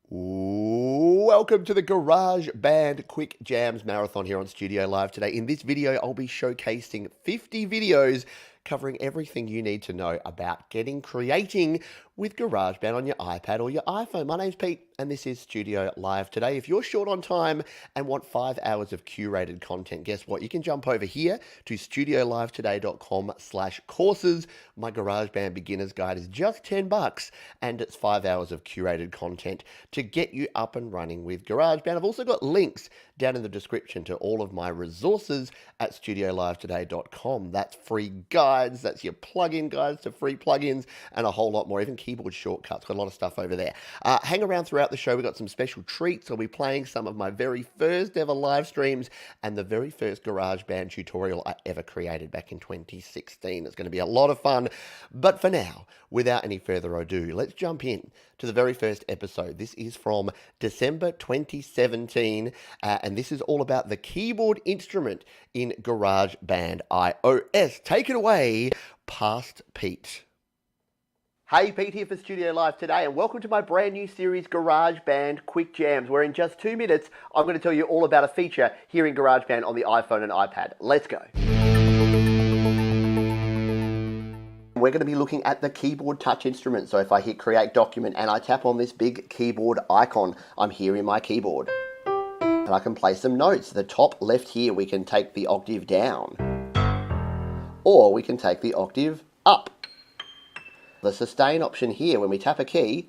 Welcome to the GarageBand Quick Jams Marathon here on Studio Live today. In this video, I'll be showcasing 50 videos covering everything you need to know about creating with GarageBand on your iPad or your iPhone. My name's Pete, and this is Studio Live today. If you're short on time and want 5 hours of curated content, guess what? You can jump over here to studiolivetoday.com/courses. My GarageBand Beginner's Guide is just $10, and it's 5 hours of curated content to get you up and running with GarageBand. I've also got links down in the description to all of my resources at studiolivetoday.com. That's free guides, that's your plugin guides to free plugins, and a whole lot more, even keyboard shortcuts. Got a lot of stuff over there. Hang around throughout the show. We've got some special treats. I'll be playing some of my very first ever live streams and the very first GarageBand tutorial I ever created back in 2016. It's going to be a lot of fun. But for now, without any further ado, let's jump in to the very first episode. This is from December 2017, and this is all about the keyboard instrument in GarageBand iOS. Take it away, Past Pete. Hey, Pete here for Studio Live today, and welcome to my brand new series, GarageBand Quick Jams, where in just 2 minutes, I'm going to tell you all about a feature here in GarageBand on the iPhone and iPad. Let's go. We're going to be looking at the keyboard touch instrument. So if I hit Create Document and I tap on this big keyboard icon, I'm here in my keyboard. And I can play some notes. The top left here, we can take the octave down. Or we can take the octave up. The sustain option here, when we tap a key,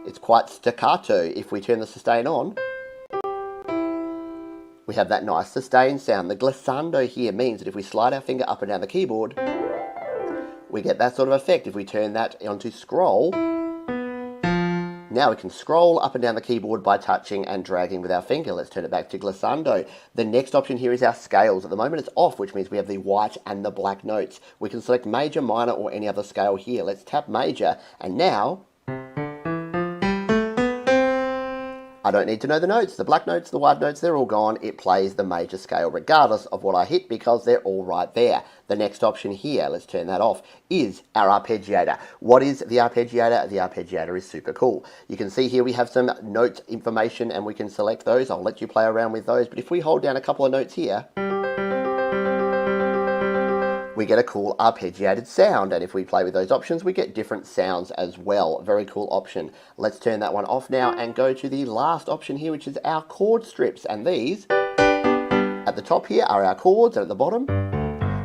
it's quite staccato. If we turn the sustain on, we have that nice sustain sound. The glissando here means that if we slide our finger up and down the keyboard, we get that sort of effect. If we turn that onto scroll, now we can scroll up and down the keyboard by touching and dragging with our finger. Let's turn it back to glissando. The next option here is our scales. At the moment it's off, which means we have the white and the black notes. We can select major, minor, or any other scale here. Let's tap major, and now I don't need to know the notes. The black notes, the white notes, they're all gone. It plays the major scale regardless of what I hit because they're all right there. The next option here, let's turn that off, is our arpeggiator. What is the arpeggiator? The arpeggiator is super cool. You can see here we have some note information and we can select those. I'll let you play around with those. But if we hold down a couple of notes here, we get a cool arpeggiated sound, and if we play with those options, we get different sounds as well. Very cool option. Let's turn that one off now and go to the last option here, which is our chord strips, and these at the top here are our chords, and at the bottom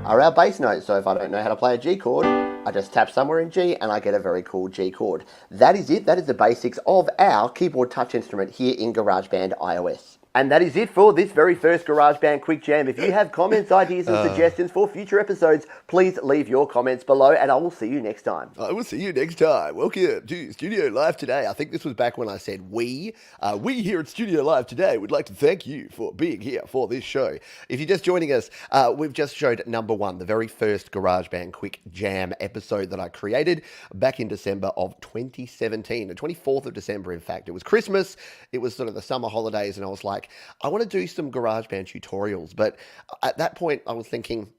are our bass notes. So if I don't know how to play a G chord, I just tap somewhere in G and I get a very cool G chord. That is it. That is the basics of our keyboard touch instrument here in GarageBand iOS. And that is it for this very first GarageBand Quick Jam. If you have comments, ideas, and suggestions for future episodes, please leave your comments below, and I will see you next time. I will see you next time. Welcome to Studio Live today. I think this was back when I said we. We here at Studio Live today would like to thank you for being here for this show. If you're just joining us, we've just showed number one, the very first GarageBand Quick Jam episode that I created back in December of 2017, the 24th of December, in fact. It was Christmas. It was sort of the summer holidays, and I was like, I want to do some GarageBand tutorials, but at that point I was thinking,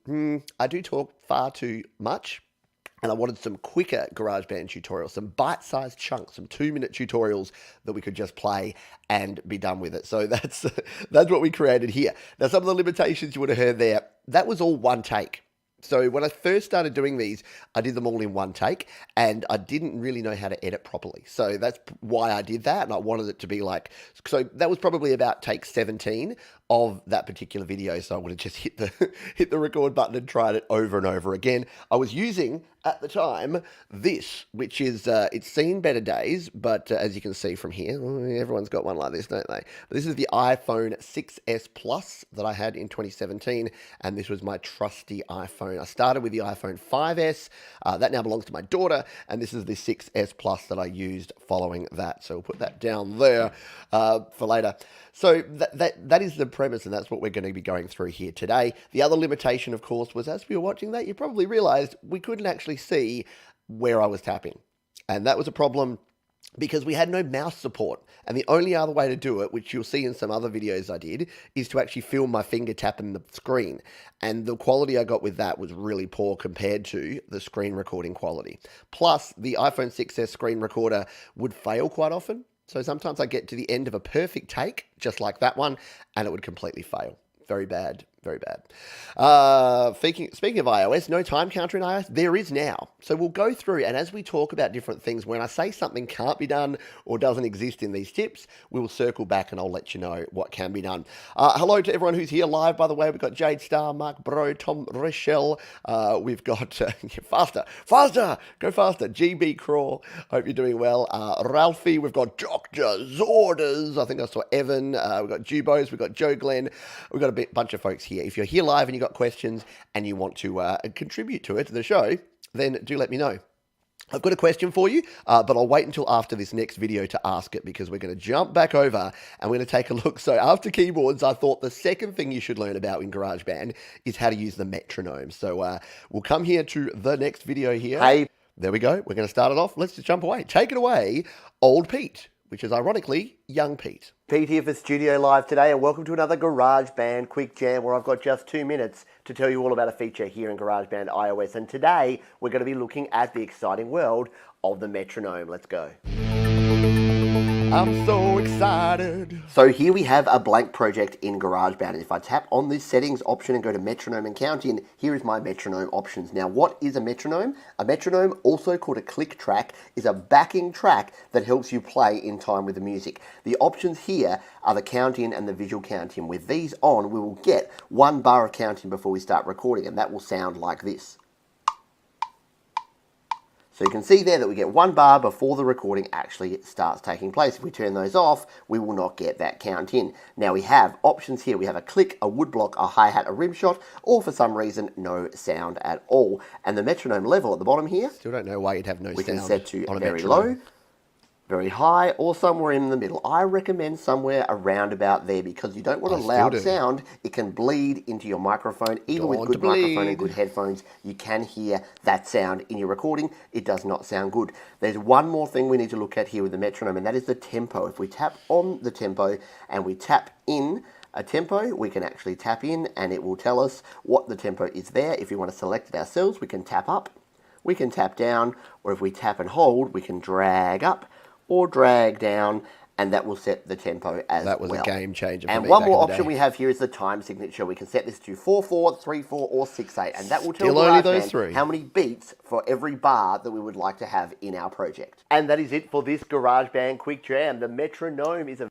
I do talk far too much, and I wanted some quicker GarageBand tutorials, some bite-sized chunks, some 2-minute tutorials that we could just play and be done with it. So that's what we created here. Now, some of the limitations you would have heard there, that was all one take. So when I first started doing these, I did them all in one take, and I didn't really know how to edit properly. So that's why I did that, and I wanted it to be like, so that was probably about take 17 of that particular video. So I would have just hit the record button and tried it over and over again. I was using at the time this, which is it's seen better days, but as you can see from here, everyone's got one like this, don't they? But this is the iPhone 6S Plus that I had in 2017, and this was my trusty iPhone. I started with the iPhone 5S, that now belongs to my daughter, and this is the 6S Plus that I used following that. So we'll put that down there for later. So that is the premise, and that's what we're going to be going through here today. The other limitation, of course, was as we were watching that, you probably realized we couldn't actually see where I was tapping. And that was a problem because we had no mouse support. And the only other way to do it, which you'll see in some other videos I did, is to actually film my finger tapping the screen. And the quality I got with that was really poor compared to the screen recording quality. Plus, the iPhone 6S screen recorder would fail quite often. So sometimes I get to the end of a perfect take, just like that one, and it would completely fail. Very bad, very bad. Speaking of iOS, no time counter in iOS? There is now. So we'll go through, and as we talk about different things, when I say something can't be done or doesn't exist in these tips, we will circle back and I'll let you know what can be done. Hello to everyone who's here live, by the way. We've got Jade Star, Mark Bro, Tom Rochelle. We've got, faster, go faster, GB Craw. Hope you're doing well. Ralphie, we've got Dr. Zorders. I think I saw Evan. We've got Jubos, we've got Joe Glenn. We've got a bunch of folks here. If you're here live and you've got questions and you want to contribute to the show, then do let me know. I've got a question for you, but I'll wait until after this next video to ask it because we're going to jump back over and we're going to take a look. So after keyboards, I thought the second thing you should learn about in GarageBand is how to use the metronome. So we'll come here to the next video here. Hey, there we go. We're going to start it off. Let's just jump away. Take it away, Old Pete, which is ironically Young Pete. Pete here for Studio Live today, and welcome to another GarageBand Quick Jam where I've got just 2 minutes to tell you all about a feature here in GarageBand iOS. And today we're going to be looking at the exciting world of the metronome. Let's go. I'm so excited. So here we have a blank project in GarageBand. And if I tap on this settings option and go to metronome and count in, here is my metronome options. Now, what is a metronome? A metronome, also called a click track, is a backing track that helps you play in time with the music. The options here are the count in and the visual count in. With these on, we will get 1 bar of count in before we start recording, and that will sound like this. So you can see there that we get 1 bar before the recording actually starts taking place. If we turn those off, we will not get that count in. Now we have options here. We have a click, a woodblock, a hi-hat, a rim shot, or for some reason, no sound at all. And the metronome level at the bottom here, still don't know why you'd have no sound. We can set to very low, very high, or somewhere in the middle. I recommend somewhere around about there because you don't want a loud sound. It can bleed into your microphone. Even with good microphone and good headphones, you can hear that sound in your recording. It does not sound good. There's one more thing we need to look at here with the metronome, and that is the tempo. If we tap on the tempo and we tap in a tempo, we can actually tap in and it will tell us what the tempo is there. If we want to select it ourselves, we can tap up, we can tap down, or if we tap and hold, we can drag up or drag down, and that will set the tempo as well. That was a game changer for me. And one more option we have here is the time signature. We can set this to 4/4, 3/4, or 6/8, and that will tell GarageBand how many beats for every bar that we would like to have in our project. And that is it for this GarageBand Quick Jam. The metronome is a...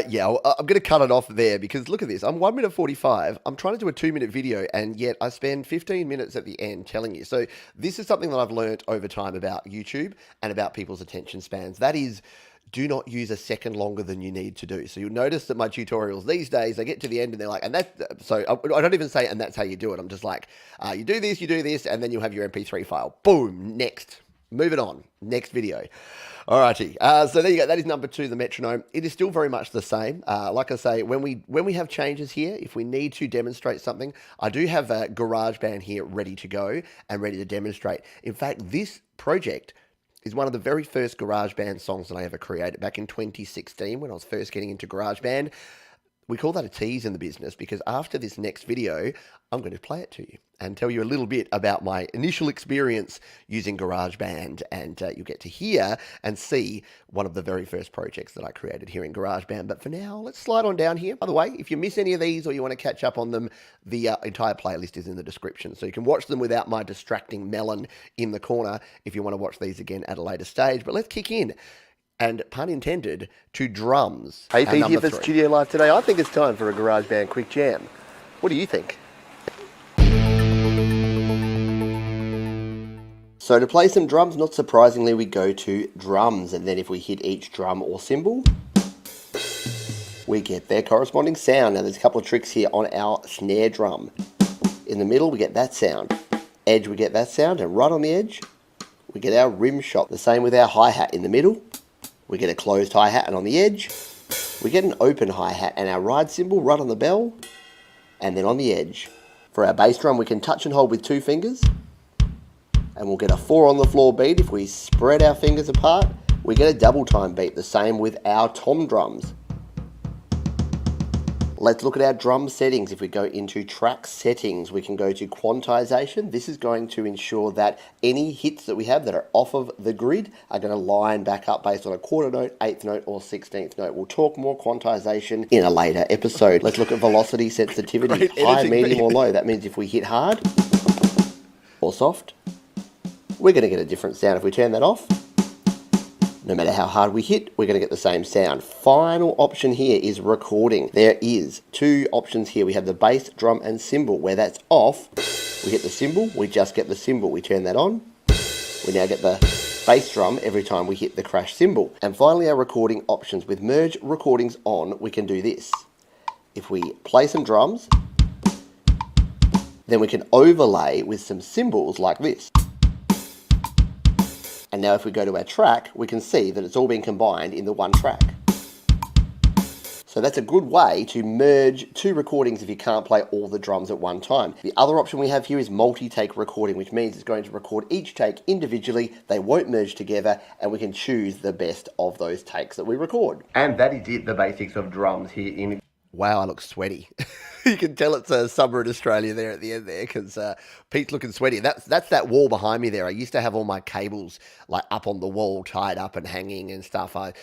yeah, I'm going to cut it off there because look at this. I'm 1 minute 45. I'm trying to do a 2-minute video, and yet I spend 15 minutes at the end telling you. So this is something that I've learned over time about YouTube and about people's attention spans. That is, do not use a second longer than you need to do. So you'll notice that my tutorials these days, they get to the end and they're like, and that, so I don't even say, and that's how you do it. I'm just like, you do this, and then you'll have your MP3 file. Boom, next. Moving on, next video. Alrighty, so there you go. That is number 2, the metronome. It is still very much the same. Like I say, when we have changes here, if we need to demonstrate something, I do have a GarageBand here ready to go and ready to demonstrate. In fact, this project is one of the very first GarageBand songs that I ever created back in 2016 when I was first getting into GarageBand. We call that a tease in the business because after this next video, I'm going to play it to you and tell you a little bit about my initial experience using GarageBand, and you'll get to hear and see one of the very first projects that I created here in GarageBand. But for now, let's slide on down here. By the way, if you miss any of these or you want to catch up on them, the entire playlist is in the description. So you can watch them without my distracting melon in the corner if you want to watch these again at a later stage. But let's kick in. And pun intended, to drums. Hey, Pete here for Studio Live today. I think it's time for a GarageBand Quick Jam. What do you think? So to play some drums, not surprisingly, we go to drums. And then if we hit each drum or cymbal, we get their corresponding sound. Now there's a couple of tricks here on our snare drum. In the middle, we get that sound. Edge, we get that sound. And right on the edge, we get our rim shot. The same with our hi-hat. In the middle, we get a closed hi-hat, and on the edge, we get an open hi-hat, and our ride cymbal right on the bell, and then on the edge. For our bass drum, we can touch and hold with 2 fingers, and we'll get a 4 on the floor beat. If we spread our fingers apart, we get a double time beat. The same with our tom drums. Let's look at our drum settings. If we go into track settings, we can go to quantization. This is going to ensure that any hits that we have that are off of the grid are going to line back up based on a quarter note, eighth note, or 16th note. We'll talk more quantization in a later episode. Let's look at velocity sensitivity. High, medium, or low. That means if we hit hard or soft, we're going to get a different sound. If we turn that off, no matter how hard we hit, we're going to get the same sound. Final option here is recording. There is two options here. We have the bass, drum, and cymbal. Where that's off, we hit the cymbal, we just get the cymbal. We turn that on, we now get the bass drum every time we hit the crash cymbal. And finally, our recording options. With merge recordings on, we can do this. If we play some drums, then we can overlay with some cymbals like this. And now if we go to our track, we can see that it's all been combined in the one track. So that's a good way to merge two recordings if you can't play all the drums at one time. The other option we have here is multi-take recording, which means it's going to record each take individually. They won't merge together, and we can choose the best of those takes that we record. And that is it, the basics of drums here in... Wow, I look sweaty. You can tell it's summer in Australia there at the end there, because Pete's looking sweaty. That's that wall behind me there. I used to have all my cables like up on the wall, tied up and hanging and stuff. I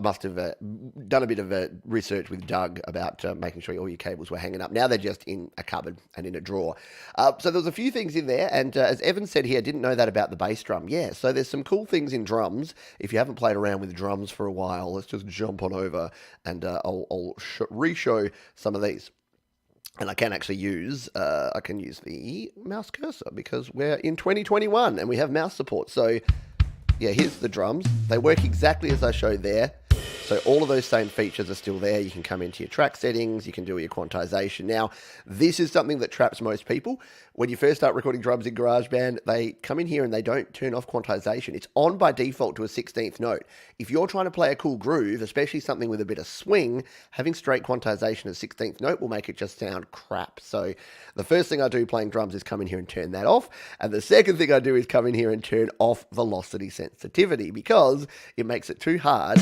must have done a bit of research with Doug about making sure all your cables were hanging up. Now they're just in a cupboard and in a drawer. So there's a few things in there, and as Evan said here, I didn't know that about the bass drum. Yeah, so there's some cool things in drums. If you haven't played around with drums for a while, let's just jump on over and I'll re-show some of these. And I can actually use, I can use the mouse cursor because we're in 2021 and we have mouse support. So yeah, here's the drums. They work exactly as I showed there. So all of those same features are still there. You can come into your track settings. You can do your quantization. Now, this is something that traps most people. When you first start recording drums in GarageBand, they come in here and they don't turn off quantization. It's on by default to a 16th note. If you're trying to play a cool groove, especially something with a bit of swing, having straight quantization at 16th note will make it just sound crap. So the first thing I do playing drums is come in here and turn that off. And the second thing I do is come in here and turn off velocity sensitivity because it makes it too hard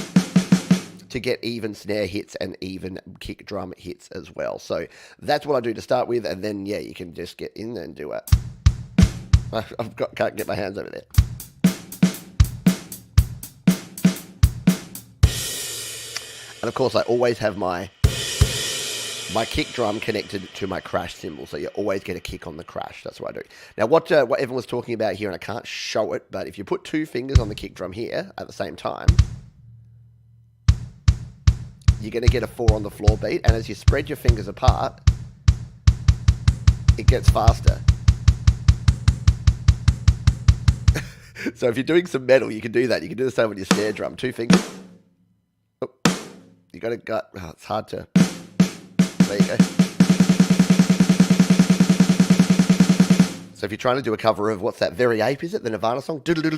to get even snare hits and even kick drum hits as well. So that's what I do to start with, and then yeah, you can just get in and do it. Can't get my hands over there. And of course, I always have my kick drum connected to my crash cymbal, so you always get a kick on the crash. That's what I do. Now, what Evan was talking about here, and I can't show it, but if you put two fingers on the kick drum here at the same time, you're going to get a 4 on the floor beat, and as you spread your fingers apart, it gets faster. So if you're doing some metal, you can do that. You can do the same with your snare drum. Two fingers. Oh, you got to gut. Oh, it's hard to. There you go. So if you're trying to do a cover of, what's that, Very Ape, is it? The Nirvana song? Anyway,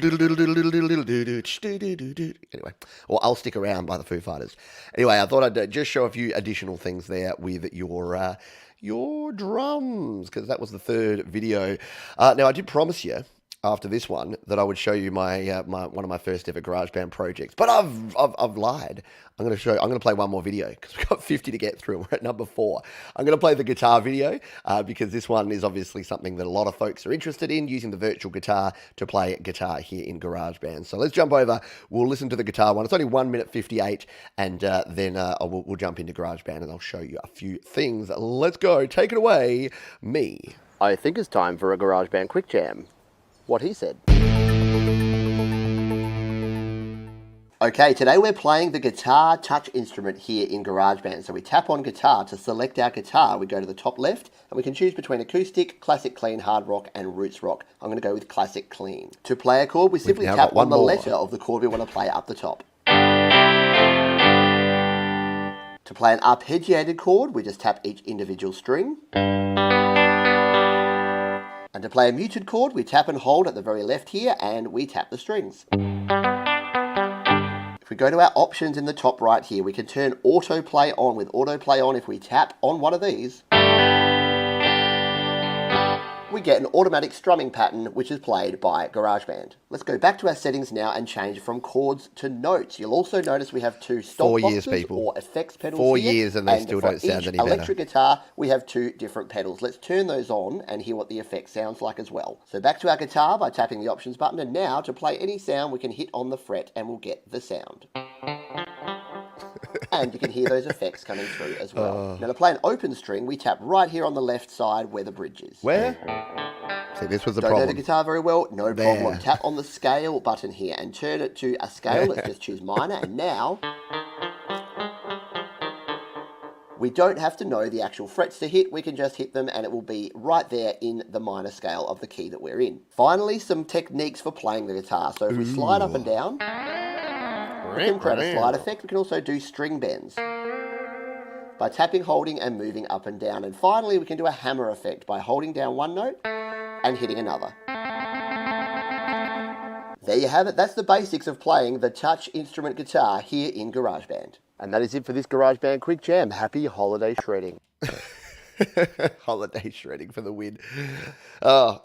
or I'll Stick Around by the Foo Fighters. Anyway, I thought I'd just show a few additional things there with your drums, because that was the third video. Now, I did promise you after this one that I would show you my one of my first ever GarageBand projects, but I've lied. I'm going to play one more video because we've got 50 to get through and we're at number 4. I'm going to play the guitar video because this one is obviously something that a lot of folks are interested in, using the virtual guitar to play guitar here in GarageBand. So let's jump over. We'll listen to the guitar one. It's only 1 minute 58, and then we'll jump into GarageBand and I'll show you a few things. Let's go. Take it away, me. I think it's time for a GarageBand Quick Jam. What he said. Okay, today we're playing the guitar touch instrument here in GarageBand. So we tap on guitar to select our guitar. We go to the top left and we can choose between acoustic, classic clean, hard rock and roots rock. I'm going to go with classic clean. To play a chord, we simply tap on the letter of the chord we want to play up the top. To play an arpeggiated chord, we just tap each individual string. And to play a muted chord, we tap and hold at the very left here, and we tap the strings. If we go to our options in the top right here, we can turn autoplay on. With autoplay on, if we tap on one of these, we get an automatic strumming pattern which is played by GarageBand. Let's go back to our settings now and change from chords to notes. You'll also notice we have two stop 4 years, boxes people. or effects pedals 4 here. years and they still don't sound any better. Electric guitar, we have two different pedals. Let's turn those on and hear what the effect sounds like as well. So back to our guitar by tapping the options button, and now to play any sound we can hit on the fret and we'll get the sound. And you can hear those effects coming through as well. Now to play an open string, we tap right here on the left side where the bridge is. Where? See, this was the Don't problem. know the guitar very well? No problem. There. Tap on the scale button here and turn it to a scale. Let's just choose minor. And now, we don't have to know the actual frets to hit. We can just hit them and it will be right there in the minor scale of the key that we're in. Finally, some techniques for playing the guitar. So if we slide up and down, we can create a slide effect. We can also do string bends by tapping, holding, and moving up and down. And finally, we can do a hammer effect by holding down one note and hitting another. There you have it. That's the basics of playing the touch instrument guitar here in GarageBand. And that is it for this GarageBand Quick Jam. Happy holiday shredding. Holiday shredding for the win. Oh,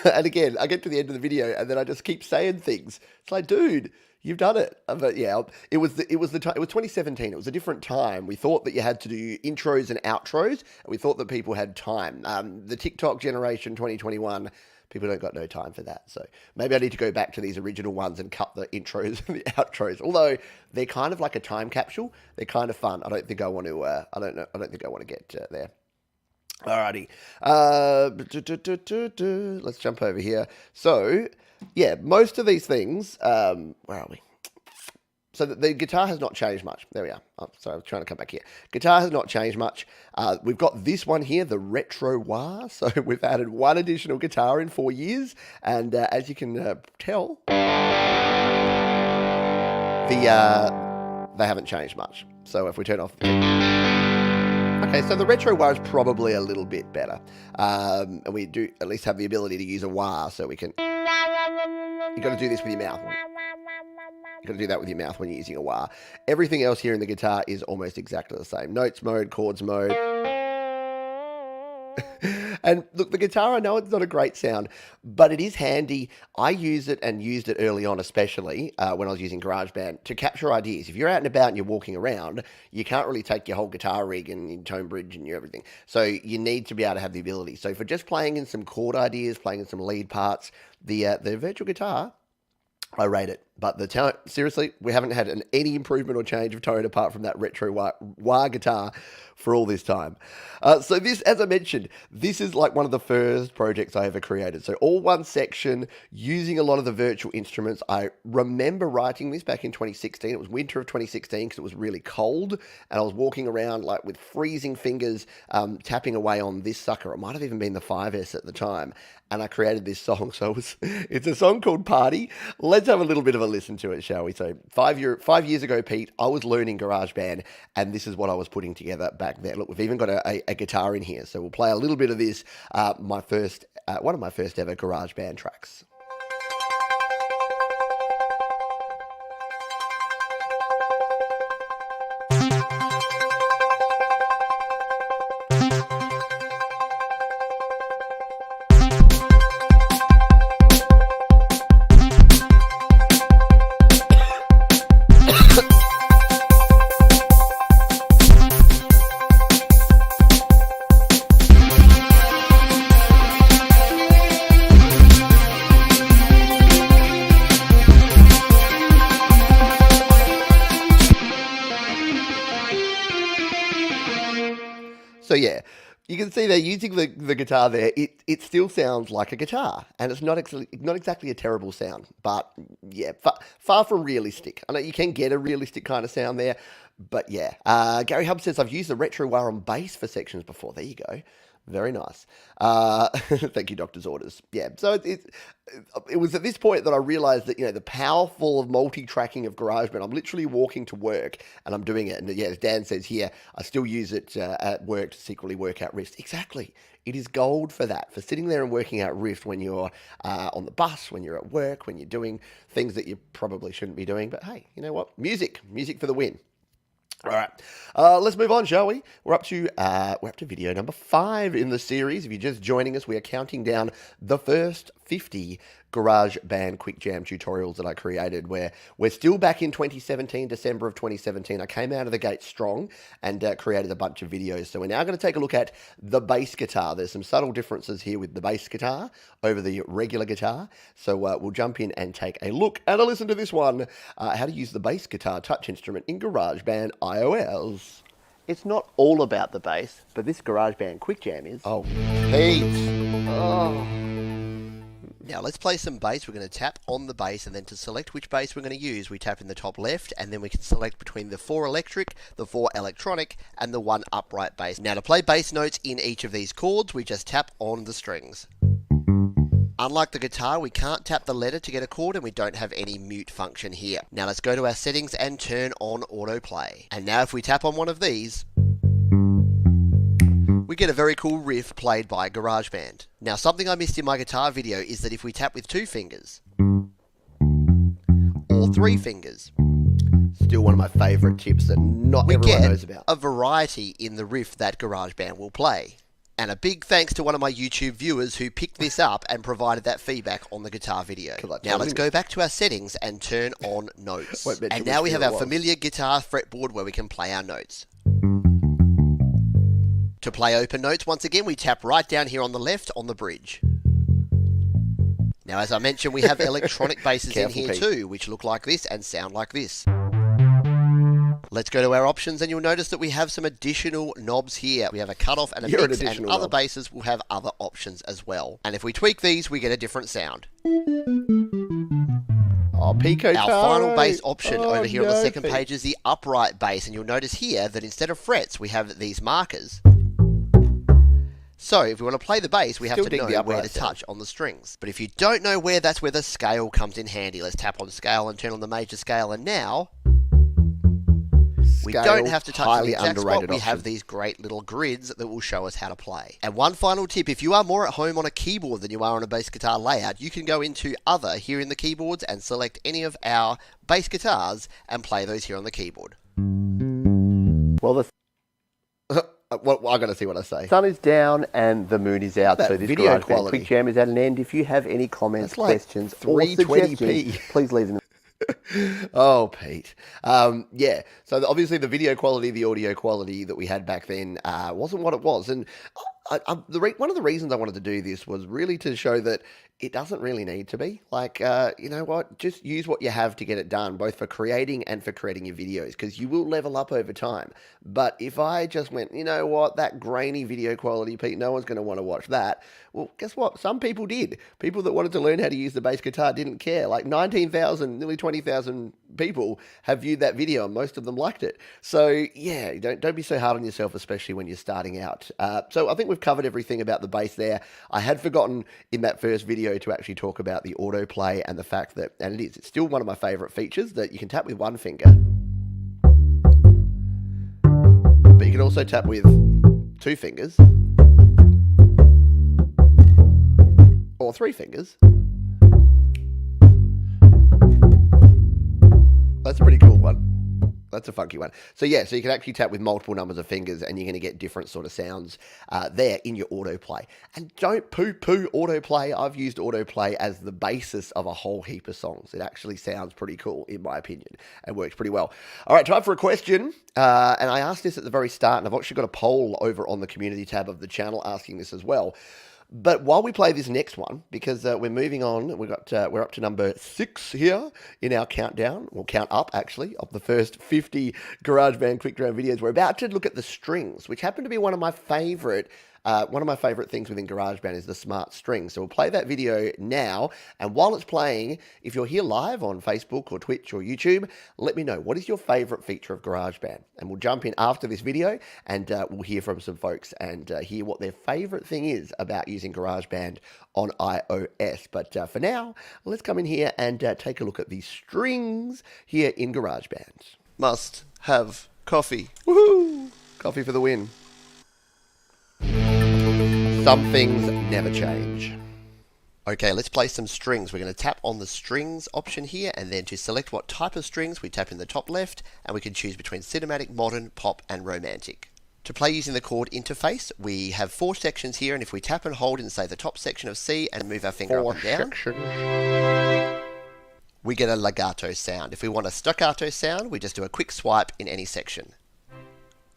and again, I get to the end of the video and then I just keep saying things. It's like, dude, you've done it. But yeah, it was 2017. It was a different time. We thought that you had to do intros and outros, and we thought that people had time. The TikTok generation 2021, people don't got no time for that. So maybe I need to go back to these original ones and cut the intros and the outros. Although they're kind of like a time capsule. They're kind of fun. I don't think I want to. I don't think I want to get there. Alrighty. Let's jump over here. So yeah, most of these things. Where are we? So the guitar has not changed much. There we are. Oh, sorry, I was trying to come back here. Guitar has not changed much. We've got this one here, the Retro Wah. So we've added one additional guitar in 4 years. And as you can tell, they haven't changed much. So if we turn off... Okay, so the Retro Wah is probably a little bit better. And we do at least have the ability to use a wah, so we can... You've got to do this with your mouth. You've got to do that with your mouth when you're using a wah. Everything else here in the guitar is almost exactly the same. Notes mode, chords mode. And look, the guitar, I know it's not a great sound, but it is handy. I use it and used it early on, especially when I was using GarageBand, to capture ideas. If you're out and about and you're walking around, you can't really take your whole guitar rig and your tone bridge and your everything. So you need to be able to have the ability. So for just playing in some chord ideas, playing in some lead parts, the virtual guitar, I rate it. But the tone, seriously, we haven't had any improvement or change of tone apart from that Retro wah guitar for all this time. So this, as I mentioned, this is like one of the first projects I ever created. So all one section, using a lot of the virtual instruments. I remember writing this back in 2016. It was winter of 2016 because it was really cold. And I was walking around like with freezing fingers, tapping away on this sucker. It might have even been the 5S at the time. And I created this song. So it's a song called Party. Let's have a little bit of a listen to it, shall we? So 5 years ago, Pete, I was learning GarageBand, and this is what I was putting together back then. Look, we've even got a guitar in here, so we'll play a little bit of this. One of my first ever GarageBand tracks. So yeah, you can see they're using the guitar there. It still sounds like a guitar, and it's not exactly a terrible sound, but yeah, far from realistic. I know you can get a realistic kind of sound there, but yeah. Gary Hub says, I've used the Retro Wah on bass for sections before. There you go. Very nice. Thank you, Doctor's Orders. Yeah, so it was at this point that I realized that, the powerful multi-tracking of GarageBand. I'm literally walking to work and I'm doing it. And yeah, as Dan says here, I still use it at work to secretly work out riffs. Exactly. It is gold for that, for sitting there and working out riffs when you're on the bus, when you're at work, when you're doing things that you probably shouldn't be doing. But hey, you know what? Music for the win. All right, let's move on, shall we? We're up to video number 5 in the series. If you're just joining us, we are counting down the first 50 GarageBand Quick Jam tutorials that I created. Where we're still back in 2017, December of 2017. I came out of the gate strong and created a bunch of videos. So we're now going to take a look at the bass guitar. There's some subtle differences here with the bass guitar over the regular guitar. So we'll jump in and take a look and a listen to this one. How to use the bass guitar touch instrument in GarageBand iOS. It's not all about the bass, but this GarageBand Quick Jam is. Oh, Pete. Oh. Now let's play some bass. We're going to tap on the bass, and then to select which bass we're going to use, we tap in the top left, and then we can select between the 4 electric, the 4 electronic, and the 1 upright bass. Now to play bass notes in each of these chords, we just tap on the strings. Unlike the guitar, we can't tap the letter to get a chord, and we don't have any mute function here. Now let's go to our settings and turn on autoplay. And now if we tap on one of these, we get a very cool riff played by GarageBand. Now something I missed in my guitar video is that if we tap with 2 fingers, or 3 fingers, Still one of my favourite tips that not everyone knows about. a variety in the riff that GarageBand will play. And a big thanks to one of my YouTube viewers who picked this up and provided that feedback on the guitar video. Now let's go back to our settings and turn on notes. And now we have our familiar guitar fretboard where we can play our notes. To play open notes, once again, we tap right down here on the left on the bridge. Now, as I mentioned, we have electronic basses in here too, which look like this and sound like this. Let's go to our options, and you'll notice that we have some additional knobs here. We have a cutoff and a mix, and other basses will have other options as well. And if we tweak these, we get a different sound. Oh, Pico. Our final bass option over here on the second page is the upright bass, and you'll notice here that instead of frets, we have these markers. So if we want to play the bass, we have to know where to touch on the strings. But if you don't know where, that's where the scale comes in handy. Let's tap on scale and turn on the major scale, and now we don't have to touch the exact spot. We have these great little grids that will show us how to play. And one final tip, if you are more at home on a keyboard than you are on a bass guitar layout, you can go into Other here in the keyboards and select any of our bass guitars and play those here on the keyboard. Well, Well, I got to see what I say. sun is down and the moon is out, so this video quality Quick Jam is at an end. If you have any comments, questions, or suggestions, please leave them. Oh, Pete. Yeah, so obviously the video quality, the audio quality that we had back then wasn't what it was. And one of the reasons I wanted to do this was really to show that it doesn't really need to be. Like, you know what? Just use what you have to get it done, both for creating and for creating your videos, because you will level up over time. But if I just went, you know what, that grainy video quality, Pete, no one's going to want to watch that. Well, guess what? Some people did. People that wanted to learn how to use the bass guitar didn't care. Like 19,000, nearly 20,000 people have viewed that video, and most of them liked it. So yeah, don't be so hard on yourself, especially when you're starting out. So I think we've covered everything about the bass there. I had forgotten in that first video to actually talk about the autoplay and the fact that, and it's still one of my favorite features, that you can tap with 1 finger, but you can also tap with 2 fingers or 3 fingers. That's a pretty cool one. That's a funky one. So yeah, so you can actually tap with multiple numbers of fingers, and you're going to get different sort of sounds there in your autoplay. And don't poo-poo autoplay. I've used autoplay as the basis of a whole heap of songs. It actually sounds pretty cool, in my opinion, and works pretty well. All right, time for a question. And I asked this at the very start, and I've actually got a poll over on the community tab of the channel asking this as well. But while we play this next one, because we're moving on, we're up to number 6 here in our countdown, or count up actually, of the first 50 GarageBand Quick Jam videos. We're about to look at the strings, which happen to be one of my favorite things within GarageBand is the smart strings. So we'll play that video now, and while it's playing, if you're here live on Facebook or Twitch or YouTube, let me know, what is your favorite feature of GarageBand? And we'll jump in after this video, and we'll hear from some folks and hear what their favorite thing is about using GarageBand on iOS. But for now, let's come in here and take a look at the strings here in GarageBand. Must have coffee. Woohoo! Coffee for the win. Some things never change. Okay, let's play some strings. We're going to tap on the strings option here, and then to select what type of strings, we tap in the top left, and we can choose between cinematic, modern, pop, and romantic. To play using the chord interface, we have 4 sections here, and if we tap and hold in, say, the top section of C and move our finger up and down, we get a legato sound. If we want a staccato sound, we just do a quick swipe in any section.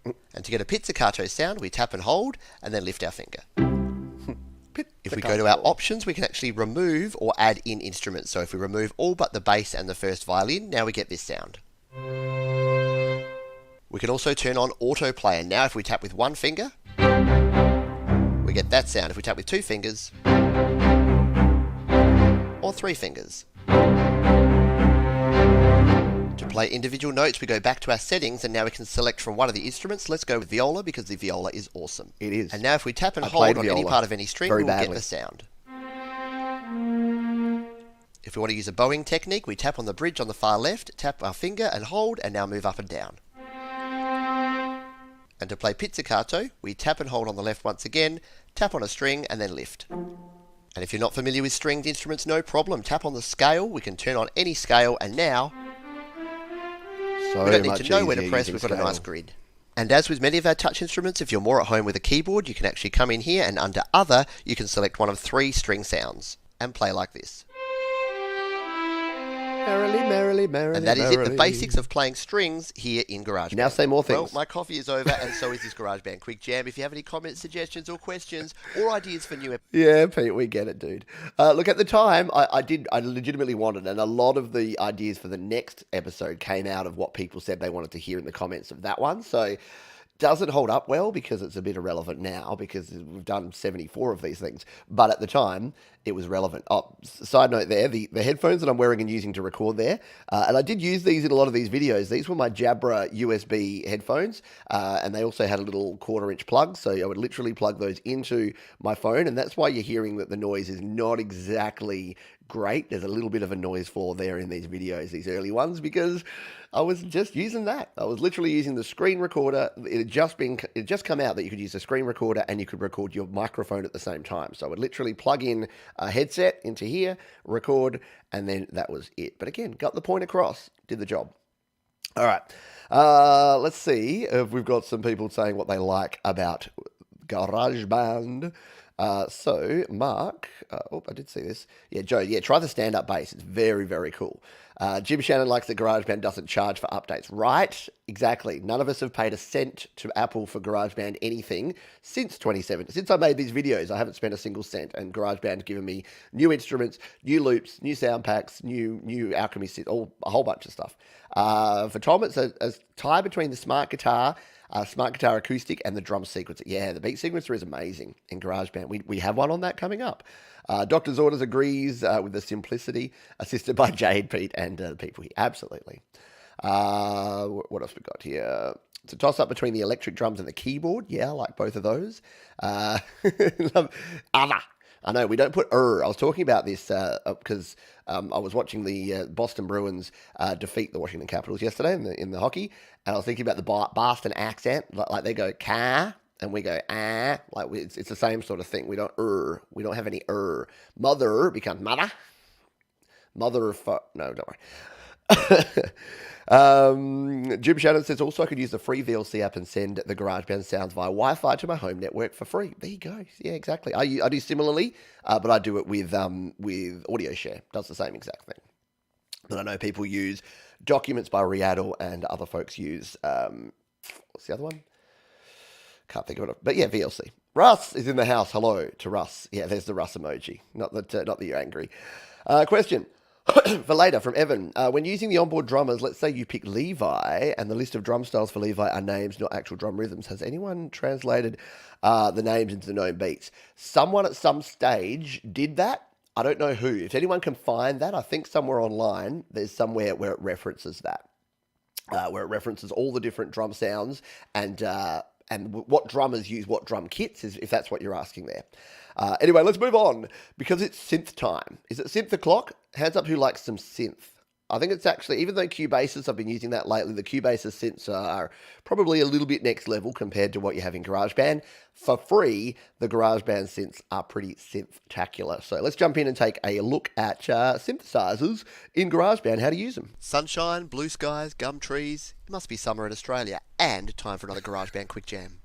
And to get a pizzicato sound, we tap and hold, and then lift our finger. If we go to our options, we can actually remove or add in instruments. So if we remove all but the bass and the first violin, now we get this sound. We can also turn on autoplay, and now if we tap with one finger, we get that sound. If we tap with 2 fingers, or 3 fingers. To play individual notes, we go back to our settings, and now we can select from one of the instruments. Let's go with viola, because the viola is awesome. It is. And now if we tap and hold on any part of any string, we'll get the sound. If we want to use a bowing technique, we tap on the bridge on the far left, tap our finger and hold, and now move up and down. And to play pizzicato, we tap and hold on the left once again, tap on a string, and then lift. And if you're not familiar with stringed instruments, no problem. Tap on the scale. We can turn on any scale, and now we don't need to know where to press. We've got a nice grid. And as with many of our touch instruments, if you're more at home with a keyboard, you can actually come in here, and under Other, you can select one of 3 string sounds and play like this. Merrily, merrily, merrily. And that is it, the basics of playing strings here in GarageBand. Now say more things. Well, my coffee is over, and so is this GarageBand Quick Jam. If you have any comments, suggestions, or questions, or ideas for new episodes. Yeah, Pete, we get it, dude. Look, at the time, I legitimately wanted, and a lot of the ideas for the next episode came out of what people said they wanted to hear in the comments of that one. So, doesn't hold up well because it's a bit irrelevant now because we've done 74 of these things. But at the time, it was relevant. Oh, side note there, the headphones that I'm wearing and using to record there, and I did use these in a lot of these videos. These were my Jabra USB headphones, and they also had a little 1/4-inch plug, so I would literally plug those into my phone, and that's why you're hearing that the noise is not exactly great. There's a little bit of a noise floor there in these videos, these early ones, because I was just using that. I was literally using the screen recorder. It had just come out that you could use a screen recorder and you could record your microphone at the same time. So I would literally plug in a headset into here, record, and then that was it. But again, got the point across, did the job. All right. Let's see if we've got some people saying what they like about GarageBand. So, Mark, I did see this. Yeah, Joe, try the stand-up bass. It's very, very cool. Jim Shannon likes that GarageBand doesn't charge for updates. Right, exactly. None of us have paid a cent to Apple for GarageBand anything since 2017. Since I made these videos, I haven't spent a single cent, and GarageBand's given me new instruments, new loops, new sound packs, new Alchemy Synth, a whole bunch of stuff. For Tom, it's a tie between the Smart Guitar Acoustic and the drum sequencer. Yeah, the beat sequencer is amazing in GarageBand. We have one on that coming up. Doctor's Orders agrees with the simplicity, assisted by Jade, Pete, and the people here. Absolutely. What else we got here? It's a toss-up between the electric drums and the keyboard. Yeah, I like both of those. I know, we don't put I was talking about this because I was watching the Boston Bruins defeat the Washington Capitals yesterday in the hockey, and I was thinking about the Boston accent. Like they go car, and we go ah. Like it's the same sort of thing. We don't We don't have any Mother becomes mother. No, don't worry. Jim Shannon says, also I could use the free VLC app and send the GarageBand sounds via Wi-Fi to my home network for free. There you go. Yeah, exactly. I do similarly, but I do it with AudioShare. Does the same exact thing. But I know people use Documents by Readdle, and other folks use, what's the other one? Can't think of it. But yeah, VLC. Russ is in the house. Hello to Russ. Yeah, there's the Russ emoji. Not that you're angry. Question. For later, from Evan, when using the onboard drummers, let's say you pick Levi, and the list of drum styles for Levi are names, not actual drum rhythms. Has anyone translated the names into the known beats? Someone at some stage did that. I don't know who. If anyone can find that, I think somewhere online, there's somewhere where it references that, where it references all the different drum sounds and what drummers use what drum kits, if that's what you're asking there. Anyway, let's move on, because it's synth time. Is it synth o'clock? Hands up who likes some synth. I think it's actually, even though Cubase's, I've been using that lately, the Cubase's synths are probably a little bit next level compared to what you have in GarageBand. For free, the GarageBand synths are pretty synth-tacular. So let's jump in and take a look at synthesizers in GarageBand, how to use them. Sunshine, blue skies, gum trees. It must be summer in Australia, and time for another GarageBand Quick Jam.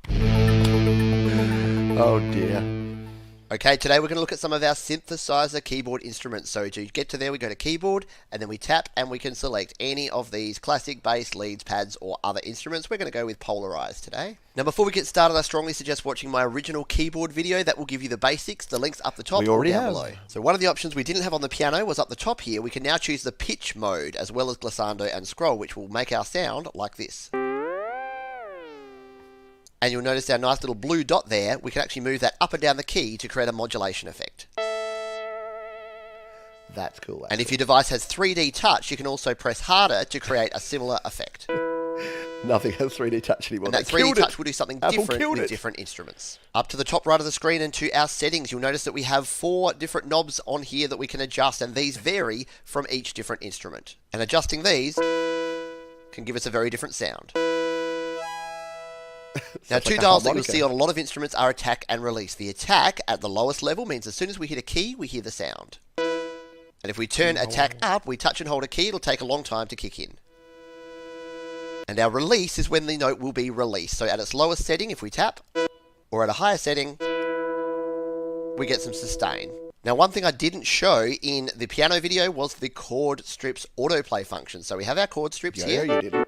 Oh dear. Okay, today we're going to look at some of our synthesizer keyboard instruments. So to get to there, we go to keyboard, and then we tap, and we can select any of these classic bass, leads, pads, or other instruments. We're going to go with polarized today. Now, before we get started, I strongly suggest watching my original keyboard video. That will give you the basics. The link's up the top We already or down have. below. So one of the options we didn't have on the piano was up the top here. We can now choose the pitch mode, as well as glissando and scroll, which will make our sound like this. And you'll notice our nice little blue dot there. We can actually move that up and down the key to create a modulation effect. That's cool. And if your device has 3D touch, you can also press harder to create a similar effect. Nothing has 3D touch anymore. And that 3D touch will do something different with different instruments. Up to the top right of the screen and to our settings, you'll notice that we have 4 different knobs on here that we can adjust, and these vary from each different instrument. And adjusting these can give us a very different sound. Now, 2 dials that you'll see on a lot of instruments are attack and release. The attack at the lowest level means as soon as we hit a key, we hear the sound. And if we turn attack up, we touch and hold a key, it'll take a long time to kick in. And our release is when the note will be released. So at its lowest setting, if we tap, or at a higher setting, we get some sustain. Now, one thing I didn't show in the piano video was the chord strips autoplay function. So we have our chord strips here. Yeah, you did it.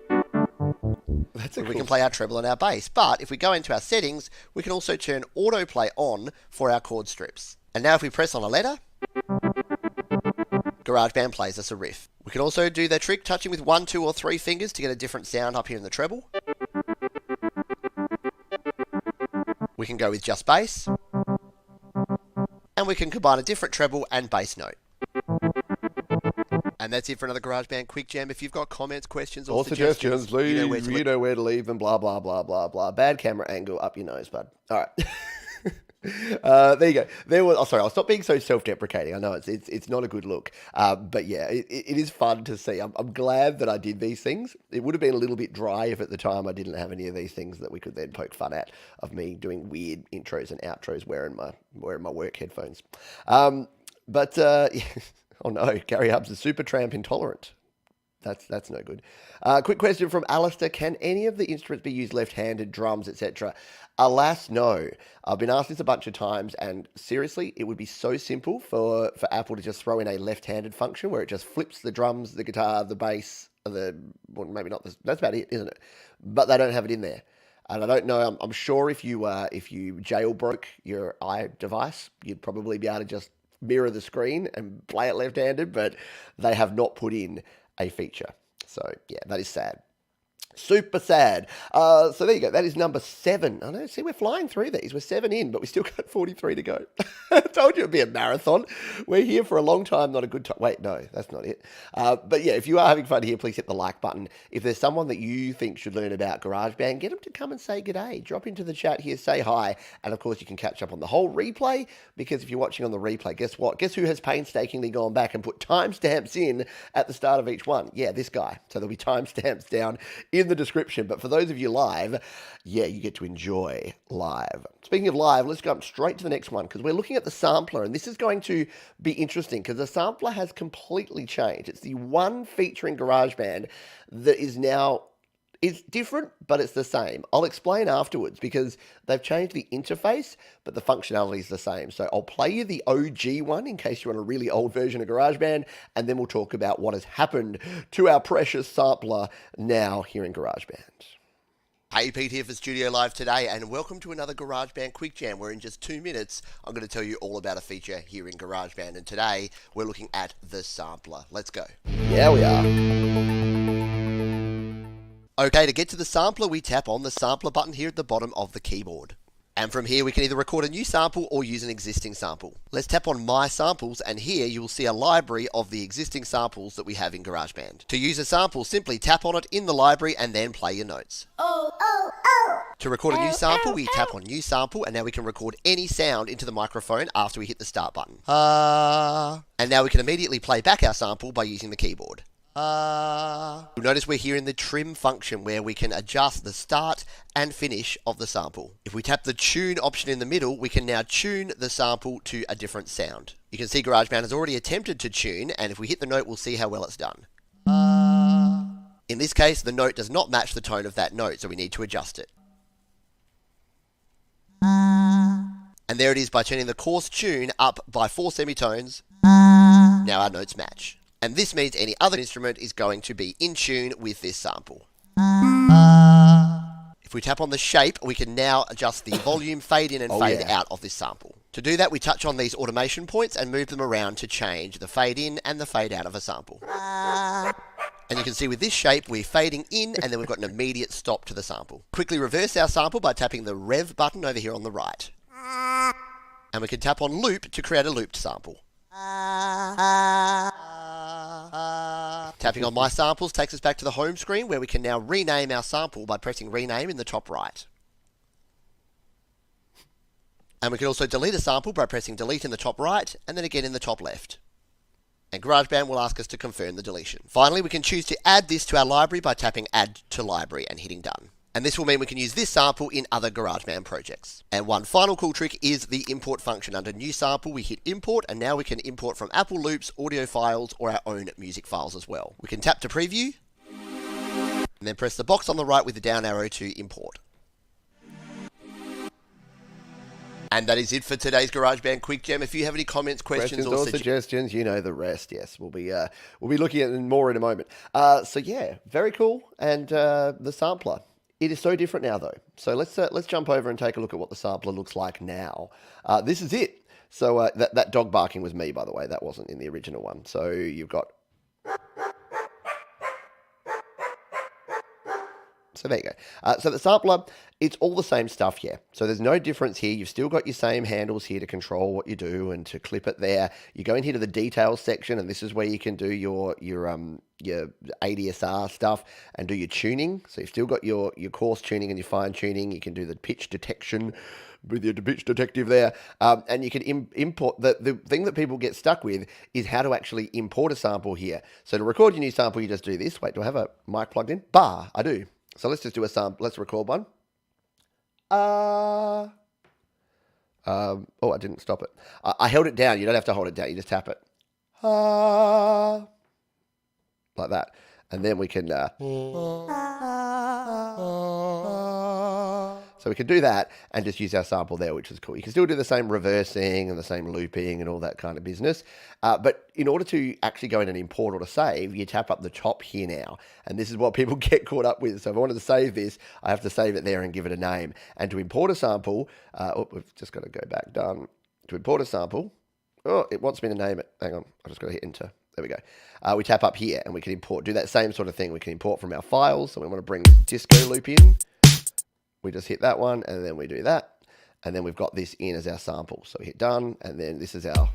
We can play our treble and our bass, but if we go into our settings, we can also turn autoplay on for our chord strips. And now if we press on a letter, GarageBand plays us a riff. We can also do the trick touching with 1, 2, or 3 fingers to get a different sound up here in the treble. We can go with just bass, and we can combine a different treble and bass note. And that's it for another GarageBand Quick Jam. If you've got comments, questions, or suggestions, leave, you know where to leave them, blah, blah, blah, blah, blah. Bad camera angle, up your nose, bud. All right. There you go. Sorry, I'll stop being so self-deprecating. I know it's not a good look. But yeah, it is fun to see. I'm glad that I did these things. It would have been a little bit dry if at the time I didn't have any of these things that we could then poke fun at of me doing weird intros and outros wearing my work headphones. Oh no, Gary Hubbs is super tramp intolerant. That's no good. Quick question from Alistair. Can any of the instruments be used left-handed, drums, etc.? Alas, no. I've been asked this a bunch of times, and seriously, it would be so simple for Apple to just throw in a left-handed function where it just flips the drums, the guitar, the bass, well, maybe not. That's about it, isn't it? But they don't have it in there. And I don't know, I'm sure if you jailbroke your iDevice, you'd probably be able to just mirror the screen and play it left-handed, but they have not put in a feature. So yeah, that is sad. Super sad. So there you go. That is number 7. I know. See, we're flying through these. We're 7 in, but we still got 43 to go. I told you it'd be a marathon. We're here for a long time, not a good time. Wait, no, that's not it. But yeah, if you are having fun here, please hit the like button. If there's someone that you think should learn about GarageBand, get them to come and say g'day. Drop into the chat here, say hi. And of course, you can catch up on the whole replay, because if you're watching on the replay, guess what? Guess who has painstakingly gone back and put timestamps in at the start of each one? Yeah, this guy. So there'll be timestamps down in the description. But for those of you live, yeah, you get to enjoy live. Speaking of live, let's go straight to the next one, because we're looking at the sampler, and this is going to be interesting because the sampler has completely changed. It's the one feature in GarageBand that is now, it's different, but it's the same. I'll explain afterwards because they've changed the interface, but the functionality is the same. So I'll play you the OG one in case you want a really old version of GarageBand, and then we'll talk about what has happened to our precious sampler now here in GarageBand. Hey, Pete here for Studio Live today, and welcome to another GarageBand Quick Jam, where in just 2 minutes, I'm going to tell you all about a feature here in GarageBand, and today, we're looking at the sampler. Let's go. Yeah, we are. Okay, to get to the sampler, we tap on the sampler button here at the bottom of the keyboard. And from here, we can either record a new sample or use an existing sample. Let's tap on My Samples, and here you will see a library of the existing samples that we have in GarageBand. To use a sample, simply tap on it in the library and then play your notes. To record a new sample, we tap on New Sample, and now we can record any sound into the microphone after we hit the Start button. And now we can immediately play back our sample by using the keyboard. You'll notice we're here in the trim function where we can adjust the start and finish of the sample. If we tap the tune option in the middle, we can now tune the sample to a different sound. You can see GarageBand has already attempted to tune, and if we hit the note, we'll see how well it's done. In this case, the note does not match the tone of that note, so we need to adjust it. And there it is by turning the coarse tune up by 4 semitones. Now our notes match. And this means any other instrument is going to be in tune with this sample. If we tap on the shape, we can now adjust the volume, fade in and fade out of this sample. To do that, we touch on these automation points and move them around to change the fade in and the fade out of a sample. And you can see with this shape, we're fading in and then we've got an immediate stop to the sample. Quickly reverse our sample by tapping the Rev button over here on the right. And we can tap on Loop to create a looped sample. Tapping on My Samples takes us back to the home screen where we can now rename our sample by pressing Rename in the top right. And we can also delete a sample by pressing Delete in the top right and then again in the top left. And GarageBand will ask us to confirm the deletion. Finally, we can choose to add this to our library by tapping Add to Library and hitting Done. And this will mean we can use this sample in other GarageBand projects. And one final cool trick is the import function. Under New Sample, we hit Import, and now we can import from Apple Loops, audio files, or our own music files as well. We can tap to preview, and then press the box on the right with the down arrow to import. And that is it for today's GarageBand Quick Gem. If you have any comments, questions or suggestions, you know the rest. Yes, we'll be looking at more in a moment. So yeah, very cool. And the sampler. It is so different now, though. So let's jump over and take a look at what the sampler looks like now. This is it. So that dog barking was me, by the way. That wasn't in the original one. So you've got... So there you go. So the sampler, it's all the same stuff here. So there's no difference here. You've still got your same handles here to control what you do and to clip it there. You go in here to the details section, and this is where you can do your ADSR stuff and do your tuning. So you've still got your coarse tuning and your fine tuning. You can do the pitch detection with your pitch detective there. And you can import, the thing that people get stuck with is how to actually import a sample here. So to record your new sample, you just do this. Wait, do I have a mic plugged in? I do. So let's just do a sample. Let's record one. Oh, I didn't stop it. I held it down. You don't have to hold it down. You just tap it. Like that. And then we can... So we can do that and just use our sample there, which is cool. You can still do the same reversing and the same looping and all that kind of business. But in order to actually go in and import or to save, you tap up the top here now. And this is what people get caught up with. So if I wanted to save this, I have to save it there and give it a name. And to import a sample, we've just got to go back done. To import a sample, it wants me to name it. Hang on, I've just got to hit enter. There we go. We tap up here and we can import, do that same sort of thing. We can import from our files. So we want to bring disco loop in. We just hit that one, and then we do that. And then we've got this in as our sample. So we hit done, and then this is our...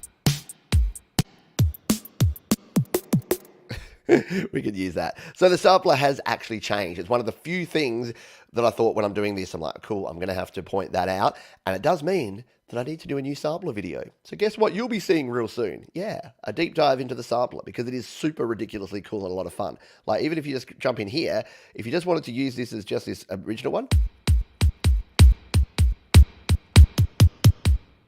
we could use that. So the sampler has actually changed. It's one of the few things that I thought when I'm doing this, I'm like, cool, I'm going to have to point that out. And it does mean that I need to do a new sampler video. So guess what you'll be seeing real soon? Yeah, a deep dive into the sampler, because it is super ridiculously cool and a lot of fun. Like, even if you just jump in here, if you just wanted to use this as just this original one,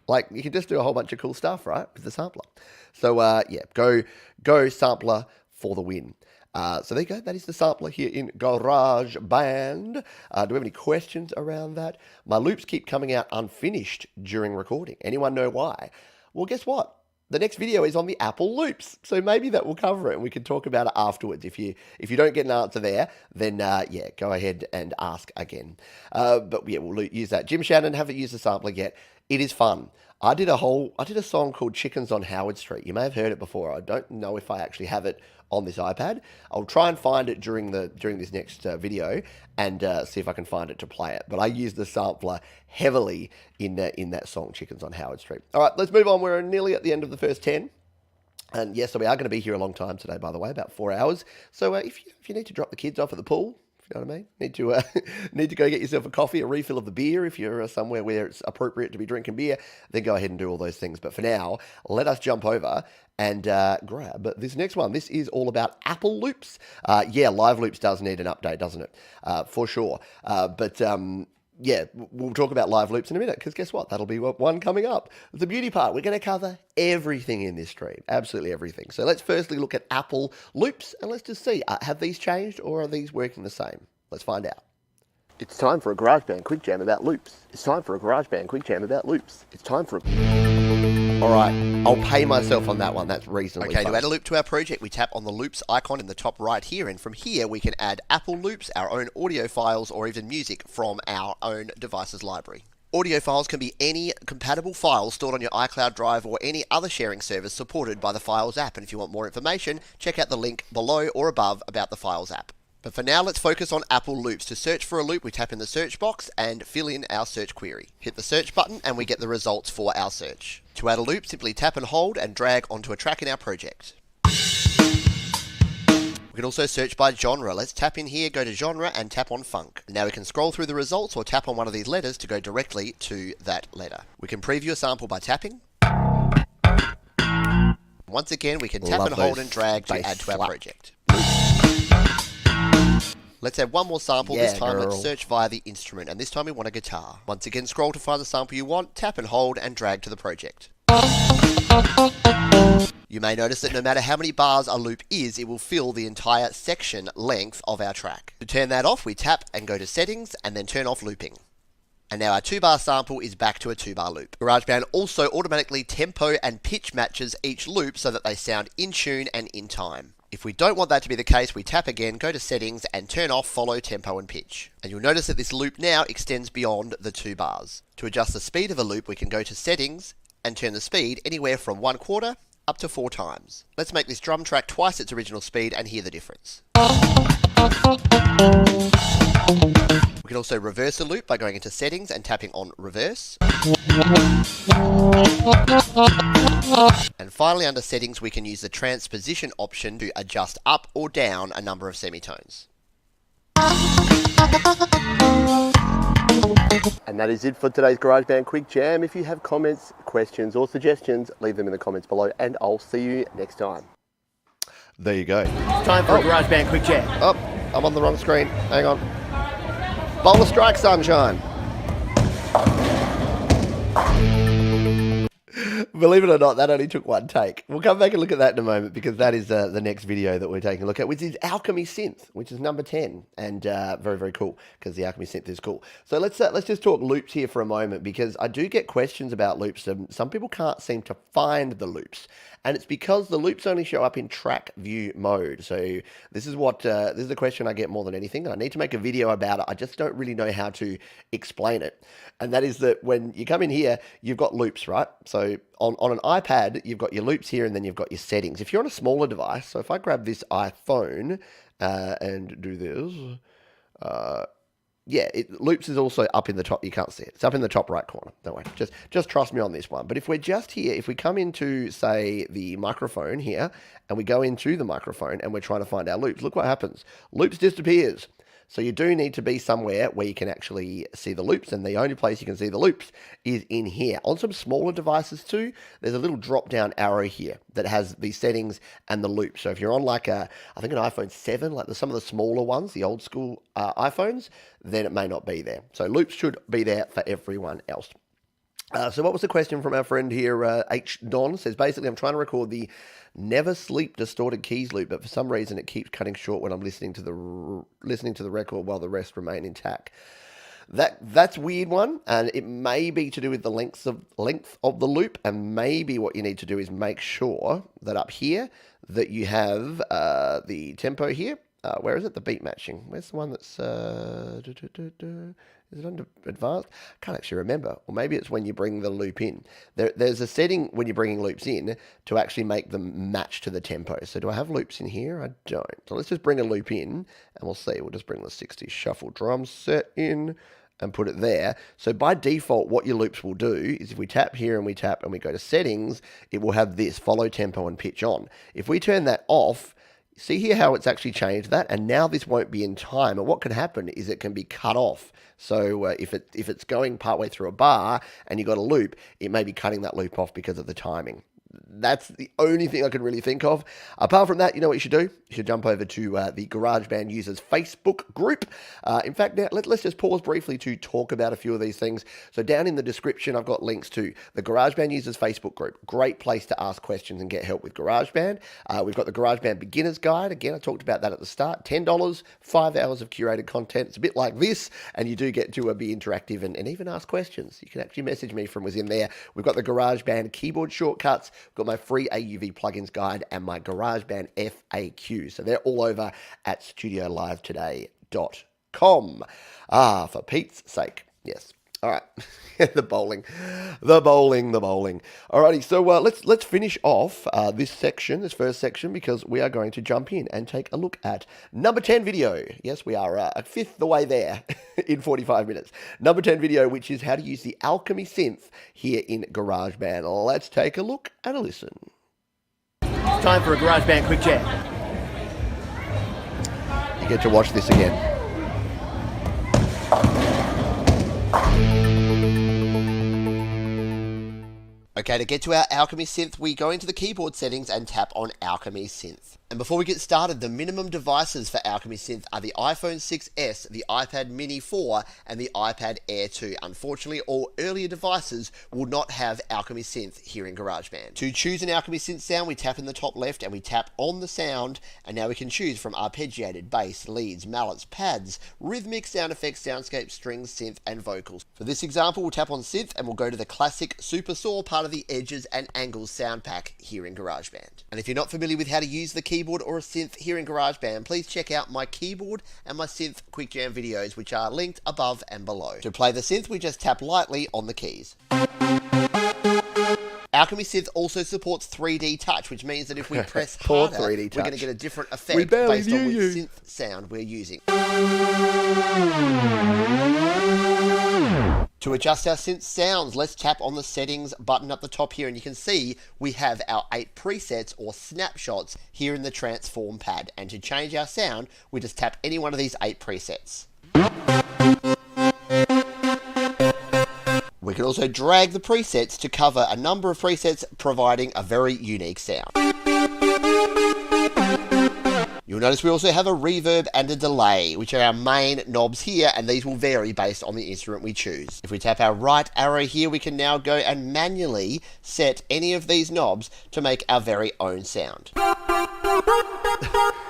like, you can just do a whole bunch of cool stuff, right, with the sampler. So, yeah, go sampler for the win. So there you go. That is the sampler here in GarageBand. Do we have any questions around that? My loops keep coming out unfinished during recording. Anyone know why? Well, guess what? The next video is on the Apple loops, so maybe that will cover it, and we can talk about it afterwards. If you don't get an answer there, then yeah, go ahead and ask again. But yeah, we'll use that. Jim Shannon, haven't used the sampler yet. It is fun. I did a song called Chickens on Howard Street. You may have heard it before. I don't know if I actually have it on this iPad. I'll try and find it during this next video and see if I can find it to play it. But I used the sampler heavily in that song, Chickens on Howard Street. All right, let's move on. We're nearly at the end of the first 10. And yes, so we are going to be here a long time today, by the way, about 4 hours. So if you need to drop the kids off at the pool You know what I mean? Need to go get yourself a coffee, a refill of the beer if you're somewhere where it's appropriate to be drinking beer, then go ahead and do all those things. But for now, let us jump over and grab this next one. This is all about Apple Loops. Yeah, Live Loops does need an update, doesn't it? For sure. Yeah, we'll talk about Live Loops in a minute, because guess what? That'll be one coming up. The beauty part, we're going to cover everything in this stream, absolutely everything. So let's firstly look at Apple Loops, and let's just see, have these changed, or are these working the same? Let's find out. It's time for a GarageBand Quick Jam about loops. It's time for a GarageBand Quick Jam about loops. It's time for a... All right, I'll pay myself on that one. That's reasonably Okay, fun. to add a loop to our project, we tap on the loops icon in the top right here, and from here we can add Apple loops, our own audio files, or even music from our own device's library. Audio files can be any compatible file stored on your iCloud drive or any other sharing service supported by the Files app. And if you want more information, check out the link below or above about the Files app. But for now, let's focus on Apple Loops. To search for a loop, we tap in the search box and fill in our search query. Hit the search button and we get the results for our search. To add a loop, simply tap and hold and drag onto a track in our project. We can also search by genre. Let's tap in here, go to genre and tap on funk. Now we can scroll through the results or tap on one of these letters to go directly to that letter. We can preview a sample by tapping. Once again, we can tap and hold and drag to add to our project. Let's add one more sample. This time let's search via the instrument, and this time we want a guitar. Once again, scroll to find the sample you want, tap and hold and drag to the project. You may notice that no matter how many bars a loop is, it will fill the entire section length of our track. To turn that off, we tap and go to settings and then turn off looping. And now our 2-bar sample is back to a 2-bar loop. GarageBand also automatically tempo and pitch matches each loop so that they sound in tune and in time. If we don't want that to be the case, we tap again, go to settings and turn off follow tempo and pitch. And you'll notice that this loop now extends beyond the 2 bars. To adjust the speed of a loop, we can go to settings and turn the speed anywhere from 1/4 up to 4 times. Let's make this drum track twice its original speed and hear the difference. We can also reverse a loop by going into settings and tapping on reverse. And finally, under settings, we can use the transposition option to adjust up or down a number of semitones. And that is it for today's GarageBand Quick Jam. If you have comments, questions or suggestions, leave them in the comments below and I'll see you next time. There you go. It's time for a GarageBand Quick Jam. Oh, I'm on the wrong screen. Hang on. Boulder strike, sunshine. Believe it or not, that only took one take. We'll come back and look at that in a moment, because that is the next video that we're taking a look at, which is Alchemy Synth, which is number 10, and very, very cool, because the Alchemy Synth is cool. So let's just talk loops here for a moment, because I do get questions about loops. Some people can't seem to find the loops, and it's because the loops only show up in track view mode. So this is the question I get more than anything, and I need to make a video about it. I just don't really know how to explain it. And that is that when you come in here, you've got loops, right? So on an iPad, you've got your loops here, and then you've got your settings. If you're on a smaller device, so if I grab this iPhone and do this, yeah, loops is also up in the top. You can't see it. It's up in the top right corner. Don't worry. Just trust me on this one. But if we're just here, if we come into, say, the microphone here, and we go into the microphone, and we're trying to find our loops, look what happens. Loops disappears. So you do need to be somewhere where you can actually see the loops, and the only place you can see the loops is in here. On some smaller devices too, there's a little drop-down arrow here that has the settings and the loops. So if you're on like I think an iPhone 7, like some of the smaller ones, the old school iPhones, then it may not be there. So loops should be there for everyone else. So what was the question from our friend here, H. Don? Says, basically, I'm trying to record the Never Sleep Distorted Keys loop, but for some reason it keeps cutting short when I'm listening to the record while the rest remain intact. That's a weird one, and it may be to do with the length of the loop, and maybe what you need to do is make sure that up here that you have the tempo here. Where is it? The beat matching. Where's the one that's... is it under advanced? I can't actually remember. Or maybe it's when you bring the loop in. There's a setting when you're bringing loops in to actually make them match to the tempo. So do I have loops in here? I don't. So let's just bring a loop in, and we'll see. We'll just bring the 60s shuffle drum set in and put it there. So by default, what your loops will do is if we tap here and we go to settings, it will have this follow tempo and pitch on. If we turn that off, See here how it's actually changed that, and now this won't be in time. And what can happen is it can be cut off. So if it's going partway through a bar and you've got a loop, it may be cutting that loop off because of the timing. That's the only thing I can really think of. Apart from that, you know what you should do? You should jump over to the GarageBand Users Facebook group. In fact, now let's just pause briefly to talk about a few of these things. So down in the description, I've got links to the GarageBand Users Facebook group. Great place to ask questions and get help with GarageBand. We've got the GarageBand Beginner's Guide. Again, I talked about that at the start. $10, 5 hours of curated content. It's a bit like this, and you do get to be interactive and even ask questions. You can actually message me from within there. We've got the GarageBand keyboard shortcuts. We've got my free AUV plugins guide and my GarageBand FAQ. So they're all over at studiolivetoday.com. For Pete's sake. Yes. All right. the bowling. Alrighty. So let's finish off this first section, because we are going to jump in and take a look at number 10 video. Yes, we are a fifth the way there in 45 minutes. Number 10 video, which is how to use the Alchemy Synth here in GarageBand. Let's take a look and a listen. It's time for a GarageBand quick jam. You get to watch this again. Okay, to get to our Alchemy Synth, we go into the keyboard settings and tap on Alchemy Synth. And before we get started, the minimum devices for Alchemy Synth are the iPhone 6s, the iPad Mini 4, and the iPad Air 2. Unfortunately, all earlier devices will not have Alchemy Synth here in GarageBand. To choose an Alchemy Synth sound, we tap in the top left and we tap on the sound, and now we can choose from arpeggiated, bass, leads, mallets, pads, rhythmic, sound effects, soundscape, strings, synth, and vocals. For this example, we'll tap on Synth and we'll go to the classic Super Saw, part of the Edges and Angles sound pack here in GarageBand. And if you're not familiar with how to use the keyboard or a synth here in GarageBand, please check out my keyboard and my synth quick jam videos, which are linked above and below. To play the synth, we just tap lightly on the keys. Alchemy Synth also supports 3D touch, which means that if we press harder, we're going to get a different effect based on which synth sound we're using. To adjust our synth sounds, let's tap on the settings button up the top here, and you can see we have our 8 presets or snapshots here in the transform pad. And to change our sound, we just tap any one of these 8 presets. We can also drag the presets to cover a number of presets, providing a very unique sound. You'll notice we also have a reverb and a delay, which are our main knobs here, and these will vary based on the instrument we choose. If we tap our right arrow here, we can now go and manually set any of these knobs to make our very own sound.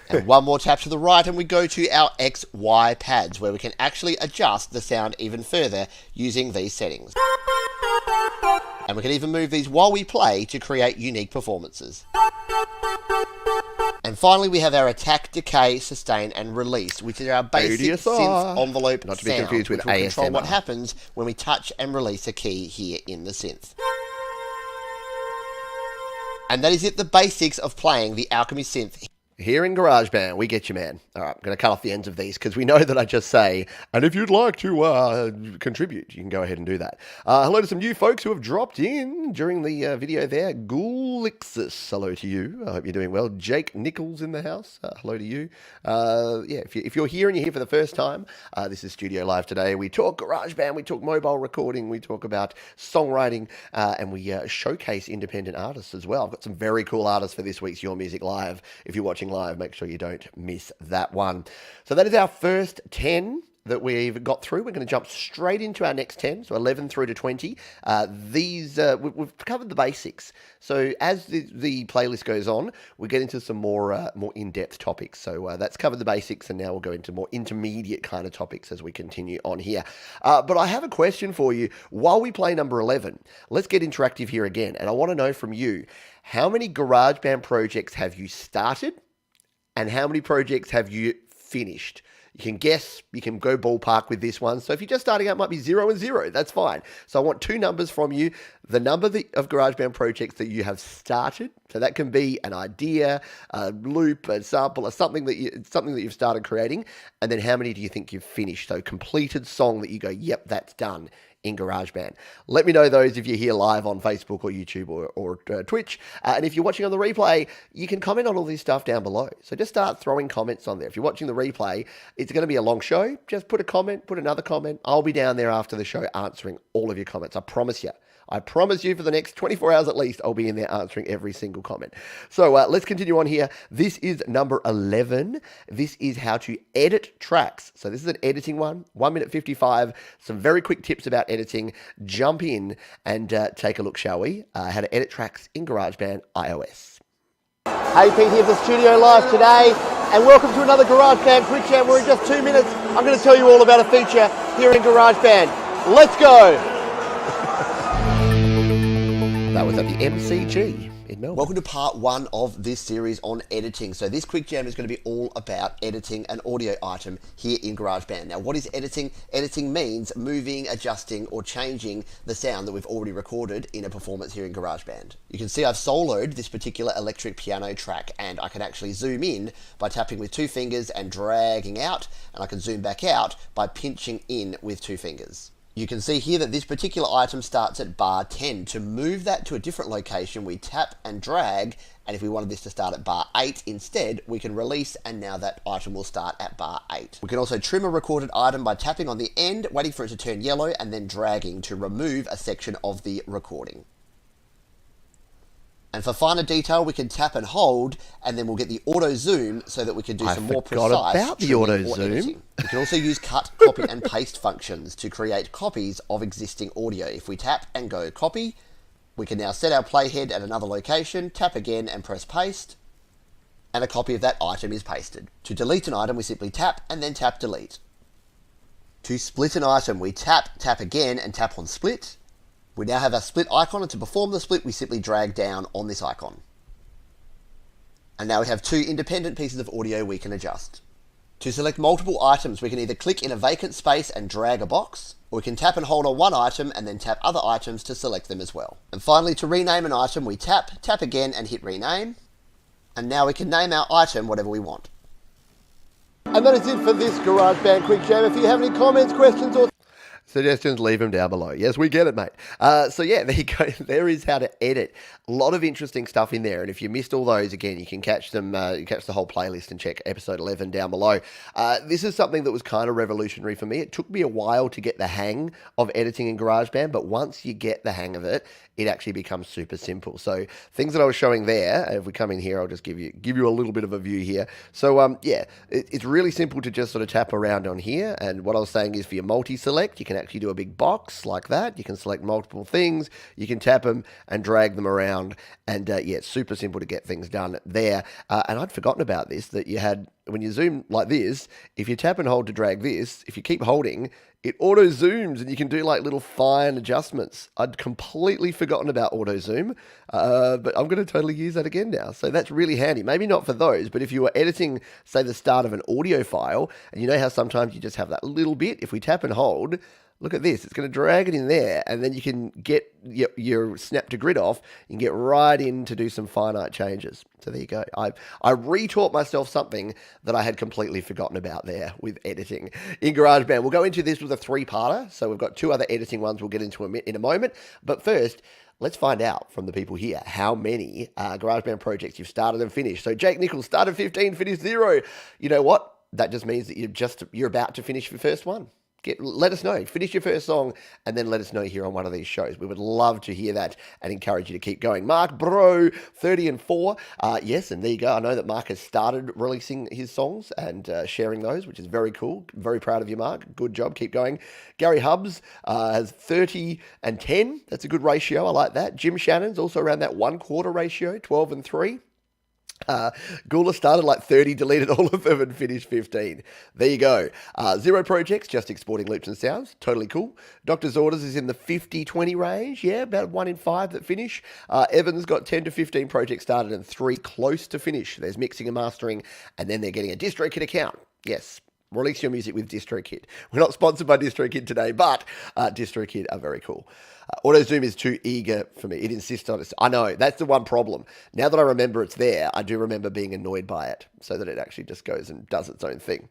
And one more tap to the right and we go to our XY pads, where we can actually adjust the sound even further using these settings. And we can even move these while we play to create unique performances. And finally, we have our attack, decay, sustain, and release, which is our basic synth envelope not to be sound, confused with which will control ASMR. what happens when we touch and release a key here in the synth. And that is it, the basics of playing the Alchemy Synth. Here in GarageBand, we get you, man. All right, I'm going to cut off the ends of these because we know that I just say, and if you'd like to contribute, you can go ahead and do that. Hello to some new folks who have dropped in during the video there. Ghoulixus, hello to you. I hope you're doing well. Jake Nichols in the house, hello to you. Yeah, if you're here and you're here for the first time, this is Studio Live Today. We talk GarageBand, we talk mobile recording, we talk about songwriting, and we showcase independent artists as well. I've got some very cool artists for this week's Your Music Live. If you're watching live, make sure you don't miss that one. So that is our first 10 that we've got through. We're going to jump straight into our next 10, so 11 through to 20. We've covered the basics. So as the playlist goes on, we get into some more in-depth topics. So that's covered the basics, and now we'll go into more intermediate kind of topics as we continue on here. But I have a question for you. While we play number 11, let's get interactive here again, and I want to know from you, how many GarageBand projects have you started? And how many projects have you finished? You can guess, you can go ballpark with this one. So if you're just starting out, it might be 0 and 0. That's fine. So I want 2 numbers from you. The number of GarageBand projects that you have started. So that can be an idea, a loop, a sample, or something that you've started creating. And then how many do you think you've finished? So completed song that you go, yep, that's done. in GarageBand. Let me know those if you're here live on Facebook or YouTube or Twitch. And if you're watching on the replay, you can comment on all this stuff down below. So just start throwing comments on there. If you're watching the replay, it's going to be a long show. Just put a comment, put another comment. I'll be down there after the show answering all of your comments. I promise you. I promise you for the next 24 hours at least, I'll be in there answering every single comment. So let's continue on here. This is number 11. This is how to edit tracks. So this is an editing one, 1 minute 55. Some very quick tips about editing. Jump in and take a look, shall we? How to edit tracks in GarageBand iOS. Hey, Pete here at the studio live today, and welcome to another GarageBand Quick Jam where in just 2 minutes I'm going to tell you all about a feature here in GarageBand. Let's go! That was at the MCG in Melbourne. Welcome to part 1 of this series on editing. So this quick jam is going to be all about editing an audio item here in GarageBand. Now, what is editing? Editing means moving, adjusting, or changing the sound that we've already recorded in a performance here in GarageBand. You can see I've soloed this particular electric piano track, and I can actually zoom in by tapping with 2 fingers and dragging out, and I can zoom back out by pinching in with 2 fingers. You can see here that this particular item starts at bar 10. To move that to a different location, we tap and drag, and if we wanted this to start at bar 8 instead, we can release, and now that item will start at bar 8. We can also trim a recorded item by tapping on the end, waiting for it to turn yellow, and then dragging to remove a section of the recording. And for finer detail, we can tap and hold, and then we'll get the auto zoom so that we can do some more precise about the auto zoom. We can also use cut, copy, and paste functions to create copies of existing audio. If we tap and go copy, we can now set our playhead at another location, tap again and press paste, and a copy of that item is pasted. To delete an item, we simply tap and then tap delete. To split an item, we tap, tap again, and tap on split. We now have our split icon, and to perform the split, we simply drag down on this icon. And now we have 2 independent pieces of audio we can adjust. To select multiple items, we can either click in a vacant space and drag a box, or we can tap and hold on one item and then tap other items to select them as well. And finally, to rename an item, we tap, tap again and hit rename. And now we can name our item whatever we want. And that is it for this GarageBand Quick Jam. If you have any comments, questions, or suggestions, leave them down below. Yes, we get it, mate. So yeah, there you go. There is how to edit. A lot of interesting stuff in there. And if you missed all those, again, you can catch them, catch the whole playlist and check episode 11 down below. This is something that was kind of revolutionary for me. It took me a while to get the hang of editing in GarageBand, but once you get the hang of it, it actually becomes super simple. So things that I was showing there, if we come in here, I'll just give you a little bit of a view here. So yeah, it's really simple to just sort of tap around on here. And what I was saying is for your multi-select, you can actually do a big box like that. You can select multiple things. You can tap them and drag them around. And yeah, it's super simple to get things done there. And I'd forgotten about this, that you had, when you zoom like this, if you tap and hold to drag this, if you keep holding, it auto zooms and you can do like little fine adjustments. I'd completely forgotten about auto zoom, but I'm going to totally use that again now. So that's really handy. Maybe not for those, but if you were editing, say, the start of an audio file, and you know how sometimes you just have that little bit, if we tap and hold, look at this. It's going to drag it in there, and then you can get your snap to grid off. You can get right in to do some finite changes. So there you go. I retaught myself something that I had completely forgotten about there with editing in GarageBand. We'll go into this with a 3-parter. So we've got 2 other editing ones we'll get into in a moment. But first, let's find out from the people here how many GarageBand projects you've started and finished. So Jake Nichols started 15, finished 0. You know what? That just means that you're about to finish your first one. Let us know. Finish your first song and then let us know here on one of these shows. We would love to hear that and encourage you to keep going. Mark Bro, 30 and 4. Yes, and there you go. I know that Mark has started releasing his songs and sharing those, which is very cool. Very proud of you, Mark. Good job. Keep going. Gary Hubbs has 30 and 10. That's a good ratio. I like that. Jim Shannon's also around that 1/4 ratio, 12 and 3. Gula started like 30, deleted all of them and finished 15. There you go. 0 projects, just exporting loops and sounds. Totally cool. Doctor's Orders is in the 50-20 range. Yeah, about 1 in 5 that finish. Evan's got 10 to 15 projects started and 3 close to finish. There's mixing and mastering, and then they're getting a DistroKid account. Yes. Release your music with DistroKid. We're not sponsored by DistroKid today, but DistroKid are very cool. AutoZoom is too eager for me. It insists on it. I know, that's the one problem. Now that I remember it's there, I do remember being annoyed by it, so that it actually just goes and does its own thing.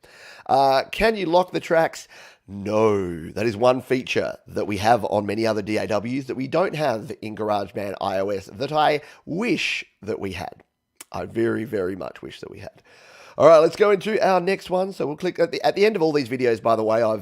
Can you lock the tracks? No, that is one feature that we have on many other DAWs that we don't have in GarageBand iOS that I wish that we had. I very, very much wish that we had. All right, let's go into our next one. So we'll click at the end of all these videos. By the way, I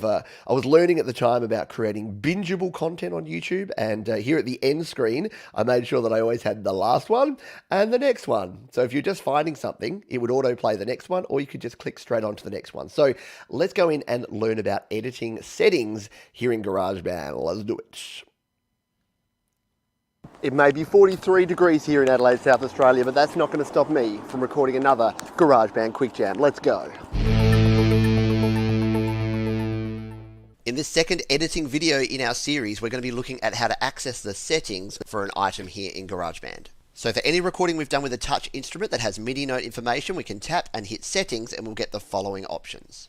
was learning at the time about creating bingeable content on YouTube, and here at the end screen, I made sure that I always had the last one and the next one. So if you're just finding something, it would autoplay the next one, or you could just click straight onto the next one. So let's go in and learn about editing settings here in GarageBand. Let's do it. It may be 43 degrees here in Adelaide, South Australia, but that's not going to stop me from recording another GarageBand Quick Jam. Let's go. In this second editing video in our series, we're going to be looking at how to access the settings for an item here in GarageBand. So for any recording we've done with a touch instrument that has MIDI note information, we can tap and hit settings and we'll get the following options.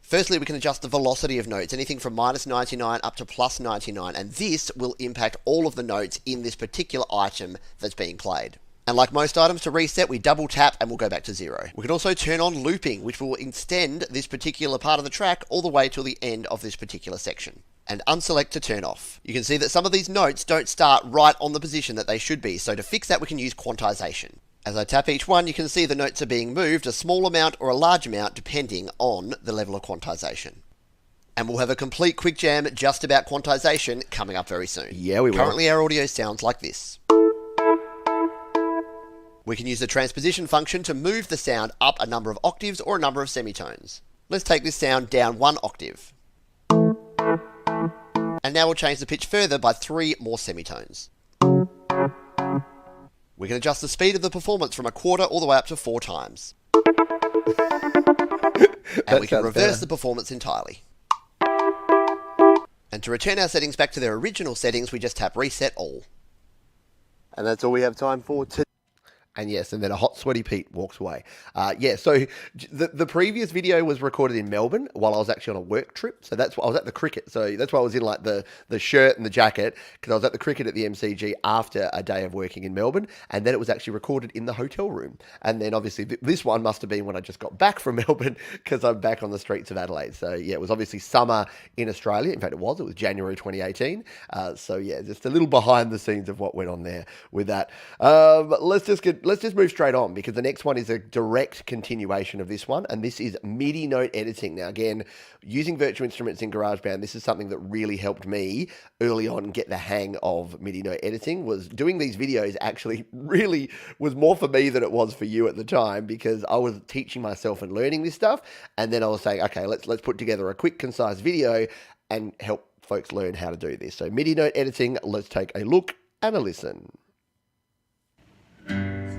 Firstly, we can adjust the velocity of notes, anything from -99 up to +99, and this will impact all of the notes in this particular item that's being played. And like most items, to reset, we double tap and we'll go back to 0. We can also turn on looping, which will extend this particular part of the track all the way till the end of this particular section. And unselect to turn off. You can see that some of these notes don't start right on the position that they should be, so to fix that we can use quantization. As I tap each one, you can see the notes are being moved a small amount or a large amount depending on the level of quantization. And we'll have a complete quick jam just about quantization coming up very soon. Yeah, we will. Currently our audio sounds like this. We can use the transposition function to move the sound up a number of octaves or a number of semitones. Let's take this sound down 1 octave. And now we'll change the pitch further by 3 more semitones. We can adjust the speed of the performance from 1/4 all the way up to 4 times. And we can reverse the performance entirely. And to return our settings back to their original settings, we just tap Reset All. And that's all we have time for today. And yes, and then a hot, sweaty Pete walks away. Yeah, so the previous video was recorded in Melbourne while I was actually on a work trip. So that's why I was at the cricket. So that's why I was in like the shirt and the jacket, because I was at the cricket at the MCG after a day of working in Melbourne. And then it was actually recorded in the hotel room. And then obviously this one must have been when I just got back from Melbourne, because I'm back on the streets of Adelaide. So yeah, it was obviously summer in Australia. In fact, it was January 2018. So yeah, just a little behind the scenes of what went on there with that. Let's just move straight on, because the next one is a direct continuation of this one, and this is MIDI note editing. Now again, using virtual instruments in GarageBand, this is something that really helped me early on get the hang of MIDI note editing. Was doing these videos actually really was more for me than it was for you at the time, because I was teaching myself and learning this stuff, and then I was saying, okay, let's put together a quick, concise video and help folks learn how to do this. So MIDI note editing, let's take a look and a listen.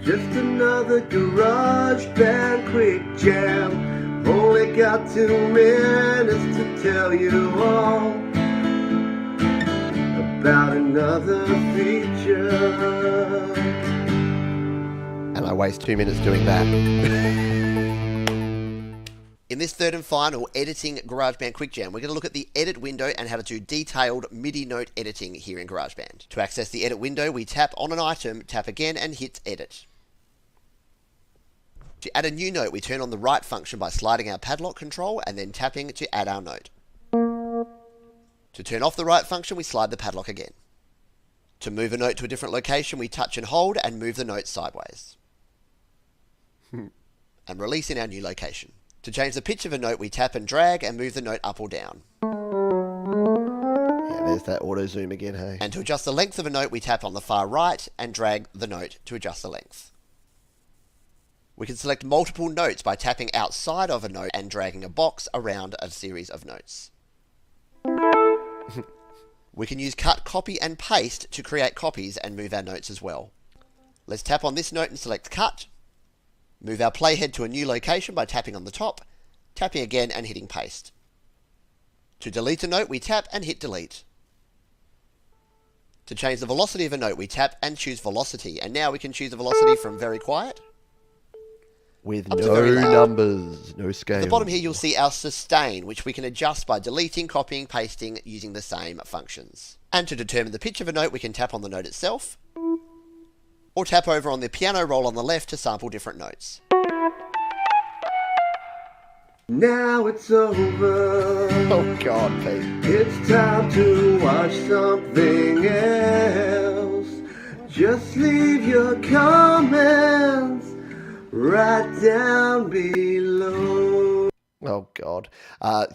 Just another GarageBand quick jam. Only got 2 minutes to tell you all about another feature. And I waste 2 minutes doing that. In this third and final editing GarageBand Quick Jam, we're going to look at the edit window and how to do detailed MIDI note editing here in GarageBand. To access the edit window, we tap on an item, tap again and hit edit. To add a new note, we turn on the right function by sliding our padlock control and then tapping to add our note. To turn off the right function, we slide the padlock again. To move a note to a different location, we touch and hold and move the note sideways. And release in our new location. To change the pitch of a note, we tap and drag and move the note up or down. Yeah, there's that auto zoom again, hey? And to adjust the length of a note, we tap on the far right and drag the note to adjust the length. We can select multiple notes by tapping outside of a note and dragging a box around a series of notes. We can use cut, copy and paste to create copies and move our notes as well. Let's tap on this note and select cut. Move our playhead to a new location by tapping on the top, tapping again and hitting paste. To delete a note, we tap and hit delete. To change the velocity of a note, we tap and choose velocity. And now we can choose the velocity from very quiet with no numbers, no scale. At the bottom here, you'll see our sustain, which we can adjust by deleting, copying, pasting using the same functions. And to determine the pitch of a note, we can tap on the note itself, or tap over on the piano roll on the left to sample different notes. Now it's over. Oh God, Pete. It's time to watch something else. Just leave your comments right down below. Oh God.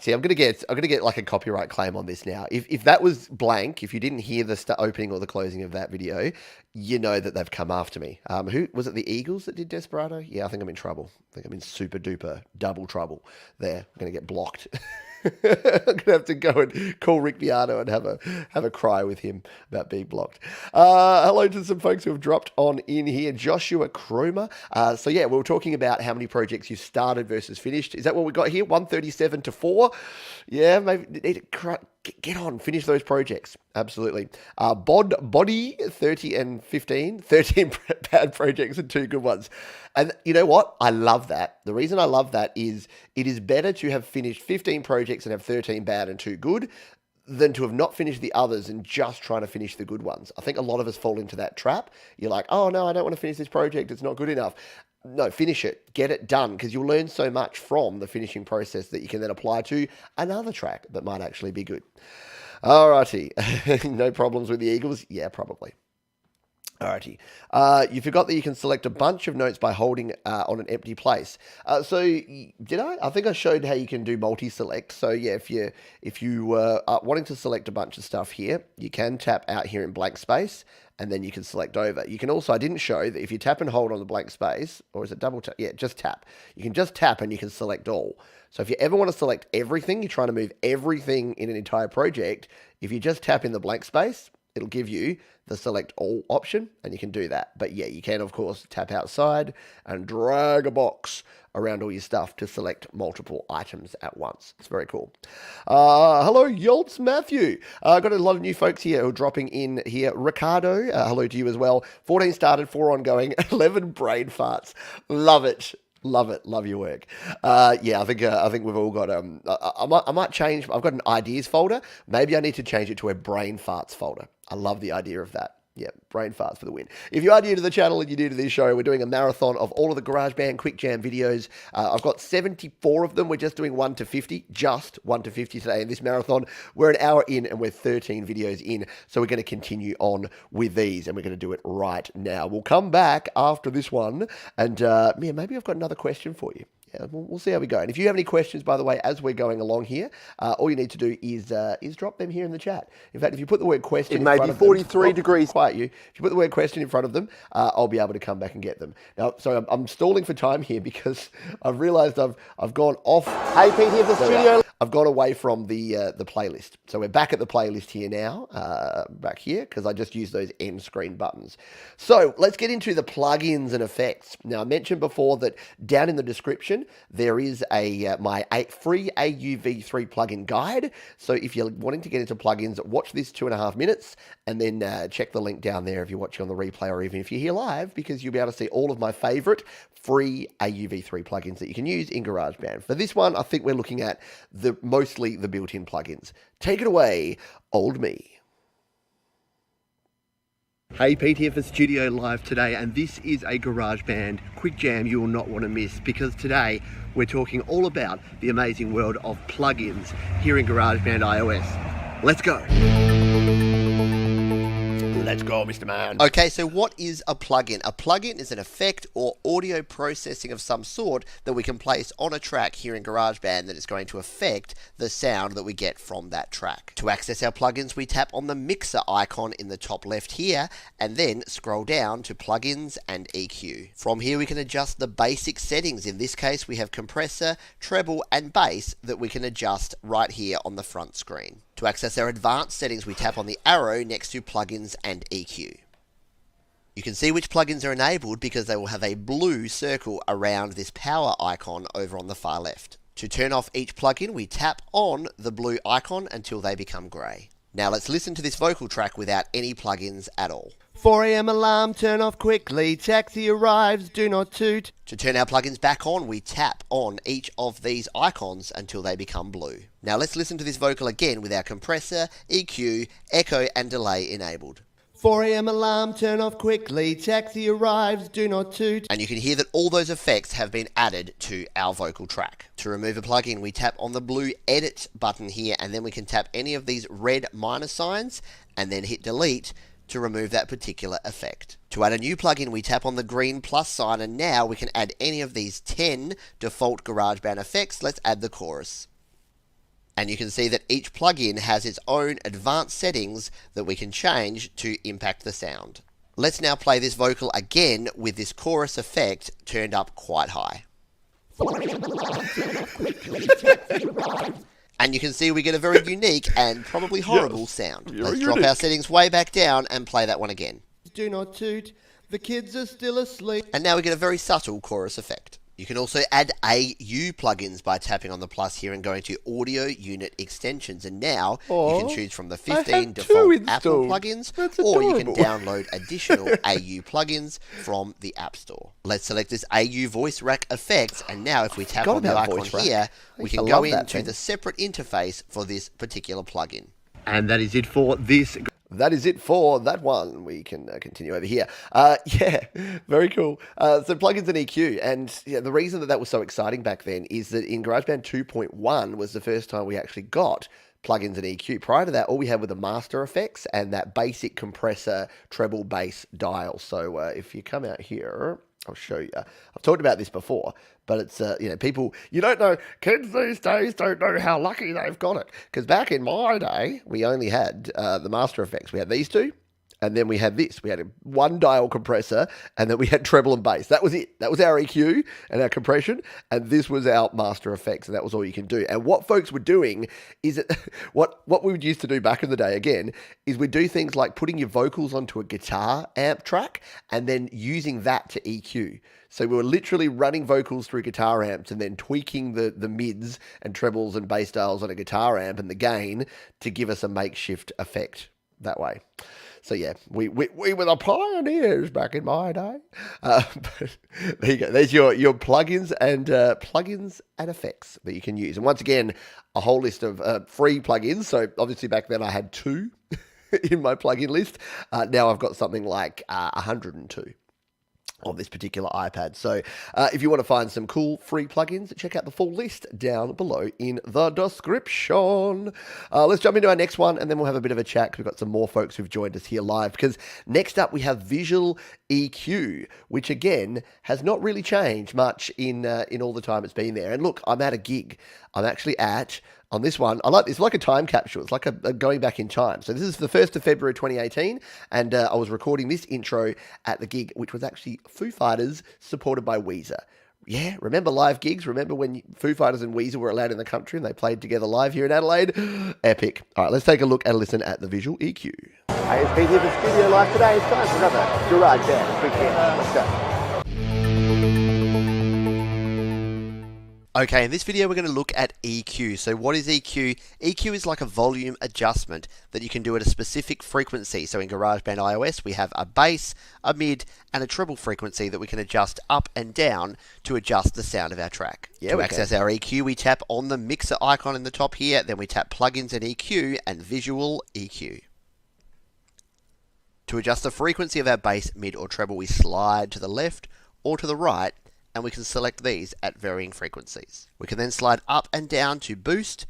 See, I'm gonna get like a copyright claim on this now. If that was blank, if you didn't hear the opening or the closing of that video, you know that they've come after me. Who was it? The Eagles that did Desperado? Yeah, I think I'm in trouble. I think I'm in super duper double trouble. There, I'm gonna get blocked. I'm gonna have to go and call Rick Beato and have a cry with him about being blocked. Hello to some folks who have dropped on in here. Joshua Cromer. So yeah, we were talking about how many projects you started versus finished. Is that what we got here? 137 to 4. Yeah, maybe get on, finish those projects. Absolutely. Body 30 and 15, 13 bad projects and 2 good ones. And you know what? I love that. The reason I love that is it is better to have finished 15 projects and have 13 bad and 2 good than to have not finished the others and just trying to finish the good ones. I think a lot of us fall into that trap. You're like, oh no, I don't want to finish this project. It's not good enough. No, finish it. Get it done, because you'll learn so much from the finishing process that you can then apply to another track that might actually be good. Alrighty. No problems with the Eagles? Yeah, probably. Alrighty. You forgot that you can select a bunch of notes by holding on an empty place. So did I? I think I showed how you can do multi-select. So yeah, if you were wanting to select a bunch of stuff here, you can tap out here in blank space, and then you can select over. You can also, I didn't show that if you tap and hold on the blank space, or is it double tap? Yeah, just tap. You can just tap and you can select all. So if you ever want to select everything, you're trying to move everything in an entire project, if you just tap in the blank space, it'll give you the select all option, and you can do that. But yeah, you can of course tap outside and drag a box around all your stuff to select multiple items at once. It's very cool. Hello, Yoltz Matthew. Got a lot of new folks here who are dropping in here. Ricardo, hello to you as well. 14 started, 4 ongoing, 11 brain farts. Love it. Love it. Love your work. Yeah, I think we've all got, I might change, I've got an ideas folder. Maybe I need to change it to a brain farts folder. I love the idea of that. Yeah, brain farts for the win. If you are new to the channel and you're new to this show, we're doing a marathon of all of the GarageBand Quick Jam videos. I've got 74 of them. We're just doing 1 to 50, just 1 to 50 today in this marathon. We're an hour in and we're 13 videos in. So we're going to continue on with these, and we're going to do it right now. We'll come back after this one, and yeah, maybe I've got another question for you. Yeah, we'll see how we go. And if you have any questions, by the way, as we're going along here, all you need to do is drop them here in the chat. In fact, if you put the word question in front of them... It may be 43 degrees. Quiet you. If you put the word question in front of them, I'll be able to come back and get them. Now, so I'm stalling for time here because I've realised I've gone off... Hey, Pete, here's the studio. I've gone away from the playlist. So we're back at the playlist here now, back here, because I just used those end screen buttons. So let's get into the plugins and effects. Now, I mentioned before that down in the description, there is my free AUV3 plugin guide. So if you're wanting to get into plugins, watch this 2.5 minutes, and then check the link down there if you're watching on the replay, or even if you're here live, because you'll be able to see all of my favorite free AUV3 plugins that you can use in GarageBand. For this one, I think we're looking at mostly the built-in plugins. Take it away, old me. Hey, Pete here for Studio Live today, and this is a GarageBand Quick Jam you will not want to miss, because today we're talking all about the amazing world of plugins here in GarageBand iOS. Let's go. Let's go, Mr. Man. Okay, so what is a plugin? A plugin is an effect or audio processing of some sort that we can place on a track here in GarageBand that is going to affect the sound that we get from that track. To access our plugins, we tap on the mixer icon in the top left here, and then scroll down to plugins and EQ. From here we can adjust the basic settings. In this case we have compressor, treble and bass that we can adjust right here on the front screen. To access our advanced settings, we tap on the arrow next to plugins and EQ. You can see which plugins are enabled because they will have a blue circle around this power icon over on the far left. To turn off each plugin, we tap on the blue icon until they become grey. Now let's listen to this vocal track without any plugins at all. 4 a.m. alarm, turn off quickly, taxi arrives, do not toot. To turn our plugins back on, we tap on each of these icons until they become blue. Now let's listen to this vocal again with our compressor, EQ, echo and delay enabled. 4 a.m. alarm, turn off quickly, taxi arrives, do not toot. And you can hear that all those effects have been added to our vocal track. To remove a plugin, we tap on the blue edit button here, and then we can tap any of these red minus signs and then hit delete to remove that particular effect. To add a new plugin, we tap on the green plus sign, and now we can add any of these 10 default GarageBand effects. Let's add the chorus. And you can see that each plugin has its own advanced settings that we can change to impact the sound. Let's now play this vocal again with this chorus effect turned up quite high. And you can see we get a very unique and probably horrible sound. Let's drop our settings way back down and play that one again. Do not toot, the kids are still asleep. And now we get a very subtle chorus effect. You can also add AU plugins by tapping on the plus here and going to Audio Unit Extensions. And now you can choose from the 15 default Apple plugins, or you can download additional AU plugins from the App Store. Let's select this AU voice rack effects, and now if we tap on the icon here, we can go into the separate interface for this particular plugin. And that is it for this. That is it for that one. We can continue over here. Yeah, very cool. So plugins and EQ. And yeah, the reason that that was so exciting back then is that in GarageBand 2.1 was the first time we actually got plugins and EQ. Prior to that, all we had were the master effects and that basic compressor treble bass dial. So if you come out here, I'll show you. I've talked about this before, but it's, people, you don't know, kids these days don't know how lucky they've got it. Because back in my day, we only had the master effects. We had these two, and then we had this. We had a one dial compressor, and then we had treble and bass. That was it. That was our EQ and our compression, and this was our master effects, and that was all you can do. And what folks were doing is that what we would used to do back in the day, again, is we'd do things like putting your vocals onto a guitar amp track and then using that to EQ. So we were literally running vocals through guitar amps and then tweaking the mids and trebles and bass dials on a guitar amp and the gain to give us a makeshift effect that way. So yeah, we were the pioneers back in my day. But there you go. There's your plugins and effects that you can use. And once again, a whole list of free plugins. So obviously back then I had 2 in my plugin list. Now I've got something like 102 on this particular iPad. So if you want to find some cool free plugins, check out the full list down below in the description. Let's jump into our next one, and then we'll have a bit of a chat, because we've got some more folks who've joined us here live, because next up we have Visual EQ, which again has not really changed much in all the time it's been there. And look, I'm at a gig. I'm actually on this one, I like this, like a time capsule. It's like a going back in time. So this is the 1st of February 2018, and I was recording this intro at the gig, which was actually Foo Fighters supported by Weezer. Yeah, remember live gigs? Remember when Foo Fighters and Weezer were allowed in the country and they played together live here in Adelaide? Epic. All right, let's take a look and listen at the Visual EQ. Hey, it's Pete here for Studio Live today. It's time for another GarageBand Quick Hit. Let's go. Okay, in this video we're going to look at EQ. So what is EQ? EQ is like a volume adjustment that you can do at a specific frequency. So in GarageBand iOS we have a bass, a mid, and a treble frequency that we can adjust up and down to adjust the sound of our track. To access our EQ, we tap on the mixer icon in the top here, then we tap Plugins and EQ and Visual EQ. To adjust the frequency of our bass, mid, or treble, we slide to the left or to the right, and we can select these at varying frequencies. We can then slide up and down to boost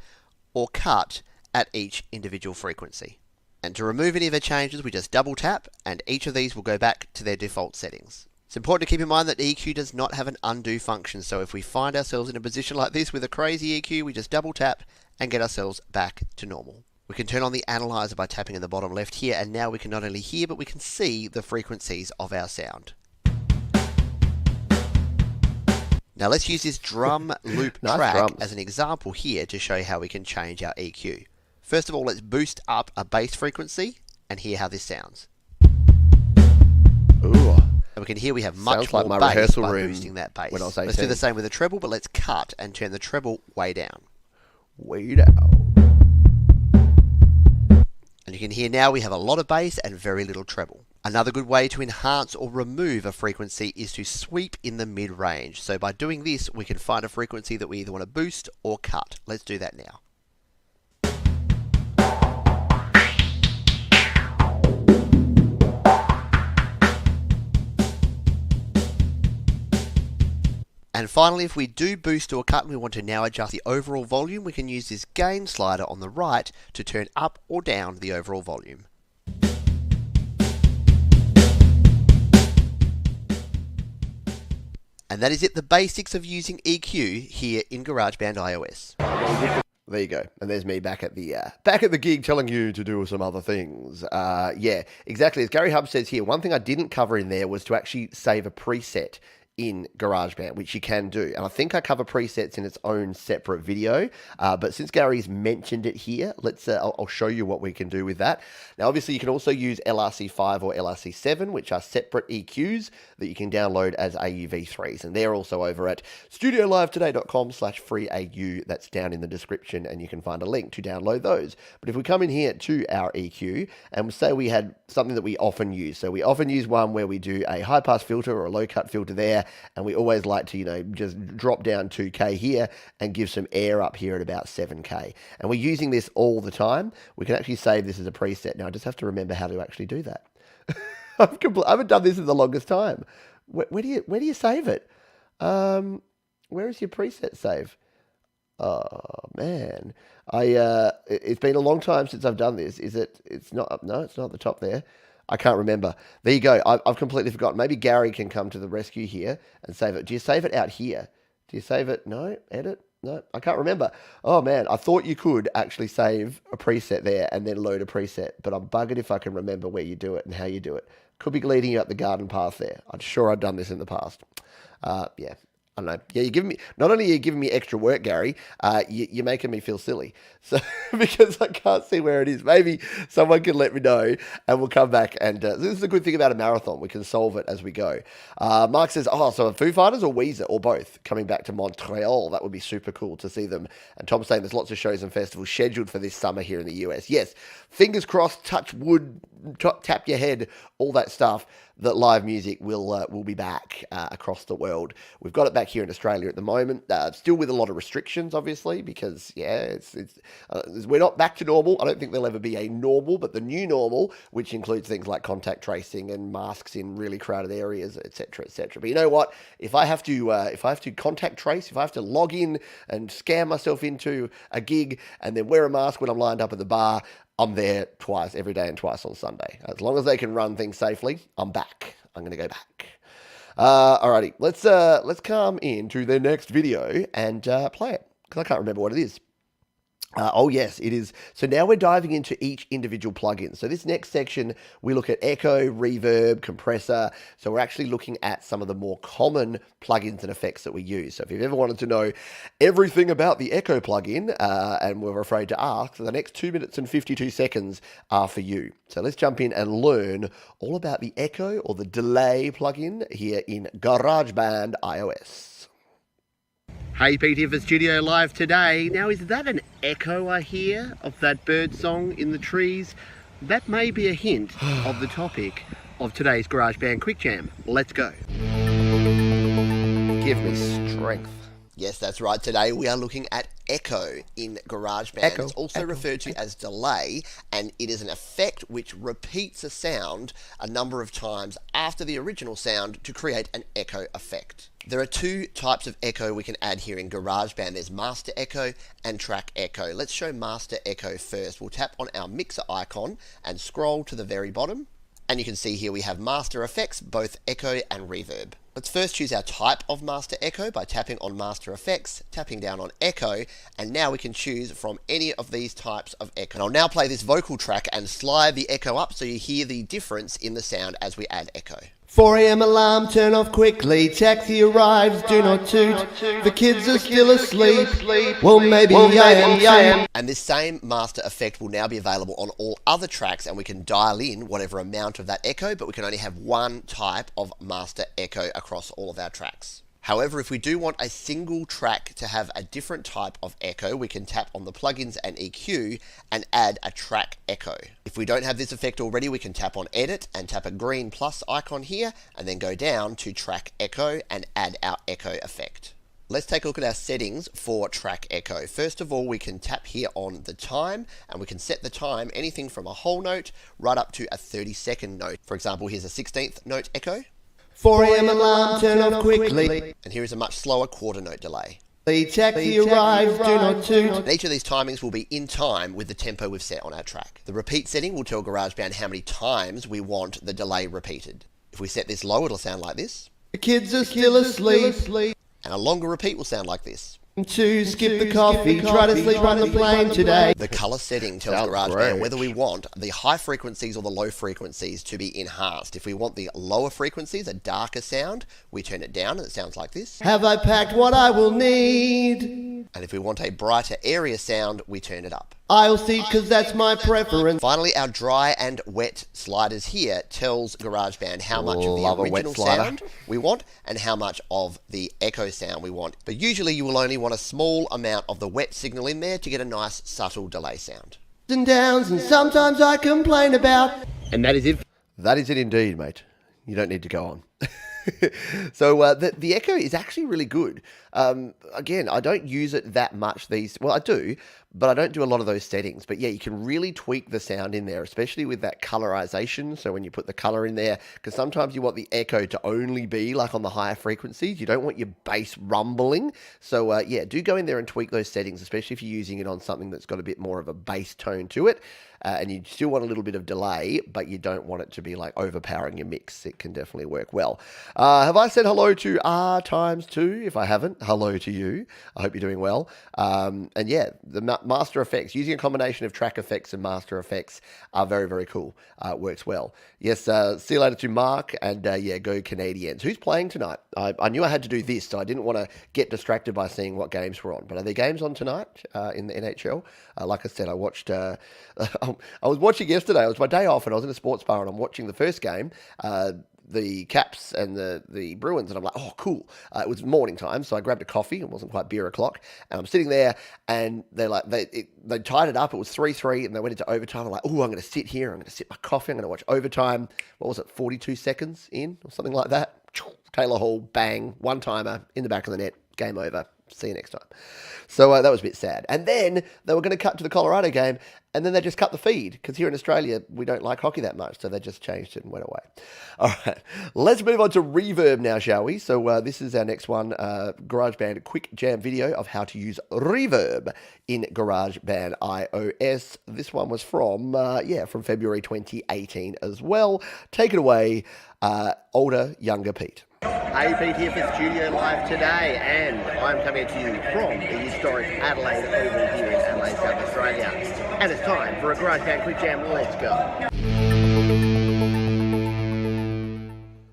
or cut at each individual frequency. And to remove any of our changes, we just double tap, and each of these will go back to their default settings. It's important to keep in mind that EQ does not have an undo function, so if we find ourselves in a position like this with a crazy EQ, we just double tap and get ourselves back to normal. We can turn on the analyzer by tapping in the bottom left here, and now we can not only hear, but we can see the frequencies of our sound. Now let's use this drum loop track as an example here to show how we can change our EQ. First of all, let's boost up a bass frequency and hear how this sounds. Ooh. And we can hear we have much more bass by boosting that bass. Let's do the same with the treble, but let's cut and turn the treble way down. Way down. And you can hear now we have a lot of bass and very little treble. Another good way to enhance or remove a frequency is to sweep in the mid-range. So by doing this, we can find a frequency that we either want to boost or cut. Let's do that now. And finally, if we do boost or cut and we want to now adjust the overall volume, we can use this gain slider on the right to turn up or down the overall volume. And that is it, the basics of using EQ here in GarageBand iOS. There you go. And there's me back at the gig telling you to do some other things. Yeah, exactly. As Gary Hub says here, one thing I didn't cover in there was to actually save a preset in GarageBand, which you can do. And I think I cover presets in its own separate video. But since Gary's mentioned it here, I'll show you what we can do with that. Now, obviously, you can also use LRC5 or LRC7, which are separate EQs that you can download as AUV3s. And they're also over at studiolivetoday.com/freeau. That's down in the description, and you can find a link to download those. But if we come in here to our EQ, and say we had something that we often use. So we often use one where we do a high pass filter or a low cut filter there, and we always like to, just drop down 2K here and give some air up here at about 7K. And we're using this all the time. We can actually save this as a preset. Now, I just have to remember how to actually do that. I haven't done this in the longest time. Where do you save it? Where is your preset save? Oh man, it's been a long time since I've done this. It's not up? No, it's not at the top there. I can't remember. There you go. I've completely forgotten. Maybe Gary can come to the rescue here and save it. Do you save it out here? Do you save it? No? Edit? No? I can't remember. Oh, man. I thought you could actually save a preset there and then load a preset, but I'm buggered if I can remember where you do it and how you do it. Could be leading you up the garden path there. I'm sure I've done this in the past. Yeah. I don't know. Yeah, not only are you giving me extra work, Gary, you're making me feel silly. So because I can't see where it is. Maybe someone can let me know and we'll come back. And this is a good thing about a marathon. We can solve it as we go. Mark says, so Foo Fighters or Weezer or both coming back to Montreal. That would be super cool to see them. And Tom's saying there's lots of shows and festivals scheduled for this summer here in the US. Yes, fingers crossed, touch wood, tap your head, all that stuff. That live music will be back across the world. We've got it back here in Australia at the moment, still with a lot of restrictions, obviously, because we're not back to normal. I don't think there'll ever be a normal, but the new normal, which includes things like contact tracing and masks in really crowded areas, etc., etc. But you know what? If I have to contact trace, if I have to log in and scam myself into a gig and then wear a mask when I'm lined up at the bar, I'm there twice, every day and twice on Sunday. As long as they can run things safely, I'm back. I'm going to go back. Alrighty, let's come into the next video and play it, because I can't remember what it is. Oh yes, it is. So now we're diving into each individual plugin. So this next section, we look at Echo, Reverb, Compressor. So we're actually looking at some of the more common plugins and effects that we use. So if you've ever wanted to know everything about the Echo plugin and were afraid to ask, the next 2 minutes and 52 seconds are for you. So let's jump in and learn all about the Echo or the delay plugin here in GarageBand iOS. Hey Peter for Studio Live today. Now is that an echo I hear of that bird song in the trees? That may be a hint of the topic of today's GarageBand Quick Jam. Let's go. Give me strength. Yes, that's right. Today we are looking at echo in GarageBand. It's also referred to as delay, and it is an effect which repeats a sound a number of times after the original sound to create an echo effect. There are two types of echo we can add here in GarageBand. There's master echo and track echo. Let's show master echo first. We'll tap on our mixer icon and scroll to the very bottom. And you can see here we have master effects, both echo and reverb. Let's first choose our type of master echo by tapping on master effects, tapping down on echo, and now we can choose from any of these types of echo. And I'll now play this vocal track and slide the echo up so you hear the difference in the sound as we add echo. 4 a.m. alarm, turn off quickly. Taxi arrives, do not toot. The kids are still asleep. Well, maybe I am. And this same master effect will now be available on all other tracks, and we can dial in whatever amount of that echo, but we can only have one type of master echo across all of our tracks. However, if we do want a single track to have a different type of echo, we can tap on the plugins and EQ and add a track echo. If we don't have this effect already, we can tap on edit and tap a green plus icon here and then go down to track echo and add our echo effect. Let's take a look at our settings for track echo. First of all, we can tap here on the time and we can set the time anything from a whole note right up to a 30-second note. For example, here's a 16th note echo. 4 a.m. alarm, turn off quickly. And here is a much slower quarter note delay. The taxi arrives, do not toot. And each of these timings will be in time with the tempo we've set on our track. The repeat setting will tell GarageBand how many times we want the delay repeated. If we set this low, it'll sound like this. The kids are still asleep. And a longer repeat will sound like this. To skip the coffee, try to sleep on the plane today. The color setting tells GarageBand whether we want the high frequencies or the low frequencies to be enhanced. If we want the lower frequencies, a darker sound, we turn it down and it sounds like this. Have I packed what I will need? And if we want a brighter area sound, we turn it up. I'll see, because that's my preference. Finally, our dry and wet sliders here tells GarageBand how much of the original sound we want and how much of the echo sound we want. But usually you will only want a small amount of the wet signal in there to get a nice subtle delay sound. And downs, and sometimes I complain about. And that is it. That is it indeed, mate. You don't need to go on. So the echo is actually really good. Again, I don't use it that much well, I do, but I don't do a lot of those settings. But yeah, you can really tweak the sound in there, especially with that colorization. So when you put the color in there, because sometimes you want the echo to only be like on the higher frequencies. You don't want your bass rumbling. So yeah, do go in there and tweak those settings, especially if you're using it on something that's got a bit more of a bass tone to it. And you still want a little bit of delay, but you don't want it to be like overpowering your mix. It can definitely work well. Have I said hello to R times 2? If I haven't, hello to you. I hope you're doing well. And yeah, the master effects, using a combination of track effects and master effects are very, very cool. It works well. Yes, see you later to Mark, and yeah, go Canadians. Who's playing tonight? I knew I had to do this, so I didn't want to get distracted by seeing what games were on. But are there games on tonight in the NHL? Like I said, I watched... I was watching yesterday. It was my day off, and I was in a sports bar, and I'm watching the first game, the Caps and the Bruins, and I'm like, oh, cool. It was morning time, so I grabbed a coffee. It wasn't quite beer o'clock, and I'm sitting there, and they're like, they tied it up. It was 3-3, and they went into overtime. I'm like, oh, I'm going to sit here. I'm going to sip my coffee. I'm going to watch overtime. What was it, 42 seconds in or something like that? Taylor Hall, bang, one-timer in the back of the net, game over. See you next time. So that was a bit sad. And then they were going to cut to the Colorado game, and then they just cut the feed, because here in Australia, we don't like hockey that much, so they just changed it and went away. All right, let's move on to Reverb now, shall we? So this is our next one, GarageBand quick jam video of how to use Reverb in GarageBand iOS. This one was from February 2018 as well. Take it away, older, younger Pete. Hey, Pete here for Studio Live today, and I'm coming to you from the historic Adelaide Oval here in Adelaide, South Australia. And it's time for a GarageBand Quick Jam. Let's go.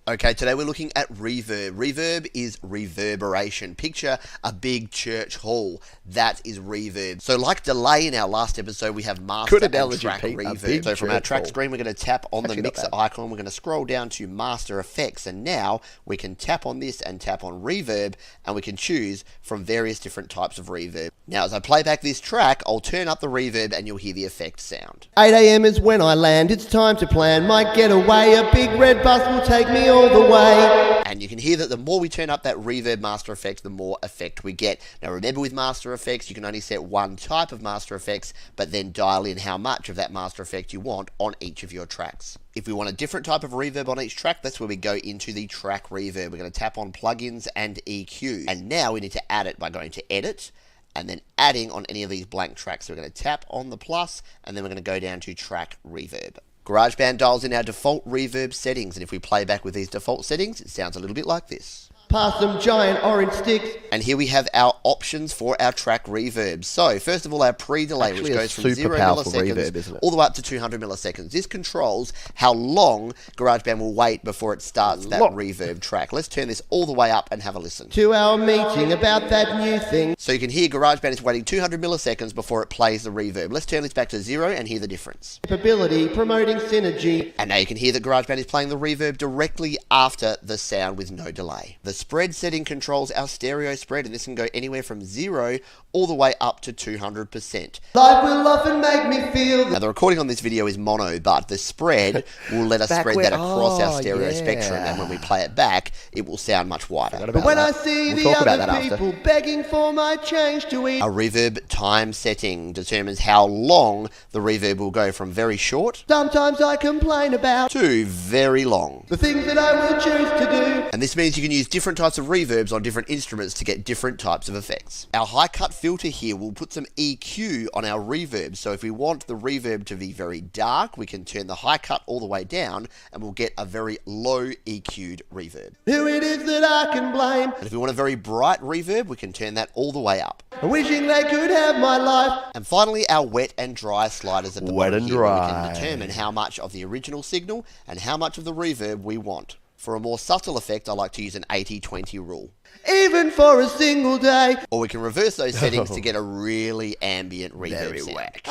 Okay, today we're looking at Reverb. Reverb is reverberation. Picture a big church hall. That is Reverb. So like delay in our last episode, we have master and track Reverb. So from our track screen, we're going to tap on the mixer icon. We're going to scroll down to master effects. And now we can tap on this and tap on Reverb, and we can choose from various different types of reverb. Now, as I play back this track, I'll turn up the reverb and you'll hear the effect sound. 8 a.m. is when I land. It's time to plan my getaway. A big red bus will take me all the way. And you can hear that the more we turn up that reverb master effect, the more effect we get. Now remember, with master effects, you can only set one type of master effects, but then dial in how much of that master effect you want on each of your tracks. If we want a different type of reverb on each track, that's where we go into the track reverb. We're going to tap on plugins and EQ. And now we need to add it by going to edit, and then adding on any of these blank tracks. So we're going to tap on the plus, and then we're going to go down to track reverb. GarageBand dials in our default reverb settings, and if we play back with these default settings, it sounds a little bit like this. Past some giant orange sticks. And here we have our options for our track reverb. So, first of all, our pre-delay, which goes from 0 milliseconds all the way up to 200 milliseconds. This controls how long GarageBand will wait before it starts that reverb track. Let's turn this all the way up and have a listen. 2-hour meeting about that new thing. So you can hear GarageBand is waiting 200 milliseconds before it plays the reverb. Let's turn this back to 0 and hear the difference. Capability, promoting synergy. And now you can hear that GarageBand is playing the reverb directly after the sound with no delay. The spread setting controls our stereo spread, and this can go anywhere from 0 all the way up to 200%. Life will often make me feel. Now, the recording on this video is mono, but the spread will let us spread that across our stereo spectrum, and when we play it back, it will sound much wider. But when I see the other people begging for my change to eat. A reverb time setting determines how long the reverb will go from very short Sometimes I complain about to very long. the things that I will choose to do. And this means you can use different types of reverbs on different instruments to get different types of effects. Our high cut filter here will put some EQ on our reverb. So if we want the reverb to be very dark, we can turn the high cut all the way down and we'll get a very low EQ'd reverb. Who it is that I can blame. And if we want a very bright reverb, we can turn that all the way up. Wishing they could have my life. And finally, our wet and dry sliders at the Wet bottom and here, where we dry. can determine how much of the original signal and how much of the reverb we want. For a more subtle effect, I like to use an 80-20 rule. Even for a single day. Or we can reverse those settings to get a really ambient reverb sound.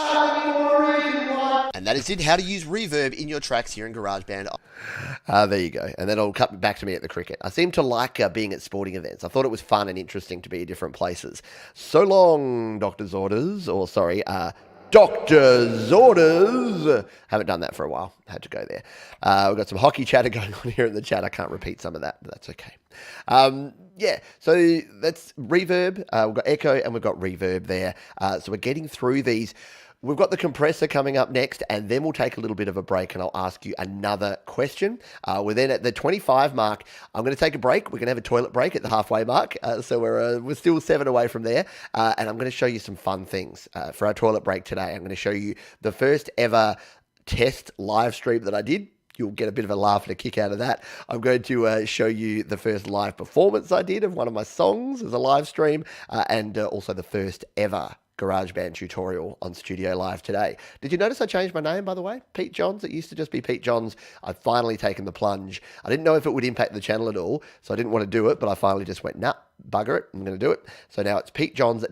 And that is it, how to use reverb in your tracks here in GarageBand. There you go. And then it'll come back to me at the cricket. I seem to like being at sporting events. I thought it was fun and interesting to be at different places. So long, doctor's orders. Or, sorry, doctor's orders. Haven't done that for a while. Had to go there. We've got some hockey chatter going on here in the chat. I can't repeat some of that, but that's okay. Yeah, so that's reverb. We've got echo and we've got reverb there. So we're getting through these. We've got the compressor coming up next, and then we'll take a little bit of a break, and I'll ask you another question. We're then at the 25 mark. I'm going to take a break. We're going to have a toilet break at the halfway mark, so we're still 7 away from there, and I'm going to show you some fun things for our toilet break today. I'm going to show you the first ever test live stream that I did. You'll get a bit of a laugh and a kick out of that. I'm going to show you the first live performance I did of one of my songs as a live stream, and also the first ever GarageBand tutorial on Studio Live today. Did you notice I changed my name, by the way? Pete Johns. It used to just be Pete Johns. I've finally taken the plunge. I didn't know if it would impact the channel at all, so I didn't want to do it, but I finally just went, nah, bugger it, I'm going to do it. So now it's Pete Johns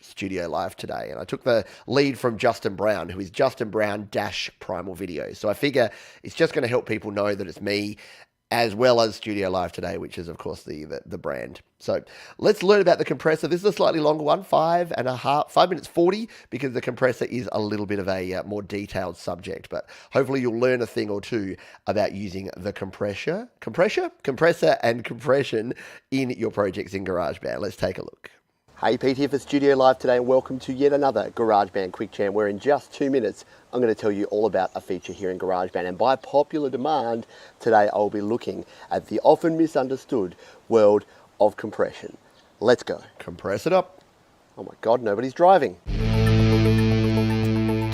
Studio Live today. And I took the lead from Justin Brown, who is Justin Brown Primal Videos. So I figure it's just going to help people know that it's me, as well as Studio Live today, which is, of course, the brand. So let's learn about the compressor. This is a slightly longer one, 5 minutes 40, because the compressor is a little bit of a more detailed subject. But hopefully you'll learn a thing or two about using the compressor and compression in your projects in GarageBand. Let's take a look. Hey, Pete here for Studio Live today, and welcome to yet another GarageBand Quick Jam, where in just 2 minutes I'm going to tell you all about a feature here in GarageBand. And by popular demand, today I'll be looking at the often misunderstood world of compression. Let's go. Compress it up. Oh my God, nobody's driving.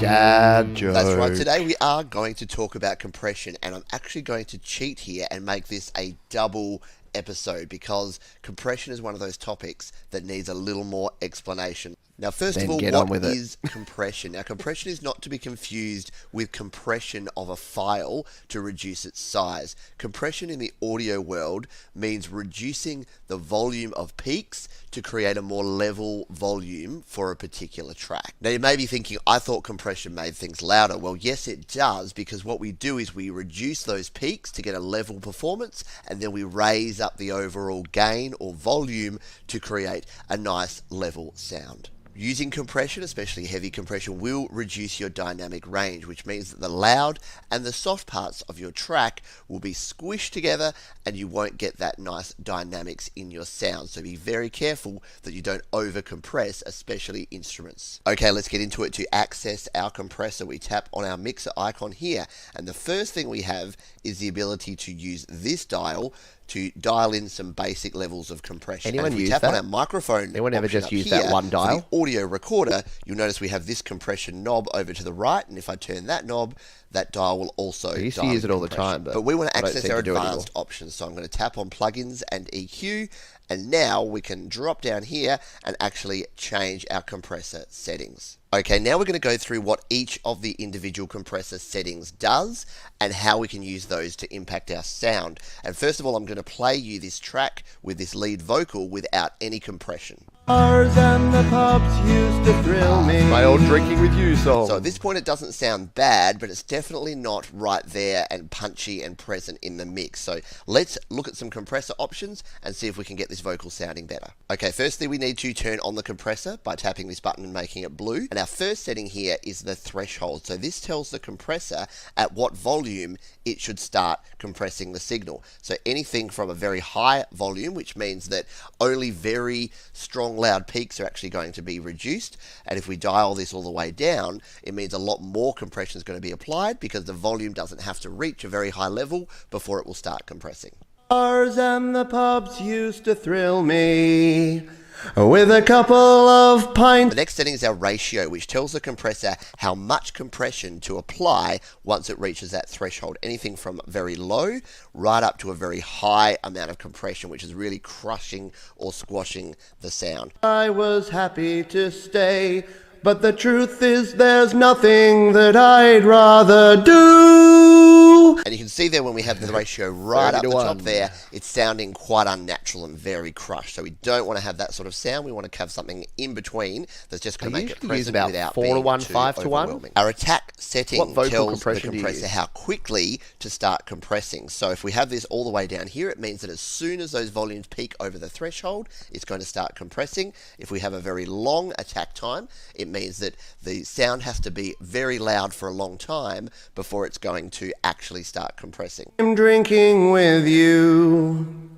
Dad joke. That's right, today we are going to talk about compression, and I'm actually going to cheat here and make this a double episode, because compression is one of those topics that needs a little more explanation. Now, first of all, what is compression? Now, compression is not to be confused with compression of a file to reduce its size. Compression in the audio world means reducing the volume of peaks to create a more level volume for a particular track. Now, you may be thinking, I thought compression made things louder. Well, yes, it does, because what we do is we reduce those peaks to get a level performance, and then we raise up the overall gain or volume to create a nice level sound. Using compression, especially heavy compression, will reduce your dynamic range, which means that the loud and the soft parts of your track will be squished together and you won't get that nice dynamics in your sound. So be very careful that you don't over compress, especially instruments. Okay, let's get into it. To access our compressor, we tap on our mixer icon here, and the first thing we have is the ability to use this dial to dial in some basic levels of compression. Anyone and if we use tap that? on our microphone, Anyone ever just use here, that one dial? For the audio recorder, you'll notice we have this compression knob over to the right, and if I turn that knob, that dial will also I used to use it all the time, but we want to I don't access seem our to do it anymore. advanced options. So I'm going to tap on plugins and EQ, and now we can drop down here and actually change our compressor settings. Okay, now we're going to go through what each of the individual compressor settings does and how we can use those to impact our sound. And first of all, I'm going to play you this track with this lead vocal without any compression. Bars and the pubs used to thrill me. My old drinking with you song. So at this point it doesn't sound bad, but it's definitely not right there and punchy and present in the mix. So let's look at some compressor options and see if we can get this vocal sounding better. Okay, firstly we need to turn on the compressor by tapping this button and making it blue. And our first setting here is the threshold. So this tells the compressor at what volume it should start compressing the signal. So anything from a very high volume, which means that only very strong loud peaks are actually going to be reduced, and if we dial this all the way down, it means a lot more compression is going to be applied because the volume doesn't have to reach a very high level before it will start compressing. Bars and the pubs used to thrill me with a couple of pints. The next setting is our ratio, which tells the compressor how much compression to apply once it reaches that threshold. Anything from very low right up to a very high amount of compression, which is really crushing or squashing the sound. I was happy to stay, but the truth is there's nothing that I'd rather do. And you can see there when we have the ratio right up the top there, it's sounding quite unnatural and very crushed. So we don't want to have that sort of sound. We want to have something in between that's just going to make it present about without 4 being to 1, too 5 to 1. overwhelming. Our attack setting What vocal tells the compression do you compressor use? how quickly to start compressing. So if we have this all the way down here, it means that as soon as those volumes peak over the threshold, it's going to start compressing. If we have a very long attack time, it means that the sound has to be very loud for a long time before it's going to actually start compressing. I'm drinking with you.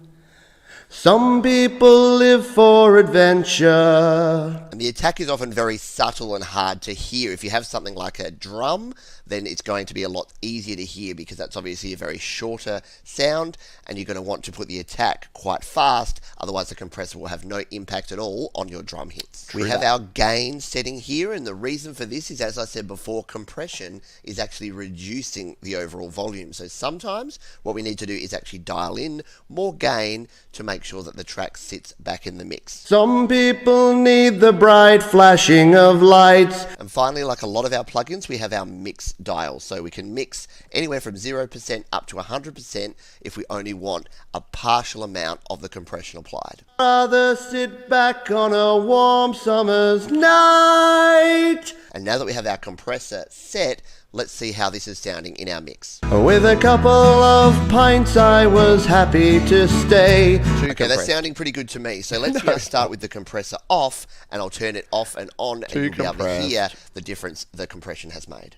Some people live for adventure. And the attack is often very subtle and hard to hear. If you have something like a drum, then it's going to be a lot easier to hear because that's obviously a very shorter sound, and you're going to want to put the attack quite fast, otherwise the compressor will have no impact at all on your drum hits. We have our gain setting here, and the reason for this is, as I said before, compression is actually reducing the overall volume. So sometimes what we need to do is actually dial in more gain to make sure that the track sits back in the mix. Some people need the bright flashing of lights. And finally, like a lot of our plugins, we have our mix dial. So we can mix anywhere from 0% up to 100% if we only want a partial amount of the compression applied. Rather sit back on a warm summer's night. And now that we have our compressor set, let's see how this is sounding in our mix. With a couple of pints, I was happy to stay. Okay, that's sounding pretty good to me. So let's now start with the compressor off, and I'll turn it off and on, and you'll be able to hear the difference the compression has made.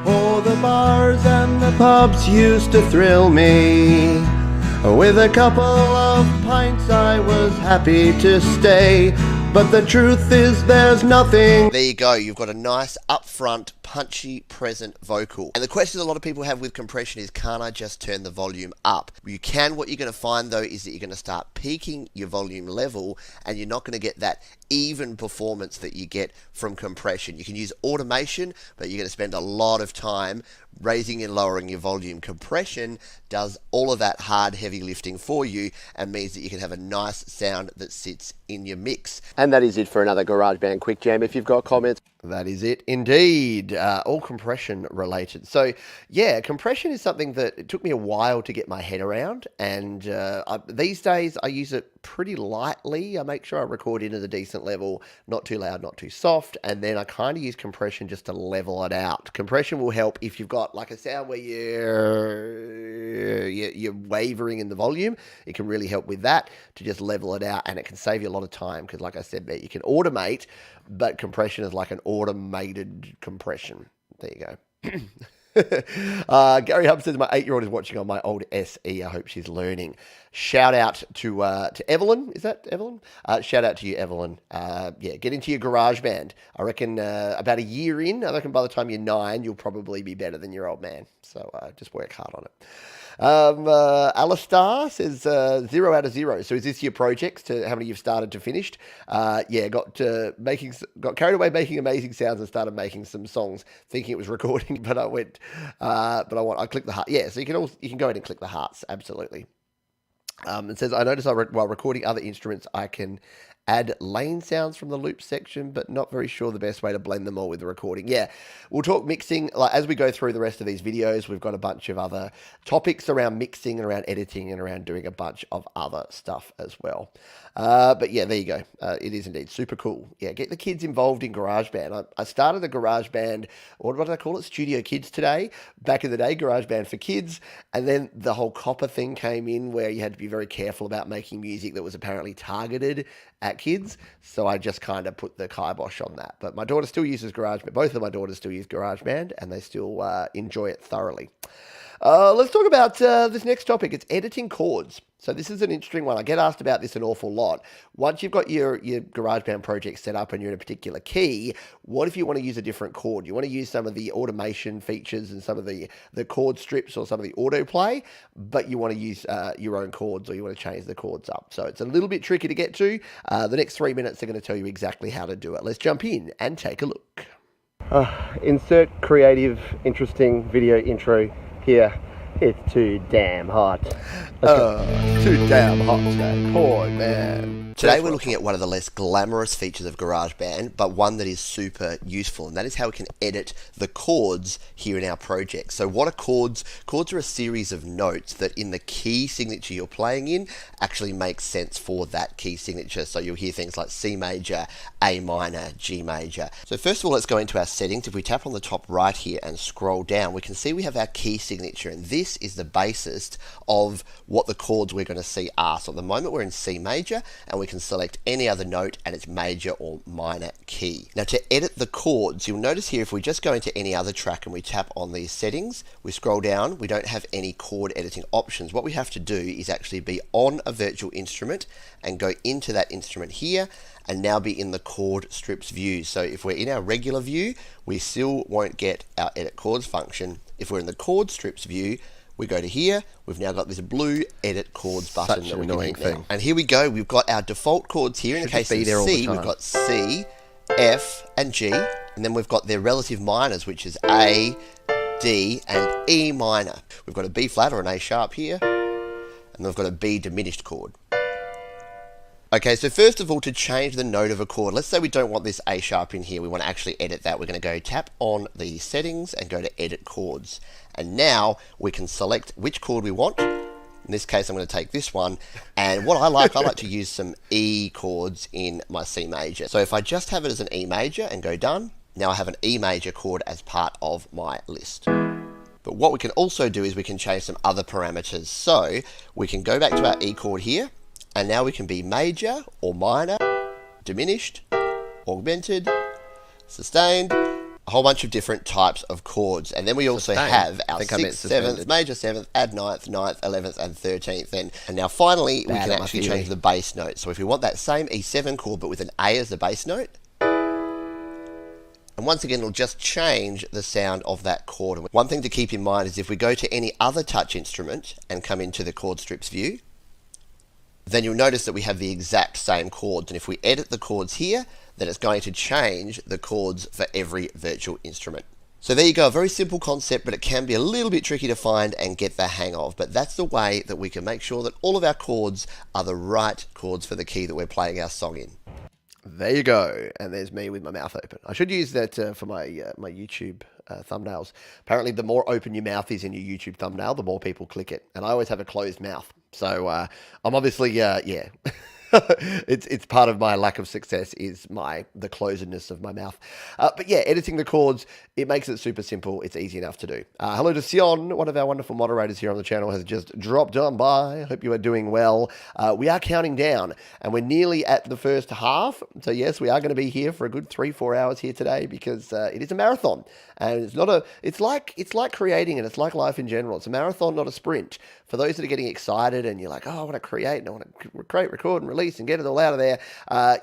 Oh, the bars and the pubs used to thrill me. With a couple of pints, I was happy to stay. But the truth is there's nothing. There you go. You've got a nice upfront, punchy, present vocal. And the question a lot of people have with compression is, can't I just turn the volume up? You can. What you're going to find though is that you're going to start peaking your volume level, and you're not going to get that even performance that you get from compression. You can use automation, but you're going to spend a lot of time raising and lowering your volume. Compression does all of that hard, heavy lifting for you and means that you can have a nice sound that sits in your mix. And that is it for another GarageBand Quick Jam. If you've got comments, that is it indeed. All compression related. So yeah, compression is something that it took me a while to get my head around, and these days I use it pretty lightly. I make sure I record in at a decent level, not too loud, not too soft, and then I kind of use compression just to level it out. Compression will help if you've got like a sound where you're wavering in the volume. It can really help with that, to just level it out, and it can save you a lot of time because, like I said, you can automate, but compression is like an automated compression. There you go. Gary Hub says my 8-year-old is watching on my old SE. I hope she's learning. Shout out to Evelyn. Is that Evelyn? Shout out to you, Evelyn. Yeah, get into your GarageBand. I reckon about a year in, I reckon by the time you're 9, you'll probably be better than your old man. So just work hard on it. Alistar says 0 out of 0. So is this your projects, to how many you've started to finished? Yeah, got carried away making amazing sounds and started making some songs thinking it was recording, but I clicked the heart. Yeah, so you can go ahead and click the hearts. Absolutely. It says, I noticed while recording other instruments, I can add lane sounds from the loop section, but not very sure the best way to blend them all with the recording. Yeah, we'll talk mixing. Like, as we go through the rest of these videos, we've got a bunch of other topics around mixing and around editing and around doing a bunch of other stuff as well. But yeah, there you go. It is indeed super cool. Yeah, get the kids involved in GarageBand. I started a GarageBand, or what did I call it? Studio Kids today. Back in the day, GarageBand for kids. And then the whole copper thing came in where you had to be very careful about making music that was apparently targeted at kids. So I just kind of put the kibosh on that. But my daughter still uses GarageBand. Both of my daughters still use GarageBand, and they still enjoy it thoroughly. Let's talk about this next topic. It's editing chords. So this is an interesting one. I get asked about this an awful lot. Once you've got your GarageBand project set up and you're in a particular key, what if you want to use a different chord? You want to use some of the automation features and some of the chord strips or some of the autoplay, but you want to use your own chords, or you want to change the chords up. So it's a little bit tricky to get to. The next 3 minutes are going to tell you exactly how to do it. Let's jump in and take a look. Insert creative, interesting video intro here. It's too damn hot. Too damn hot today. Poor man. Today we're looking at one of the less glamorous features of GarageBand, but one that is super useful, and that is how we can edit the chords here in our project. So what are chords? Chords are a series of notes that in the key signature you're playing in actually makes sense for that key signature. So you'll hear things like C major, A minor, G major. So first of all, let's go into our settings. If we tap on the top right here and scroll down, we can see we have our key signature, and this is the basis of what the chords we're going to see are. So at the moment we're in C major, and we can select any other note and its major or minor key. Now to edit the chords, you'll notice here if we just go into any other track and we tap on these settings, we scroll down, we don't have any chord editing options. What we have to do is actually be on a virtual instrument and go into that instrument here and now be in the chord strips view. So if we're in our regular view, we still won't get our edit chords function. If we're in the chord strips view, we go to here, we've now got this blue edit chords button that we can hit now. And here we go, we've got our default chords here. In the case of C, we've got C, F, and G, and then we've got their relative minors, which is A, D, and E minor. We've got a B flat or an A sharp here, and we've got a B diminished chord. Okay, so first of all, to change the note of a chord, let's say we don't want this A sharp in here, we want to actually edit that. We're going to go tap on the settings and go to edit chords. And now we can select which chord we want. In this case, I'm going to take this one. And what I like to use some E chords in my C major. So if I just have it as an E major and go done, now I have an E major chord as part of my list. But what we can also do is we can change some other parameters. So we can go back to our E chord here, and now we can be major or minor, diminished, augmented, sustained, a whole bunch of different types of chords. And then we also have our 6th, 7th, major 7th, add 9th, 9th, 11th, and 13th. And now finally, we can actually change the bass note. So if we want that same E7 chord, but with an A as the bass note, and once again, it'll just change the sound of that chord. One thing to keep in mind is if we go to any other touch instrument and come into the chord strips view, then you'll notice that we have the exact same chords. And if we edit the chords here, then it's going to change the chords for every virtual instrument. So there you go, a very simple concept, but it can be a little bit tricky to find and get the hang of. But that's the way that we can make sure that all of our chords are the right chords for the key that we're playing our song in. There you go, and there's me with my mouth open. I should use that for my YouTube thumbnails. Apparently, the more open your mouth is in your YouTube thumbnail, the more people click it. And I always have a closed mouth, so I'm obviously yeah. it's part of my lack of success is the closedness of my mouth. But yeah, editing the chords, it makes it super simple. It's easy enough to do. Hello to Sion, one of our wonderful moderators here on the channel, has just dropped on by. Hope you are doing well. We are counting down, and we're nearly at the first half. So yes, we are going to be here for a good 3-4 hours here today because it is a marathon, and it's like creating, and it's like life in general. It's a marathon, not a sprint. For those that are getting excited and you're like, oh, I want to create and I want to create, record, and release and get it all out of there.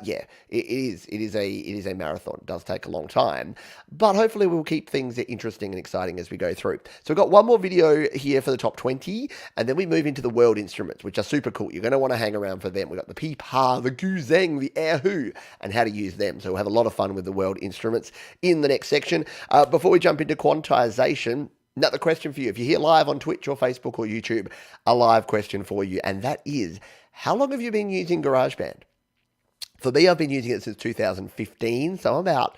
Yeah, it is a marathon. It does take a long time, but hopefully we'll keep things interesting and exciting as we go through. So we've got one more video here for the top 20, and then we move into the world instruments, which are super cool. You're going to want to hang around for them. We've got the Pipa, the Guzheng, the Erhu, and how to use them. So we'll have a lot of fun with the world instruments in the next section. Before we jump into quantization, another question for you. If you're here live on Twitch or Facebook or YouTube, a live question for you, and that is, how long have you been using GarageBand? For me, I've been using it since 2015, so I'm about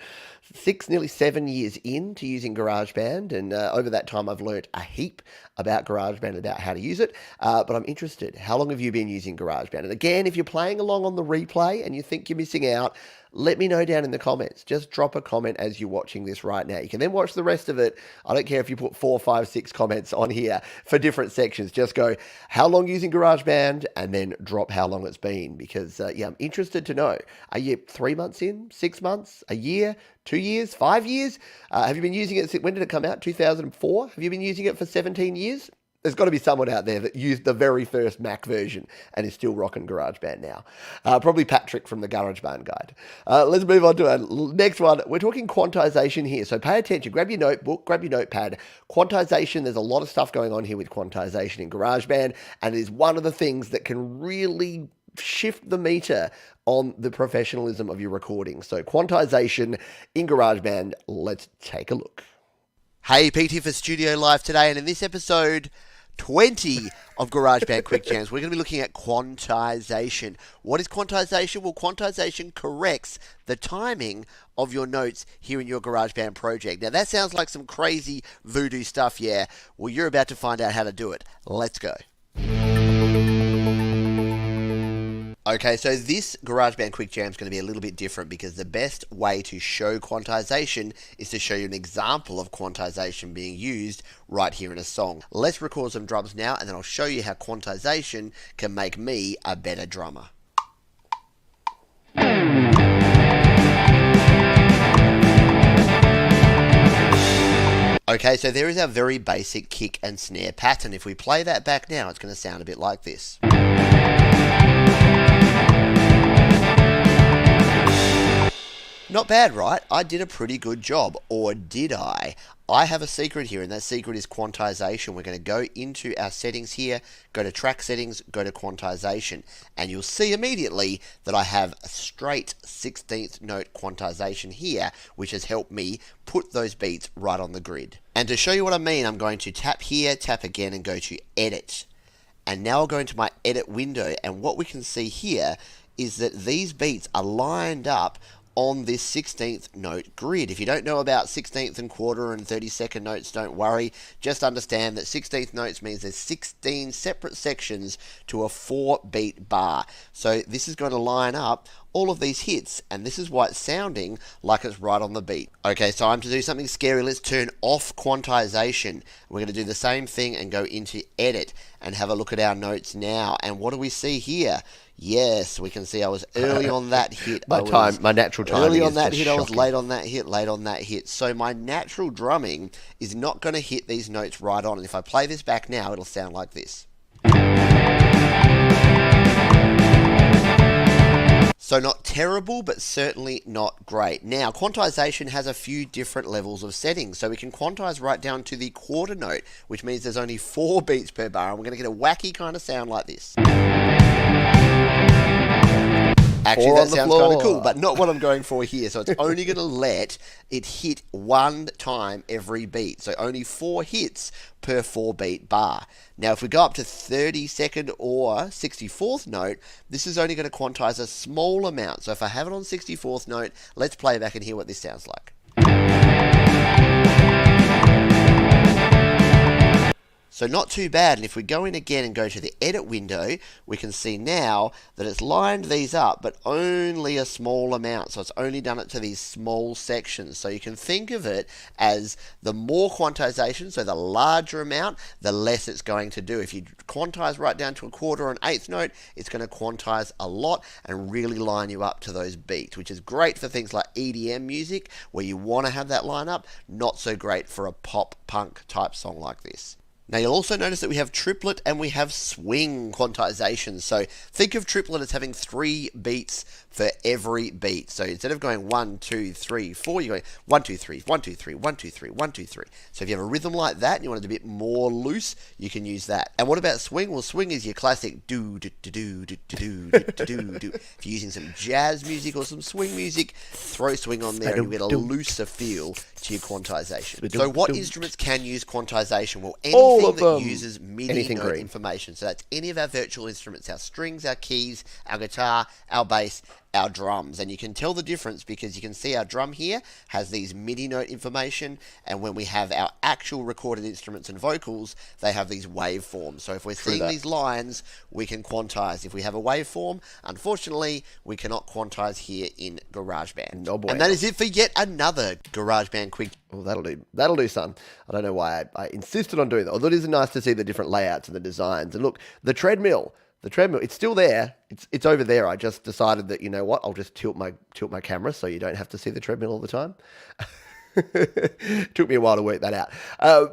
6, nearly 7 years into using GarageBand, and over that time I've learnt a heap about GarageBand and about how to use it, but I'm interested. How long have you been using GarageBand? And again, if you're playing along on the replay and you think you're missing out, let me know down in the comments. Just drop a comment as you're watching this right now. You can then watch the rest of it. I don't care if you put 4, 5, 6 comments on here for different sections. Just go, how long using GarageBand? And then drop how long it's been, because yeah, I'm interested to know. Are you 3 months in, 6 months, a year, 2 years, 5 years? Have you been using it? When did it come out? 2004? Have you been using it for 17 years? There's got to be someone out there that used the very first Mac version and is still rocking GarageBand now. Probably Patrick from the GarageBand Guide. Let's move on to our next one. We're talking quantization here. So pay attention. Grab your notebook, grab your notepad. Quantization, there's a lot of stuff going on here with quantization in GarageBand, and it is one of the things that can really shift the meter on the professionalism of your recording. So quantization in GarageBand, let's take a look. Hey, Pete here for Studio Live today, and in this episode 20 of GarageBand Quick Jams, we're going to be looking at quantization. What is quantization? Well, quantization corrects the timing of your notes here in your GarageBand project. Now, that sounds like some crazy voodoo stuff, yeah? Well, you're about to find out how to do it. Let's go. Okay, so this GarageBand Quick Jam is going to be a little bit different, because the best way to show quantization is to show you an example of quantization being used right here in a song. Let's record some drums now, and then I'll show you how quantization can make me a better drummer. Okay, so there is our very basic kick and snare pattern. If we play that back now, it's going to sound a bit like this. Not bad, right? I did a pretty good job, or did I? I have a secret here, and that secret is quantization. We're going to go into our settings here, go to track settings, go to quantization, and you'll see immediately that I have a straight 16th note quantization here, which has helped me put those beats right on the grid. And to show you what I mean, I'm going to tap here, tap again, and go to edit. And now I'll go into my edit window, and what we can see here is that these beats are lined up on this 16th note grid. If you don't know about 16th and quarter and 32nd notes, don't worry. Just understand that 16th notes means there's 16 separate sections to a 4-beat bar. So this is going to line up all of these hits, and this is why it's sounding like it's right on the beat. Okay, so time to do something scary. Let's turn off quantization. We're going to do the same thing and go into edit and have a look at our notes now. And what do we see here? Yes, we can see I was early on that hit. My natural timing early on is that just hit. I was shocking. late on that hit. Late on that hit. So my natural drumming is not going to hit these notes right on. And if I play this back now, it'll sound like this. So not terrible, but certainly not great. Now, quantization has a few different levels of settings. So we can quantize right down to the quarter note, which means there's only 4 beats per bar. And we're going to get a wacky kind of sound like this. Actually, that sounds kind of cool, but not what I'm going for here. So it's only going to let it hit 1 time every beat. So only 4 hits per 4-beat bar. Now, if we go up to 32nd or 64th note, this is only going to quantize a small amount. So if I have it on 64th note, let's play back and hear what this sounds like. So not too bad, and if we go in again and go to the edit window, we can see now that it's lined these up, but only a small amount. So it's only done it to these small sections. So you can think of it as the more quantization, so the larger amount, the less it's going to do. If you quantize right down to a quarter or an 8th note, it's going to quantize a lot and really line you up to those beats, which is great for things like EDM music, where you want to have that line up. Not so great for a pop punk type song like this. Now you'll also notice that we have triplet and we have swing quantization. So think of triplet as having 3 beats for every beat. So instead of going 1, 2, 3, 4, you're going 1, 2, 3, 1, 2, 3, 1, 2, 3, 1, 2, 3. So if you have a rhythm like that and you want it a bit more loose, you can use that. And what about swing? Well, swing is your classic do do do do do do do do do. If you're using some jazz music or some swing music, throw swing on there and you get a looser feel to your quantization. So what instruments can use quantization? Well, anything that uses MIDI note information. So that's any of our virtual instruments, our strings, our keys, our guitar, our bass, our drums. And you can tell the difference because you can see our drum here has these MIDI note information, and when we have our actual recorded instruments and vocals, they have these waveforms. So if we're seeing these lines, we can quantize. If we have a waveform, unfortunately, we cannot quantize here in GarageBand. No boy. And that is it for yet another GarageBand Quick. Well, that'll do, son. I don't know why I insisted on doing that. Although it is nice to see the different layouts and the designs. And look, the treadmill, it's still there. It's over there. I just decided that, you know what, I'll just tilt my camera so you don't have to see the treadmill all the time. Took me a while to work that out.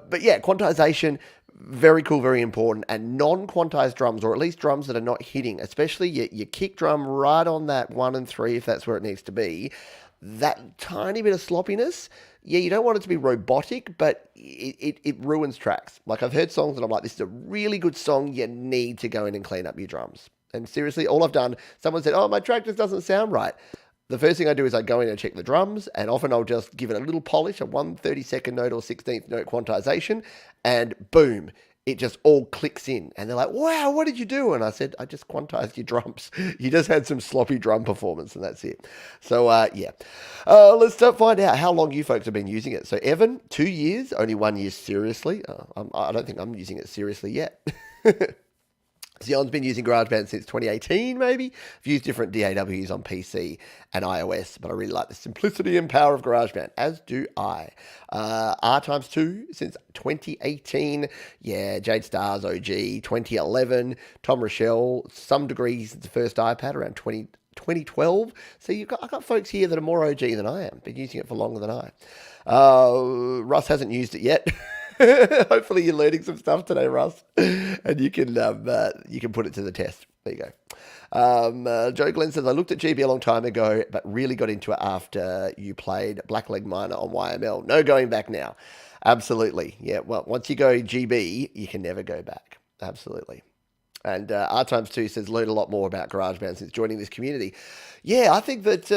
But yeah, quantization, very cool, very important. And non-quantized drums, or at least drums that are not hitting, especially your kick drum right on that 1 and 3 if that's where it needs to be. That tiny bit of sloppiness, yeah, you don't want it to be robotic, but it ruins tracks. Like, I've heard songs and I'm like, this is a really good song, you need to go in and clean up your drums. And seriously, all I've done, someone said, oh, my track just doesn't sound right. The first thing I do is I go in and check the drums, and often I'll just give it a little polish, a 1/32nd note or 16th note quantization, and boom, it just all clicks in. And they're like, wow, what did you do? And I said, I just quantized your drums. You just had some sloppy drum performance, and that's it. So, yeah. Let's find out how long you folks have been using it. So, Evan, 2 years, only 1 year seriously. I don't think I'm using it seriously yet. Zion's been using GarageBand since 2018, maybe. I've used different DAWs on PC and iOS, but I really like the simplicity and power of GarageBand, as do I. R times 2 since 2018. Yeah, Jade Stars OG, 2011. Tom Rochelle, some degree since the first iPad around 2012. So I've got folks here that are more OG than I am, been using it for longer than I. Russ hasn't used it yet. Hopefully you're learning some stuff today, Russ, and you can put it to the test. There you go. Joe Glenn says, I looked at GB a long time ago, but really got into it after you played Blackleg Minor on YML. No going back now. Absolutely. Yeah, well, once you go GB, you can never go back. Absolutely. And R times 2 says, learned a lot more about GarageBand since joining this community. Yeah, I think that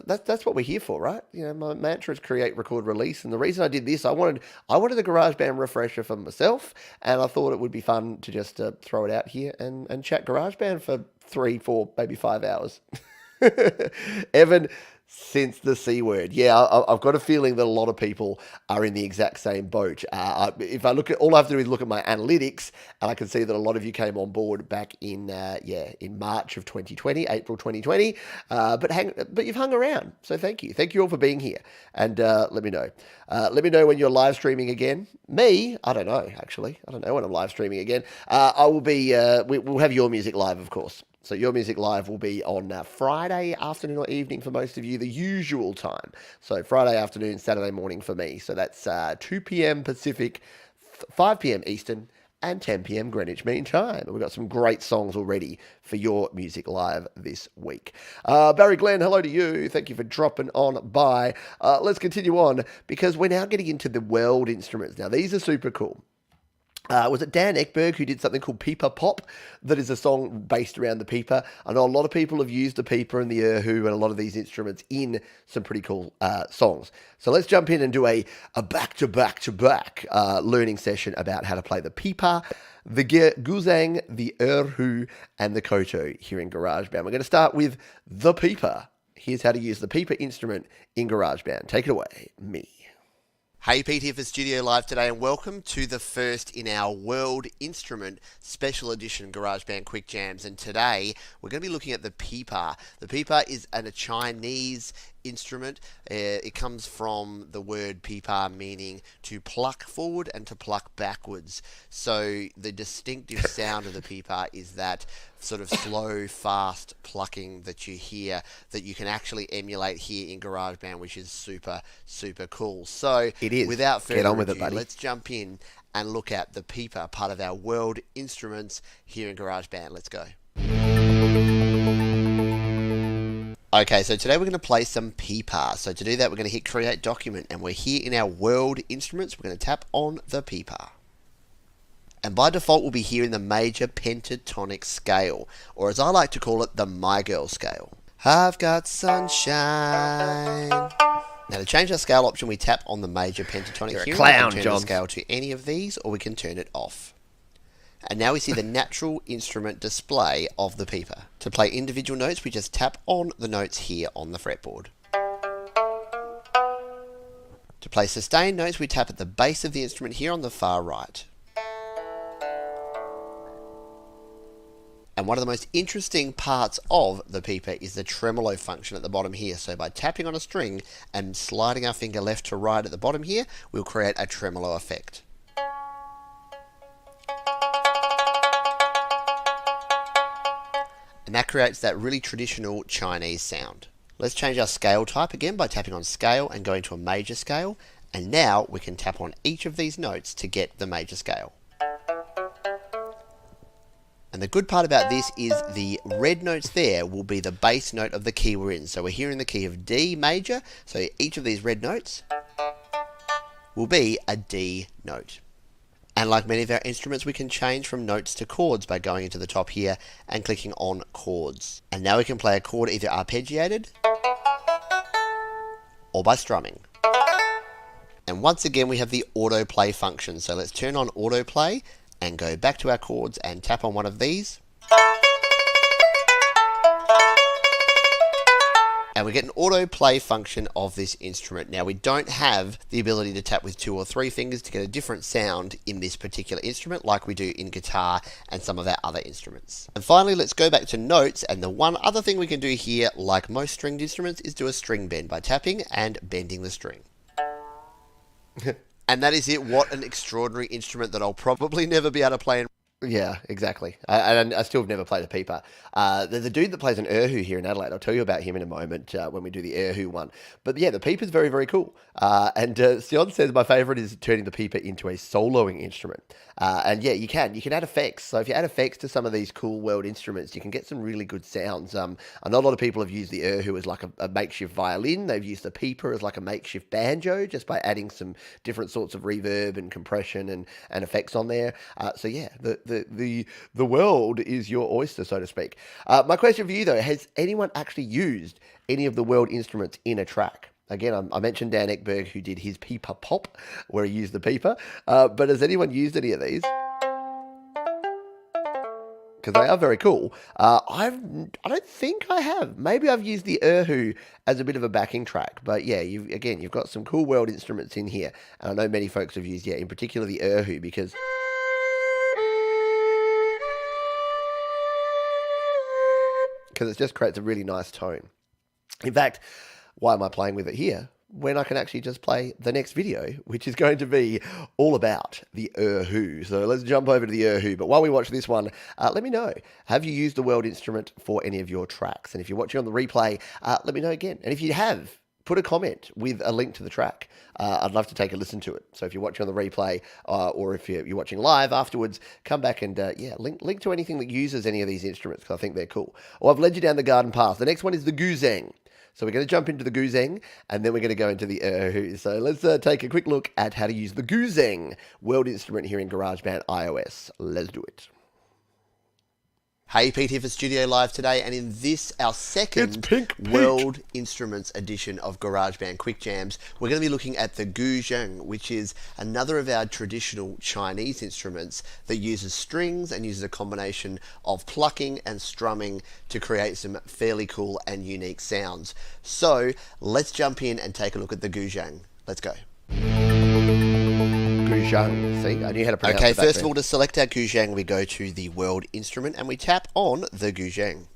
that's what we're here for, right? You know, my mantra is create, record, release. And the reason I did this, I wanted a GarageBand refresher for myself, and I thought it would be fun to just throw it out here and chat GarageBand for 3, 4, maybe 5 hours. Evan, since the C word. Yeah, I've got a feeling that a lot of people are in the exact same boat. If I look at, all I have to do is look at my analytics, and I can see that a lot of you came on board back in March of 2020, April 2020. But you've hung around, so thank you. Thank you all for being here, and let me know. Let me know when you're live streaming again. Me, I don't know, actually. I don't know when I'm live streaming again. I will be, we'll have Your Music live, of course. So Your Music Live will be on Friday afternoon or evening for most of you, the usual time. So Friday afternoon, Saturday morning for me. So that's 2 p.m. Pacific, 5 p.m. Eastern, and 10 p.m. Greenwich Mean Time. We've got some great songs already for Your Music Live this week. Barry Glenn, hello to you. Thank you for dropping on by. Let's continue on, because we're now getting into the world instruments. Now, these are super cool. Was it Dan Ekberg who did something called Pipa Pop? That is a song based around the Pipa. I know a lot of people have used the Pipa and the Erhu and a lot of these instruments in some pretty cool songs. So let's jump in and do a back-to-back learning session about how to play the Pipa, the Guzheng, the Erhu, and the Koto here in GarageBand. We're going to start with the Pipa. Here's how to use the Pipa instrument in GarageBand. Take it away, me. Hey, Pete here for Studio Live today, and welcome to the first in our World Instrument Special Edition GarageBand Quick Jams. And today we're going to be looking at the Pipa. The Pipa is a Chinese instrument. It comes from the word pipa, meaning to pluck forward and to pluck backwards. So the distinctive sound of the pipa is that sort of slow, fast plucking that you hear, that you can actually emulate here in GarageBand, which is super, super cool. So it is. Without further Get on with ado, it, buddy. Let's jump in and look at the pipa, part of our World Instruments here in GarageBand. Let's go. Okay, so today we're going to play some Pipa. So to do that, we're going to hit Create Document, and we're here in our World Instruments. We're going to tap on the Pipa. And by default, we'll be here in the major pentatonic scale, or as I like to call it, the My Girl scale. I've got sunshine. Now to change our scale option, we tap on the major pentatonic. You're a here. clown, we can turn John. the scale to any of these, or we can turn it off. And now we see the natural instrument display of the Pipa. To play individual notes, we just tap on the notes here on the fretboard. To play sustained notes, we tap at the base of the instrument here on the far right. And one of the most interesting parts of the Pipa is the tremolo function at the bottom here. So by tapping on a string and sliding our finger left to right at the bottom here, we'll create a tremolo effect. And that creates that really traditional Chinese sound. Let's change our scale type again by tapping on scale and going to a major scale. And now we can tap on each of these notes to get the major scale. And the good part about this is the red notes there will be the bass note of the key we're in. So we're here in the key of D major. So each of these red notes will be a D note. And like many of our instruments, we can change from notes to chords by going into the top here and clicking on chords. And now we can play a chord either arpeggiated or by strumming. And once again, we have the autoplay function. So let's turn on autoplay and go back to our chords and tap on one of these. And we get an autoplay function of this instrument. Now we don't have the ability to tap with 2 or 3 fingers to get a different sound in this particular instrument like we do in guitar and some of our other instruments. And finally, let's go back to notes, and the one other thing we can do here, like most stringed instruments, is do a string bend by tapping and bending the string. And that is it. What an extraordinary instrument that I'll probably never be able to play in. Yeah, exactly. I still have never played a Pipa. There's a dude that plays an Erhu here in Adelaide. I'll tell you about him in a moment when we do the Erhu one. But yeah, the Pipa is very, very cool. And Sion says my favourite is turning the Pipa into a soloing instrument. And yeah, you can add effects. So if you add effects to some of these cool world instruments, you can get some really good sounds. I know a lot of people have used the Erhu as like a makeshift violin. They've used the Pipa as like a makeshift banjo, just by adding some different sorts of reverb and compression and effects on there. So yeah, the world is your oyster, so to speak. My question for you though, has anyone actually used any of the world instruments in a track? Again, I mentioned Dan Ekberg, who did his Pipa Pop, where he used the Pipa. But has anyone used any of these? Because they are very cool. I don't think I have. Maybe I've used the Erhu as a bit of a backing track. But yeah, you've got some cool world instruments in here. And I know many folks have used, in particular the Erhu, because it just creates a really nice tone. In fact, why am I playing with it here when I can actually just play the next video, which is going to be all about the Erhu? So let's jump over to the Erhu. But while we watch this one, let me know, have you used the world instrument for any of your tracks? And if you're watching on the replay, let me know again. And if you have, put a comment with a link to the track. I'd love to take a listen to it. So if you're watching on the replay or if you're watching live afterwards, come back and link to anything that uses any of these instruments, because I think they're cool. Well, I've led you down the garden path. The next one is the Guzheng. So we're going to jump into the Guzheng, and then we're going to go into the Erhu. So let's take a quick look at how to use the Guzheng world instrument here in GarageBand iOS. Let's do it. Hey, Pete here for Studio Live today, and in this, our second World Instruments edition of GarageBand Quick Jams, we're going to be looking at the Guzheng, which is another of our traditional Chinese instruments that uses strings and uses a combination of plucking and strumming to create some fairly cool and unique sounds. So let's jump in and take a look at the Guzheng. Let's go. Guzheng. See, I knew how to pronounce it. Okay, first of all, to select our Guzheng, we go to the world instrument and we tap on the Guzheng.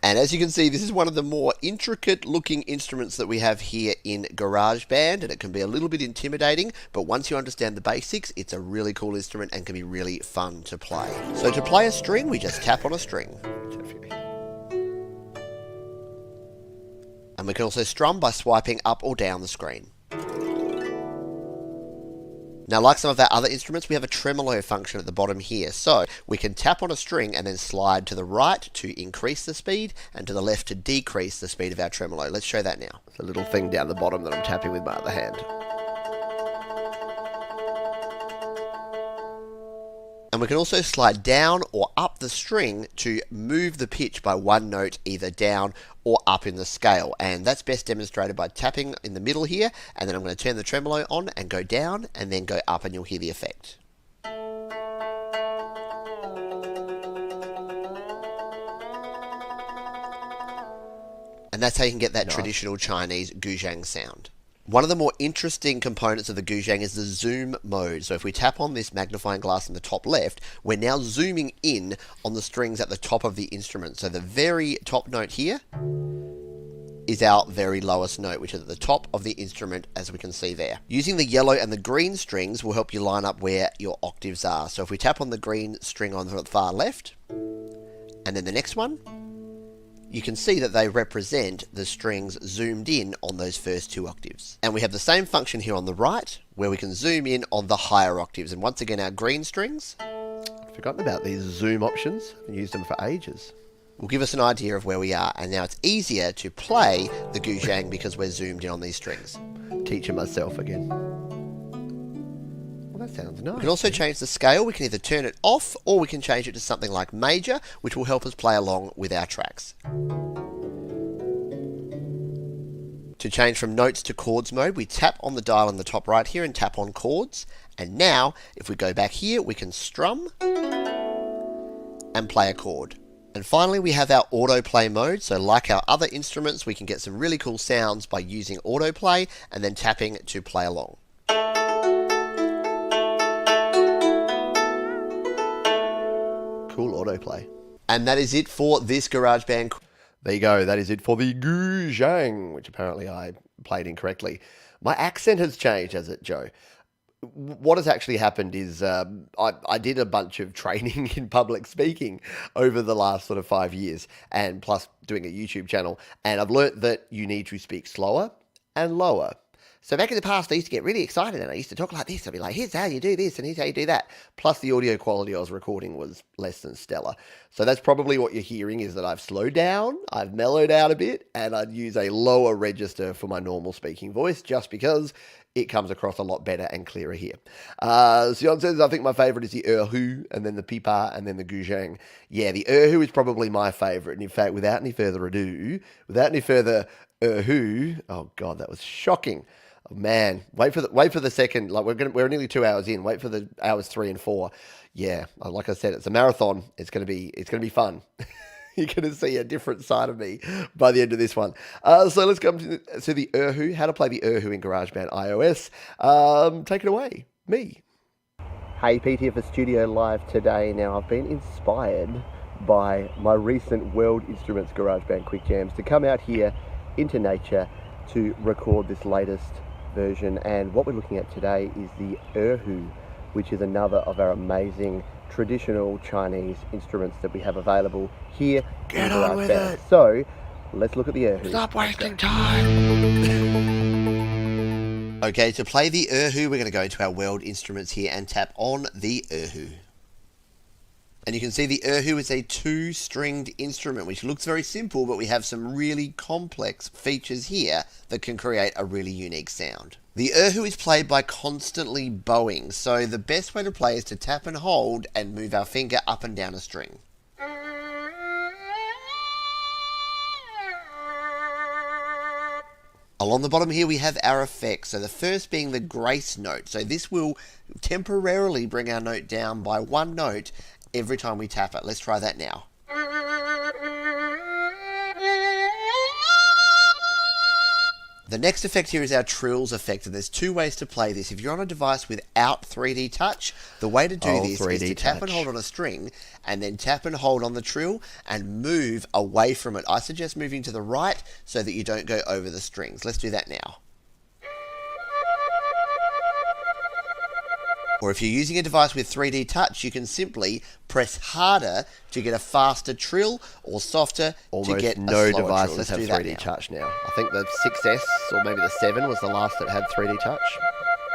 And as you can see, this is one of the more intricate looking instruments that we have here in GarageBand, and it can be a little bit intimidating, but once you understand the basics, it's a really cool instrument and can be really fun to play. So to play a string, we just tap on a string. And we can also strum by swiping up or down the screen. Now, like some of our other instruments, we have a tremolo function at the bottom here. So we can tap on a string and then slide to the right to increase the speed and to the left to decrease the speed of our tremolo. Let's show that now. It's a little thing down the bottom that I'm tapping with my other hand. And we can also slide down or up the string to move the pitch by one note either down or up in the scale. And that's best demonstrated by tapping in the middle here. And then I'm going to turn the tremolo on and go down and then go up, and you'll hear the effect. And that's how you can get that traditional Chinese Guzheng sound. One of the more interesting components of the Guzheng is the zoom mode. So if we tap on this magnifying glass in the top left, we're now zooming in on the strings at the top of the instrument. So the very top note here is our very lowest note, which is at the top of the instrument, as we can see there. Using the yellow and the green strings will help you line up where your octaves are. So if we tap on the green string on the far left, and then the next one, you can see that they represent the strings zoomed in on those first 2 octaves. And we have the same function here on the right, where we can zoom in on the higher octaves. And once again, our green strings, I've forgotten about these zoom options. I've used them for ages. Will give us an idea of where we are. And now it's easier to play the Guzheng because we're zoomed in on these strings. Teaching myself again. Well, that sounds nice. We can also change the scale. We can either turn it off or we can change it to something like major, which will help us play along with our tracks. To change from notes to chords mode, we tap on the dial in the top right here and tap on chords. And now, if we go back here, we can strum and play a chord. And finally, we have our autoplay mode. So like our other instruments, we can get some really cool sounds by using autoplay and then tapping to play along. Cool autoplay. And that is it for this GarageBand. There you go. That is it for the Guzheng, which apparently I played incorrectly. My accent has changed, has it, Joe? What has actually happened is I did a bunch of training in public speaking over the last sort of 5 years, and plus doing a YouTube channel, and I've learnt that you need to speak slower and lower. So back in the past, I used to get really excited and I used to talk like this. I'd be like, here's how you do this and here's how you do that. Plus the audio quality I was recording was less than stellar. So that's probably what you're hearing, is that I've slowed down, I've mellowed out a bit, and I'd use a lower register for my normal speaking voice just because it comes across a lot better and clearer here. Sion says, I think my favorite is the Erhu, and then the Pipa, and then the Guzheng. Yeah, the Erhu is probably my favorite. And in fact, without any further Erhu, oh God, that was shocking. Oh, man, wait for the second. Like we're nearly 2 hours in. Wait for the hours 3 and 4. Yeah, like I said, it's a marathon. It's gonna be fun. You're going to see a different side of me by the end of this one. So let's come to the Erhu, how to play the Erhu in GarageBand iOS. Take it away, me. Hey, Pete here for Studio Live today. Now, I've been inspired by my recent World Instruments GarageBand Quick Jams to come out here into nature to record this latest version. And what we're looking at today is the Erhu, which is another of our amazing traditional Chinese instruments that we have available here. Get on with it. So let's look at the Erhu. Stop wasting time. Okay, to play the Erhu, we're going to go to our World Instruments here and tap on the Erhu. And you can see the Erhu is a 2-stringed instrument, which looks very simple, but we have some really complex features here that can create a really unique sound. The Erhu is played by constantly bowing, so the best way to play is to tap and hold and move our finger up and down a string. Along the bottom here we have our effects, so the first being the grace note. So this will temporarily bring our note down by 1 note every time we tap it. Let's try that now. The next effect here is our trills effect, and there's 2 ways to play this. If you're on a device without 3D touch, the way to do this is to tap and hold on a string, and then tap and hold on the trill, and move away from it. I suggest moving to the right so that you don't go over the strings. Let's do that now. Or if you're using a device with 3D touch, you can simply press harder to get a faster trill, or softer to get a slower trill. Almost no devices have 3D touch now. I think the 6S or maybe the 7 was the last that had 3D touch.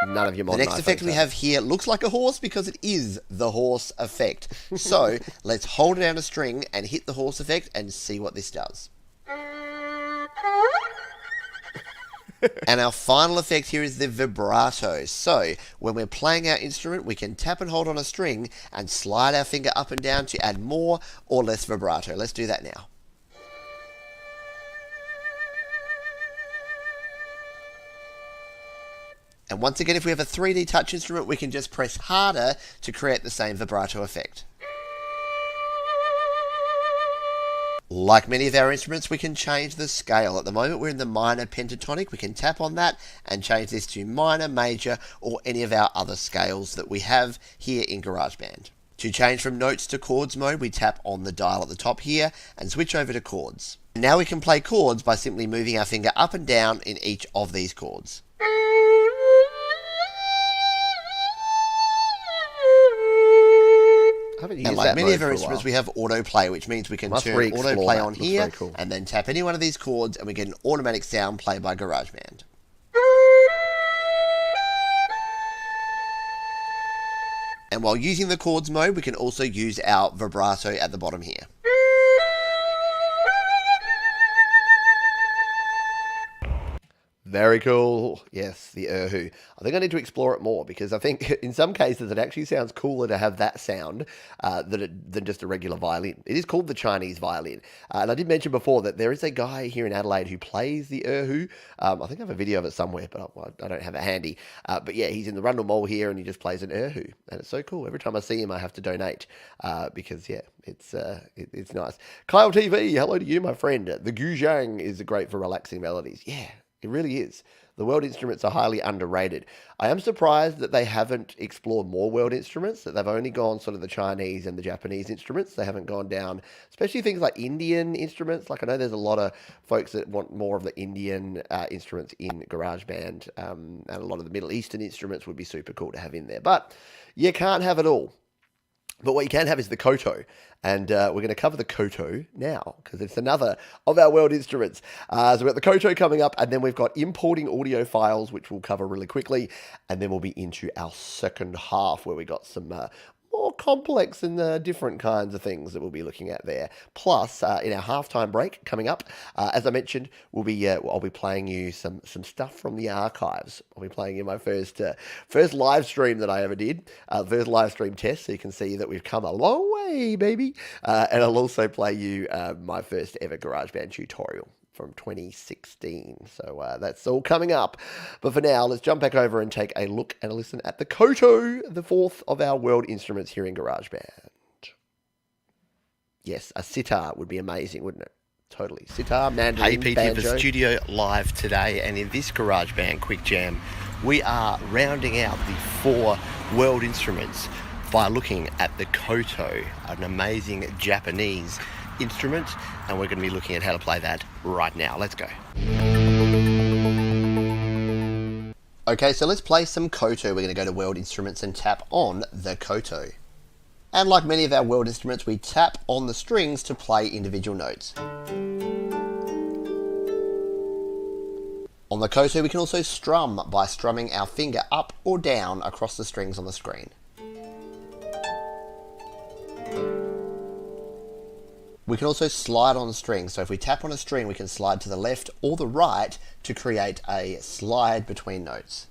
None of your modern The next effect we have here looks like a horse because it is the horse effect. So let's hold down a string and hit the horse effect and see what this does. And our final effect here is the vibrato. So when we're playing our instrument, we can tap and hold on a string and slide our finger up and down to add more or less vibrato. Let's do that now. And once again, if we have a 3D touch instrument, we can just press harder to create the same vibrato effect. Like many of our instruments, we can change the scale. At the moment, we're in the minor pentatonic. We can tap on that and change this to minor, major, or any of our other scales that we have here in GarageBand. To change from notes to chords mode, we tap on the dial at the top here and switch over to chords. And now we can play chords by simply moving our finger up and down in each of these chords. And like many of our instruments, we have autoplay, which means we can turn autoplay on here and then tap any one of these chords and we get an automatic sound played by GarageBand. And while using the chords mode, we can also use our vibrato at the bottom here. Very cool. Yes, the Erhu. I think I need to explore it more because I think in some cases it actually sounds cooler to have that sound than just a regular violin. It is called the Chinese violin. And I did mention before that there is a guy here in Adelaide who plays the Erhu. I think I have a video of it somewhere, but I don't have it handy. But yeah, he's in the Rundle Mall here and he just plays an Erhu. And it's so cool. Every time I see him, I have to donate because, yeah, it's nice. Kyle TV, hello to you, my friend. The Guzheng is great for relaxing melodies. Yeah. It really is. The world instruments are highly underrated. I am surprised that they haven't explored more world instruments, that they've only gone sort of the Chinese and the Japanese instruments. They haven't gone down, especially things like Indian instruments. Like I know there's a lot of folks that want more of the Indian instruments in GarageBand, and a lot of the Middle Eastern instruments would be super cool to have in there. But you can't have it all. But what you can have is the Koto, and we're going to cover the Koto now because it's another of our world instruments. So we've got the Koto coming up, and then we've got importing audio files, which we'll cover really quickly, and then we'll be into our second half where we got some more complex and different kinds of things that we'll be looking at there. Plus, in our halftime break coming up, as I mentioned, I'll be playing you some stuff from the archives. I'll be playing you my first live stream that I ever did, first live stream test, so you can see that we've come a long way, baby. And I'll also play you my first ever GarageBand tutorial from 2016. So that's all coming up. But for now, let's jump back over and take a look and a listen at the Koto, the fourth of our world instruments here in GarageBand. Yes, a sitar would be amazing, wouldn't it? Totally. Sitar, mandolin, Hey, PT, banjo. the studio live today, and in this GarageBand Quick Jam, we are rounding out the 4 world instruments by looking at the Koto, an amazing Japanese instrument, and we're going to be looking at how to play that right now. Let's go. Okay, so let's play some Koto. We're going to go to World Instruments and tap on the Koto. And like many of our world instruments, we tap on the strings to play individual notes. On the Koto, we can also strum by strumming our finger up or down across the strings on the screen. We can also slide on strings, so if we tap on a string we can slide to the left or the right to create a slide between notes.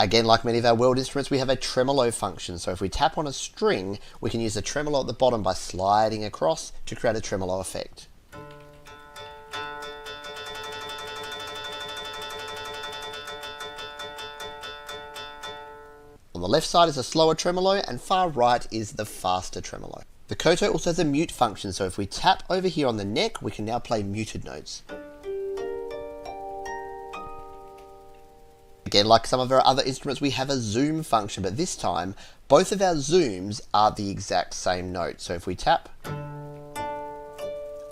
Again, like many of our world instruments, we have a tremolo function, so if we tap on a string we can use the tremolo at the bottom by sliding across to create a tremolo effect. On the left side is a slower tremolo and far right is the faster tremolo. The Koto also has a mute function, so if we tap over here on the neck we can now play muted notes. Again, like some of our other instruments, we have a zoom function, but this time both of our zooms are the exact same note. So if we tap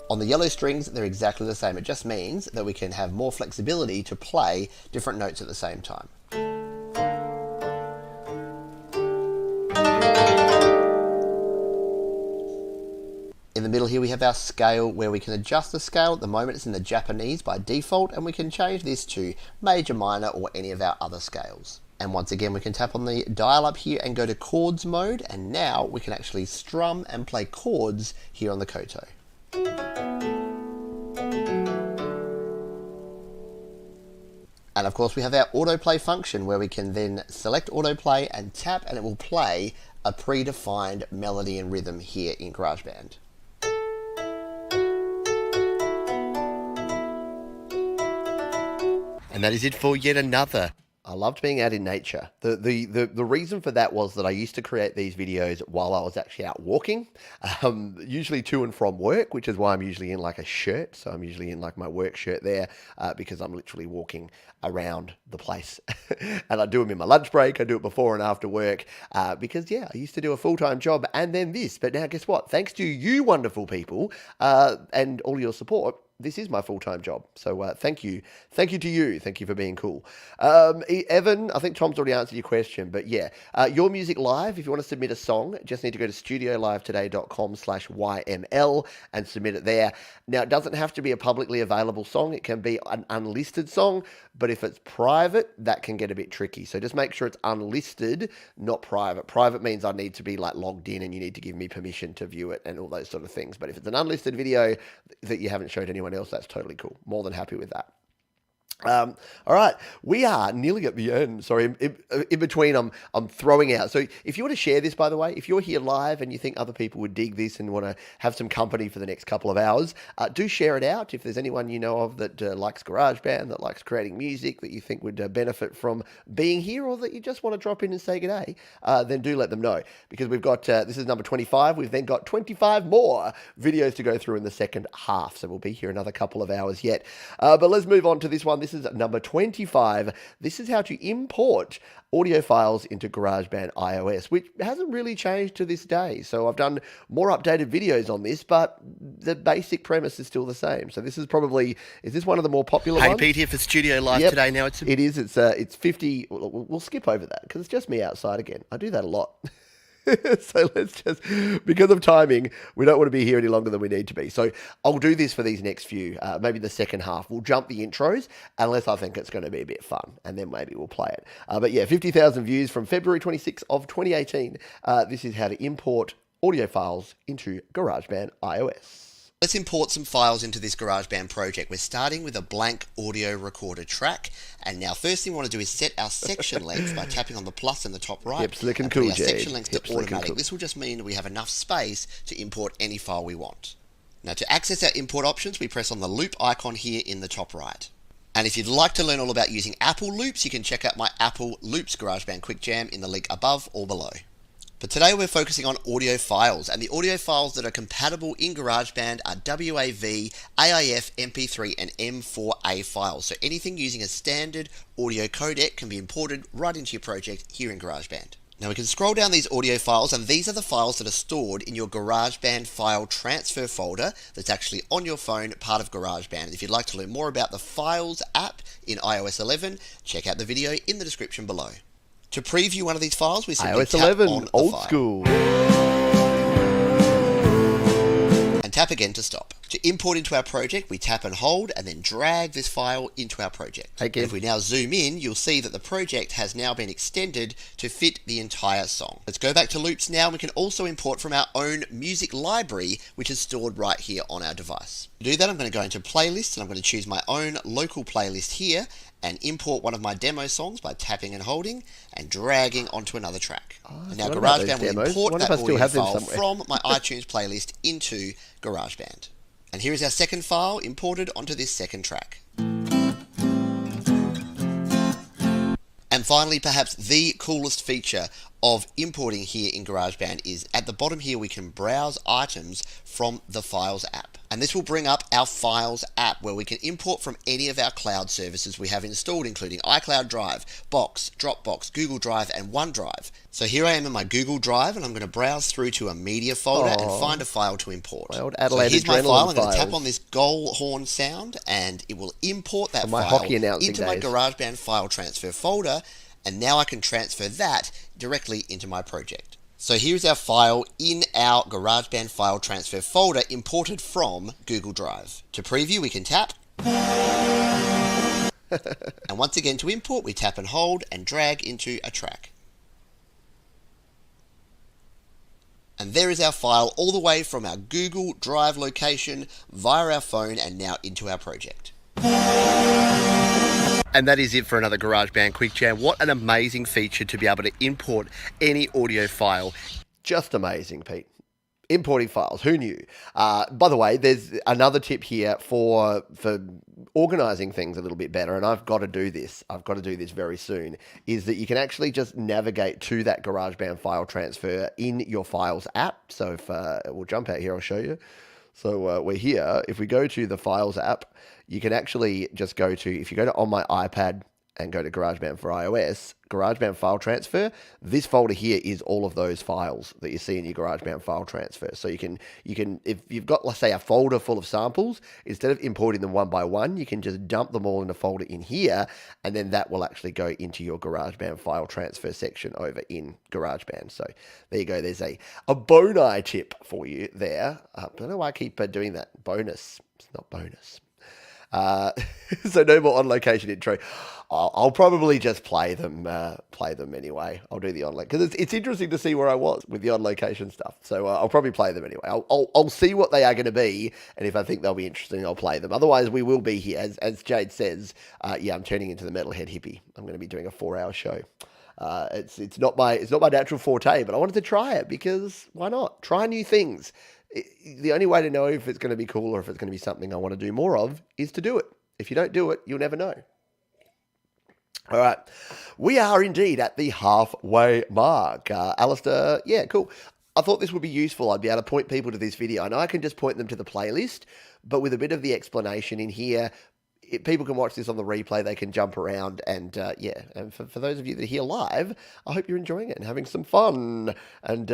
on the yellow strings, they're exactly the same. It just means that we can have more flexibility to play different notes at the same time. In the middle here we have our scale where we can adjust the scale. At the moment it's in the Japanese by default, and we can change this to major, minor, or any of our other scales. And once again we can tap on the dial up here and go to chords mode, and now we can actually strum and play chords here on the Koto. And of course we have our autoplay function where we can then select autoplay and tap and it will play a predefined melody and rhythm here in GarageBand. And that is it for yet another I loved being out in nature. The reason for that was that I used to create these videos while I was actually out walking, usually to and from work, which is why I'm usually in like a shirt. So I'm usually in like my work shirt there because I'm literally walking around the place. And I do them in my lunch break. I do it before and after work because, yeah, I used to do a full-time job and then this. But now guess what? Thanks to you wonderful people and all your support, this is my full-time job. So thank you. Thank you to you. Thank you for being cool. Evan, I think Tom's already answered your question, but yeah, Your Music Live, if you want to submit a song, just need to go to studiolivetoday.com/YML and submit it there. Now, it doesn't have to be a publicly available song. It can be an unlisted song, but if it's private, that can get a bit tricky. So just make sure it's unlisted, not private. Private means I need to be like logged in and you need to give me permission to view it and all those sort of things. But if it's an unlisted video that you haven't showed anyone else, that's totally cool. More than happy with that. All right, we are nearly at the end. Sorry, in between, I'm throwing out. So if you want to share this, by the way, if you're here live and you think other people would dig this and want to have some company for the next couple of hours, do share it out. If there's anyone you know of that likes GarageBand, that likes creating music, that you think would benefit from being here, or that you just want to drop in and say g'day, then do let them know. Because we've got, this is number 25, we've then got 25 more videos to go through in the second half. So we'll be here another couple of hours yet. But let's move on to this one. This is number 25. This is how to import audio files into GarageBand iOS, which hasn't really changed to this day. So I've done more updated videos on this, but the basic premise is still the same. So this is probably, is this one of the more popular ones? Hey, Pete here for Studio Live today. Now it's 50. We'll skip over that because it's just me outside again. I do that a lot. So let's just, because of timing, we don't want to be here any longer than we need to be. So I'll do this for these next few, maybe the second half. We'll jump the intros unless I think it's going to be a bit fun, and then maybe we'll play it. But yeah, 50,000 views from February 26th of 2018. This is how to import audio files into GarageBand iOS. Let's import some files into this GarageBand project. We're starting with a blank audio recorder track. And now first thing we want to do is set our section length by tapping on the plus in the top right. Yep, looking cool, our Jay. section length to automatic. Cool. This will just mean we have enough space to import any file we want. Now to access our import options, we press on the loop icon here in the top right. And if you'd like to learn all about using Apple loops, you can check out my Apple Loops GarageBand Quick Jam in the link above or below. But today we're focusing on audio files, and the audio files that are compatible in GarageBand are WAV, AIF, MP3 and M4A files. So anything using a standard audio codec can be imported right into your project here in GarageBand. Now we can scroll down these audio files, and these are the files that are stored in your GarageBand file transfer folder that's actually on your phone, part of GarageBand. If you'd like to learn more about the Files app in iOS 11, check out the video in the description below. To preview one of these files, we simply iOS tap 11, on the old file. school. And tap again to stop. To import into our project, we tap and hold and then drag this file into our project. And if we now zoom in, you'll see that the project has now been extended to fit the entire song. Let's go back to loops now. We can also import from our own music library, which is stored right here on our device. To do that, I'm going to go into playlists, and I'm going to choose my own local playlist here and import one of my demo songs by tapping and holding and dragging onto another track. And now GarageBand will import that audio file from my iTunes playlist into GarageBand. And here is our second file imported onto this second track. And finally, perhaps the coolest feature of importing here in GarageBand is at the bottom here we can browse items from the Files app. And this will bring up our Files app where we can import from any of our cloud services we have installed, including iCloud Drive, Box, Dropbox, Google Drive and OneDrive. So here I am in my Google Drive, and I'm going to browse through to a media folder and find a file to import. My old so here's my file. I'm going to tap on this goal horn sound and it will import that file into my GarageBand file transfer folder, and now I can transfer that directly into my project. So here's our file in our GarageBand file transfer folder imported from Google Drive. To preview, we can tap. And once again, to import, we tap and hold and drag into a track. And there is our file all the way from our Google Drive location via our phone and now into our project. And that is it for another GarageBand Quick Jam. What an amazing feature to be able to import any audio file. Just amazing, Pete. Importing files. Who knew? By the way, there's another tip here for organizing things a little bit better, and I've got to do this. I've got to do this very soon, is that you can actually just navigate to that GarageBand file transfer in your Files app. So if we'll jump out here, I'll show you. So we're here. If we go to the Files app, you can actually just go to, if you go to On My iPad and go to GarageBand for iOS, GarageBand File Transfer, this folder here is all of those files that you see in your GarageBand File Transfer. So you can, if you've got, let's say, a folder full of samples, instead of importing them one by one, you can just dump them all in a folder in here, and then that will actually go into your GarageBand File Transfer section over in GarageBand. So there you go. There's a boni tip for you there. I don't know why I keep doing that. Bonus. It's not bonus. So no more on-location intro. I'll probably just play them anyway. I'll do the on-location because it's interesting to see where I was with the on-location stuff. So I'll probably play them anyway. I'll see what they are going to be, and if I think they'll be interesting, I'll play them. Otherwise, we will be here, as Jade says. Yeah, I'm turning into the metalhead hippie. I'm going to be doing a 4-hour show. It's not my natural forte, but I wanted to try it because why not? Try new things. The only way to know if it's going to be cool or if it's going to be something I want to do more of is to do it. If you don't do it, you'll never know. All right. We are indeed at the halfway mark. Alistair, yeah, cool. I thought this would be useful. I'd be able to point people to this video. I know I can just point them to the playlist, but with a bit of the explanation in here, people can watch this on the replay. They can jump around, and yeah. And for those of you that are here live, I hope you're enjoying it and having some fun. And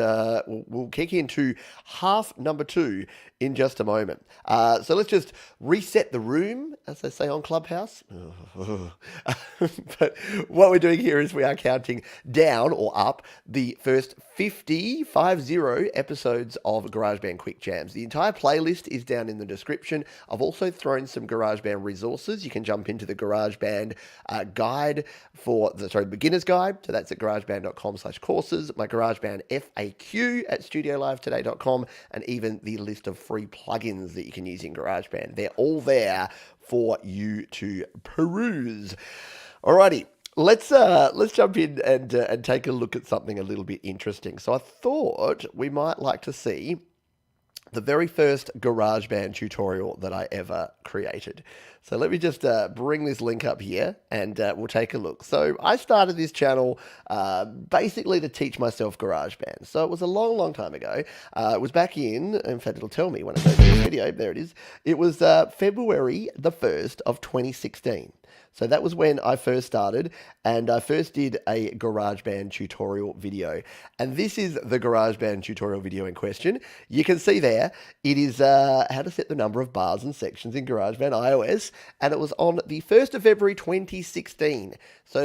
we'll kick into half number 2 in just a moment. So let's just reset the room, as they say on Clubhouse. But what we're doing here is we are counting down or up the first 50 episodes of GarageBand Quick Jams. The entire playlist is down in the description. I've also thrown some GarageBand resources. You can jump into the GarageBand guide beginner's guide. So that's at garageband.com/courses, my GarageBand FAQ at studiolivetoday.com, and even the list of free plugins that you can use in GarageBand. They're all there for you to peruse. Alrighty. Let's jump in and take a look at something a little bit interesting. So I thought we might like to see the very first GarageBand tutorial that I ever created. So let me just bring this link up here and we'll take a look. So I started this channel basically to teach myself GarageBand. So it was a long, long time ago. It was back in fact, it'll tell me when I go to this video. There it is. It was February the 1st of 2016. So that was when I first started, and I first did a GarageBand tutorial video. And this is the GarageBand tutorial video in question. You can see there, it is how to set the number of bars and sections in GarageBand iOS, and it was on the 1st of February 2016. So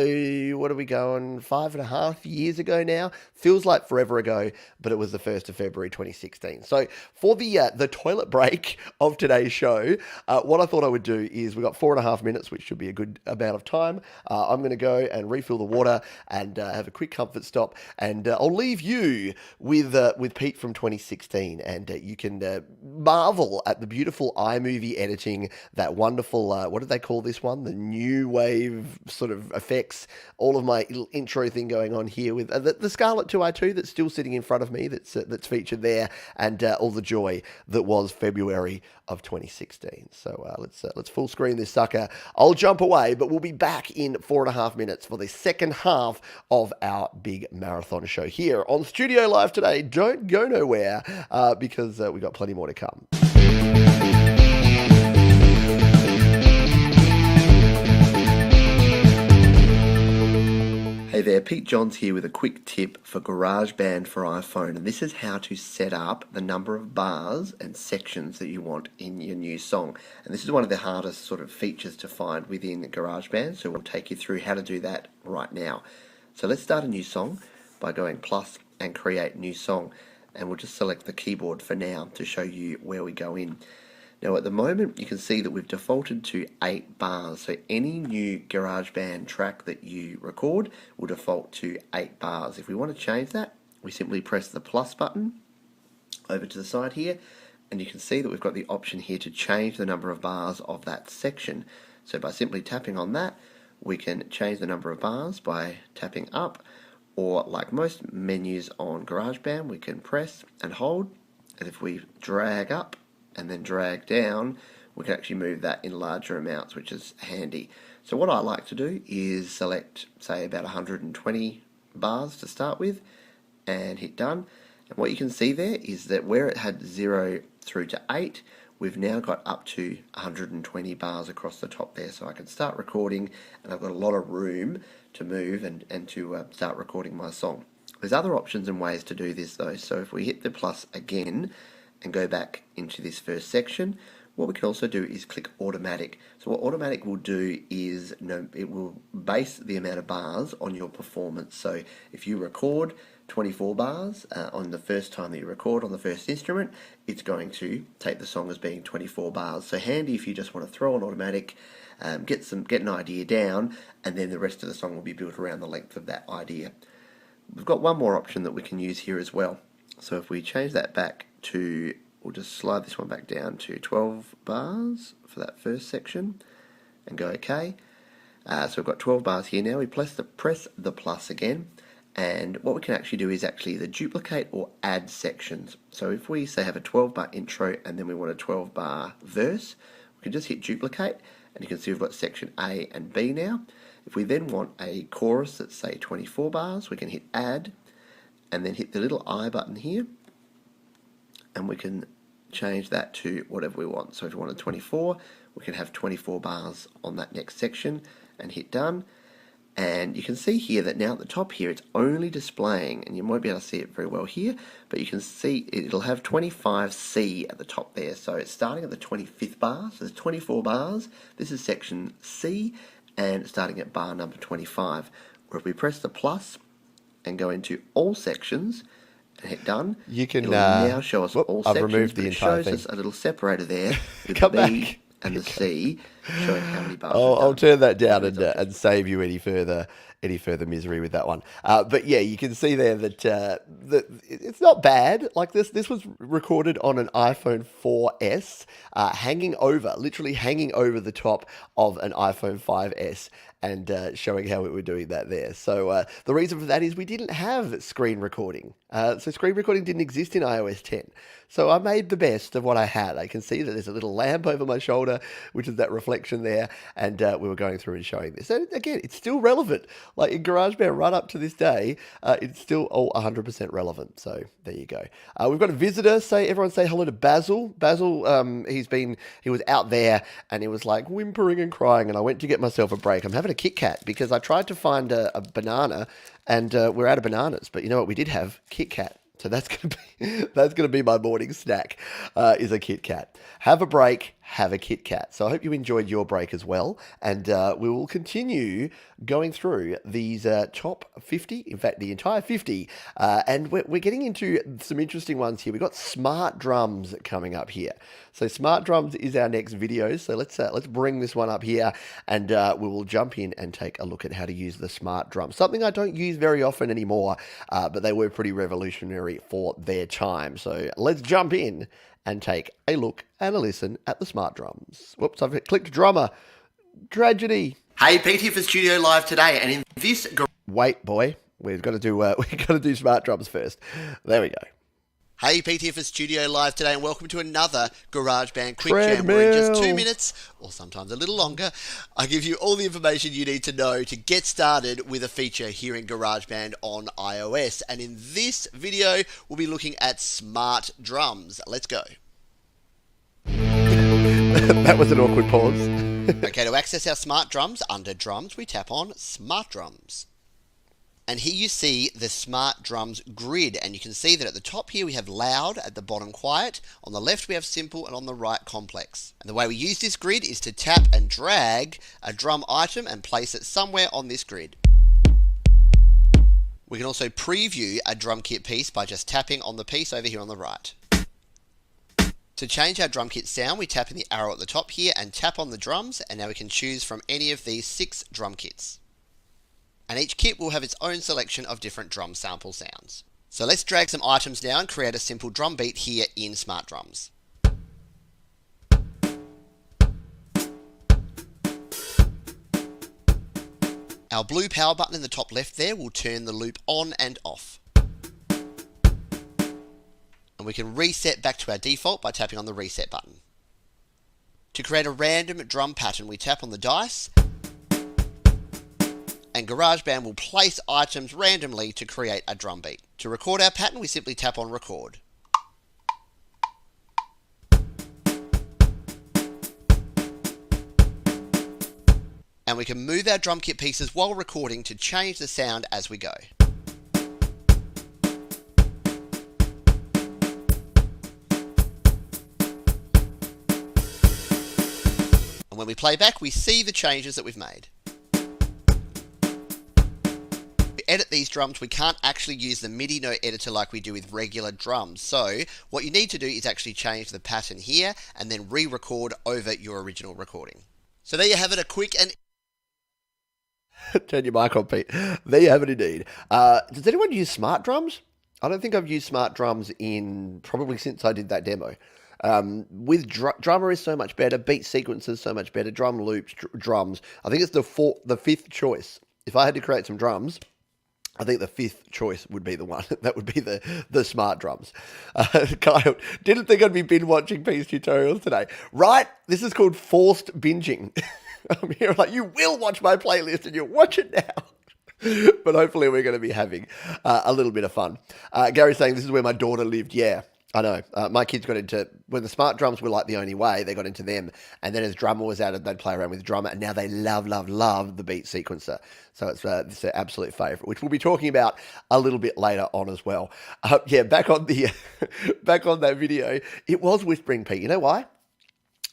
what are we going, 5.5 years ago now? Feels like forever ago, but it was the 1st of February 2016. So for the toilet break of today's show, what I thought I would do is, we've got 4.5 minutes, which should be a good amount of time. I'm going to go and refill the water and have a quick comfort stop, and I'll leave you with Pete from 2016, and you can marvel at the beautiful iMovie editing, that wonderful, what did they call this one? The new wave sort of effects, all of my little intro thing going on here with the Scarlett 2i2 that's still sitting in front of me, that's featured there, and all the joy that was February of 2016. So let's full screen this sucker. I'll jump away, but we'll be back in 4.5 minutes for the second half of our big marathon show here on Studio Live Today. Don't go nowhere because we've got plenty more to come. Hey there, Pete Johns here with a quick tip for GarageBand for iPhone, and this is how to set up the number of bars and sections that you want in your new song. And this is one of the hardest sort of features to find within GarageBand, so we'll take you through how to do that right now. So let's start a new song by going plus and create new song, and we'll just select the keyboard for now to show you where we go in. Now at the moment you can see that we've defaulted to 8 bars, so any new GarageBand track that you record will default to 8 bars. If we want to change that, we simply press the plus button over to the side here, and you can see that we've got the option here to change the number of bars of that section. So by simply tapping on that, we can change the number of bars by tapping up, or like most menus on GarageBand, we can press and hold, And if we drag up and then drag down, we can actually move that in larger amounts, which is handy. So what I like to do is select, say, about 120 bars to start with, and hit done. And what you can see there is that where it had 0 through to 8, we've now got up to 120 bars across the top there. So I can start recording, and I've got a lot of room to move and to start recording my song. There's other options and ways to do this though. So if we hit the plus again and go back into this first section, what we can also do is click automatic. So what automatic will do is it will base the amount of bars on your performance. So if you record 24 bars on the first time that you record on the first instrument, it's going to take the song as being 24 bars. So handy if you just want to throw on automatic, get an idea down, and then the rest of the song will be built around the length of that idea. We've got one more option that we can use here as well. So if we change that back to, we'll just slide this one back down to 12 bars for that first section and go OK. So we've got 12 bars here now. We press the plus again, and what we can actually do is actually either duplicate or add sections. So if we say have a 12-bar intro and then we want a 12-bar verse, we can just hit duplicate, and you can see we've got section A and B now. If we then want a chorus that's say 24 bars, we can hit add and then hit the little I button here, and we can change that to whatever we want. So if we wanted 24, we can have 24 bars on that next section and hit done. And you can see here that now at the top here it's only displaying, and you won't be able to see it very well here, but you can see it'll have 25C at the top there. So it's starting at the 25th bar, so there's 24 bars. This is section C, and it's starting at bar number 25. Where if we press the plus and go into all sections and hit done, you can it'll now show us all I've sections. removed the entire shows thing. us a little separator there with Come the B back. and the C showing how many bars. I'll turn that down and save you any further misery with that one. But yeah, you can see there that it's not bad. Like this was recorded on an iPhone 4S, literally hanging over the top of an iPhone 5S, and showing how we were doing that there. So the reason for that is we didn't have screen recording. So screen recording didn't exist in iOS 10. So I made the best of what I had. I can see that there's a little lamp over my shoulder, which is that reflection there, and we were going through and showing this. And again, it's still relevant. Like in GarageBand right up to this day, it's still all 100% relevant. So there you go. We've got a visitor. Everyone say hello to Basil. Basil, he was out there and he was like whimpering and crying, and I went to get myself a break. I'm having a Kit Kat because I tried to find a banana, and we're out of bananas. But you know what? We did have Kit Kat. So that's gonna be my morning snack, is a Kit Kat. Have a break, have a Kit Kat. So I hope you enjoyed your break as well, and we will continue going through these top 50, in fact the entire 50, and we're getting into some interesting ones here. We've got smart drums coming up here. So smart drums is our next video. So let's bring this one up here, and we will jump in and take a look at how to use the smart drum. Something I don't use very often anymore, but they were pretty revolutionary for their time. So let's jump in and take a look and a listen at the smart drums. Whoops, I've clicked drummer. Tragedy. Hey, Pete here for Studio Live today, and in this... Wait, boy, we've got to do smart drums first. There we go. Hey, Pete here for Studio Live today, and welcome to another GarageBand Quick Jam, where in just 2 minutes, or sometimes a little longer, I give you all the information you need to know to get started with a feature here in GarageBand on iOS. And in this video, we'll be looking at smart drums. Let's go. That was an awkward pause. Okay, to access our smart drums, under Drums, we tap on Smart Drums. And here you see the Smart Drums grid, and you can see that at the top here we have Loud, at the bottom Quiet, on the left we have Simple, and on the right Complex. And the way we use this grid is to tap and drag a drum item and place it somewhere on this grid. We can also preview a drum kit piece by just tapping on the piece over here on the right. To change our drum kit sound, we tap in the arrow at the top here and tap on the drums, and now we can choose from any of these 6 drum kits. And each kit will have its own selection of different drum sample sounds. So let's drag some items now and create a simple drum beat here in Smart Drums. Our blue power button in the top left there will turn the loop on and off. And And we can reset back to our default by tapping on the reset button. To create a random drum pattern, we tap on the dice, and GarageBand will place items randomly to create a drum beat. To record our pattern, we simply tap on record. And we can move our drum kit pieces while recording to change the sound as we go. And when we play back, we see the changes that we've made. To edit these drums, we can't actually use the MIDI note editor like we do with regular drums. So what you need to do is actually change the pattern here and then re-record over your original recording. So there you have it, a quick and... Turn your mic on, Pete. There you have it indeed. Does anyone use smart drums? I don't think I've used smart drums in probably since I did that demo. With drummer is so much better, beat sequences so much better, drum loops, drums. I think it's the fifth choice. If I had to create some drums, I think the fifth choice would be the one. That would be the smart drums. Kyle, didn't think I'd be binge watching Pete's tutorials today. Right? This is called forced binging. I'm here like, you will watch my playlist and you'll watch it now. But hopefully we're going to be having a little bit of fun. Gary's saying this is where my daughter lived. Yeah, I know. My kids got into, when the smart drums were like the only way, they got into them. And then as drummer was added, they'd play around with drummer. And now they love the beat sequencer. So it's their absolute favorite, which we'll be talking about a little bit later on as well. Yeah, back on that video, it was whispering Pete. You know why?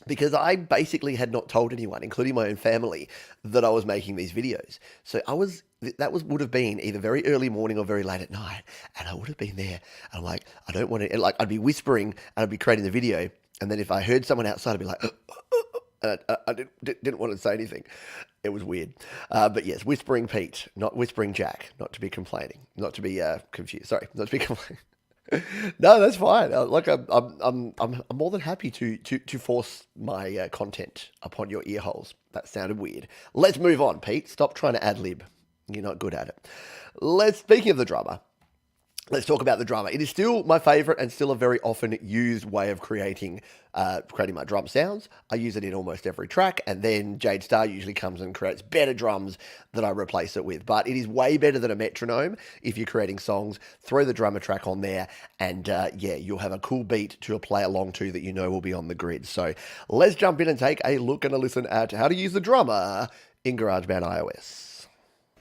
Because I basically had not told anyone, including my own family, that I was making these videos. So would have been either very early morning or very late at night, and I would have been there. And I'm like, I don't want to, like, I'd be whispering and I'd be creating the video, and then if I heard someone outside, I'd be like, and I didn't want to say anything. It was weird. But yes, whispering Pete, not whispering Jack, not to be complaining, not to be confused. Sorry, not to be complaining. No, that's fine. Like I'm more than happy to force my content upon your ear holes. That sounded weird. Let's move on, Pete. Stop trying to ad lib. You're not good at it. Speaking of the drummer, let's talk about the drummer. It is still my favorite and still a very often used way of creating my drum sounds. I use it in almost every track, and then Jade Star usually comes and creates better drums that I replace it with. But it is way better than a metronome. If you're creating songs, throw the drummer track on there, and yeah, you'll have a cool beat to play along to that you know will be on the grid. So let's jump in and take a look and a listen at how to use the drummer in GarageBand iOS.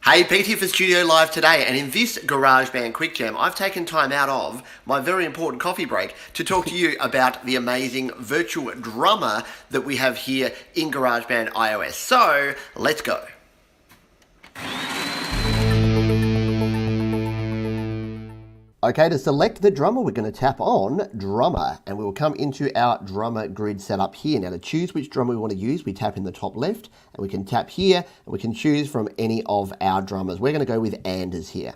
Hey, Pete here for Studio Live today, and in this GarageBand Quick Jam, I've taken time out of my very important coffee break to talk to you about the amazing virtual drummer that we have here in GarageBand iOS. So, let's go. Okay, to select the drummer, we're going to tap on Drummer, and we will come into our drummer grid setup here. Now, to choose which drummer we want to use, we tap in the top left, and we can tap here, and we can choose from any of our drummers. We're going to go with Anders here.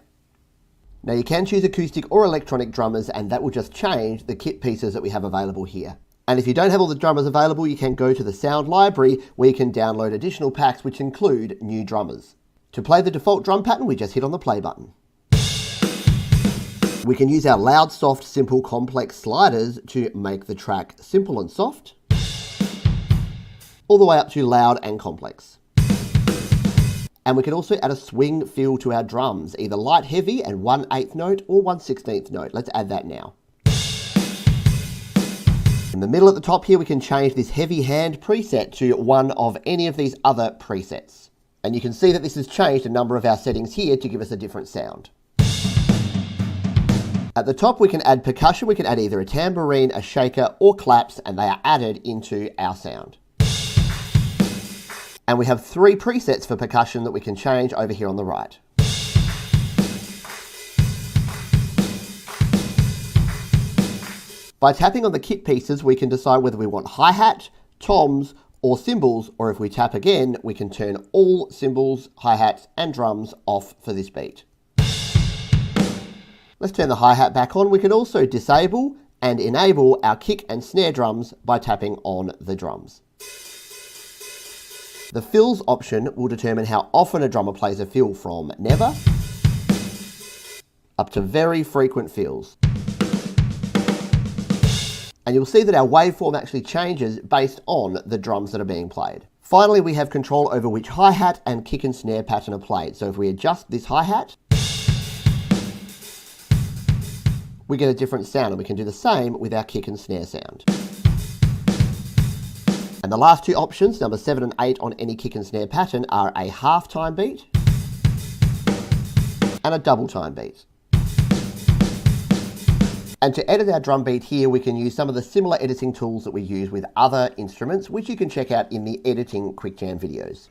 Now, you can choose acoustic or electronic drummers, and that will just change the kit pieces that we have available here. And if you don't have all the drummers available, you can go to the sound library, where you can download additional packs, which include new drummers. To play the default drum pattern, we just hit on the play button. We can use our loud, soft, simple, complex sliders to make the track simple and soft, all the way up to loud and complex. And we can also add a swing feel to our drums, either light, heavy, and 1/8 note or 1/16 note. Let's add that now. In the middle at the top here, we can change this heavy hand preset to one of any of these other presets. And you can see that this has changed a number of our settings here to give us a different sound. At the top, we can add percussion. We can add either a tambourine, a shaker, or claps, and they are added into our sound. And we have 3 presets for percussion that we can change over here on the right. By tapping on the kit pieces, we can decide whether we want hi-hat, toms, or cymbals, or if we tap again, we can turn all cymbals, hi-hats, and drums off for this beat. Let's turn the hi-hat back on. We can also disable and enable our kick and snare drums by tapping on the drums. The fills option will determine how often a drummer plays a fill, from never up to very frequent fills. And you'll see that our waveform actually changes based on the drums that are being played. Finally, we have control over which hi-hat and kick and snare pattern are played. So if we adjust this hi-hat, we get a different sound, and we can do the same with our kick and snare sound. And the last two options, number 7 and 8 on any kick and snare pattern, are a half time beat and a double time beat. And to edit our drum beat here, we can use some of the similar editing tools that we use with other instruments, which you can check out in the editing quick jam videos.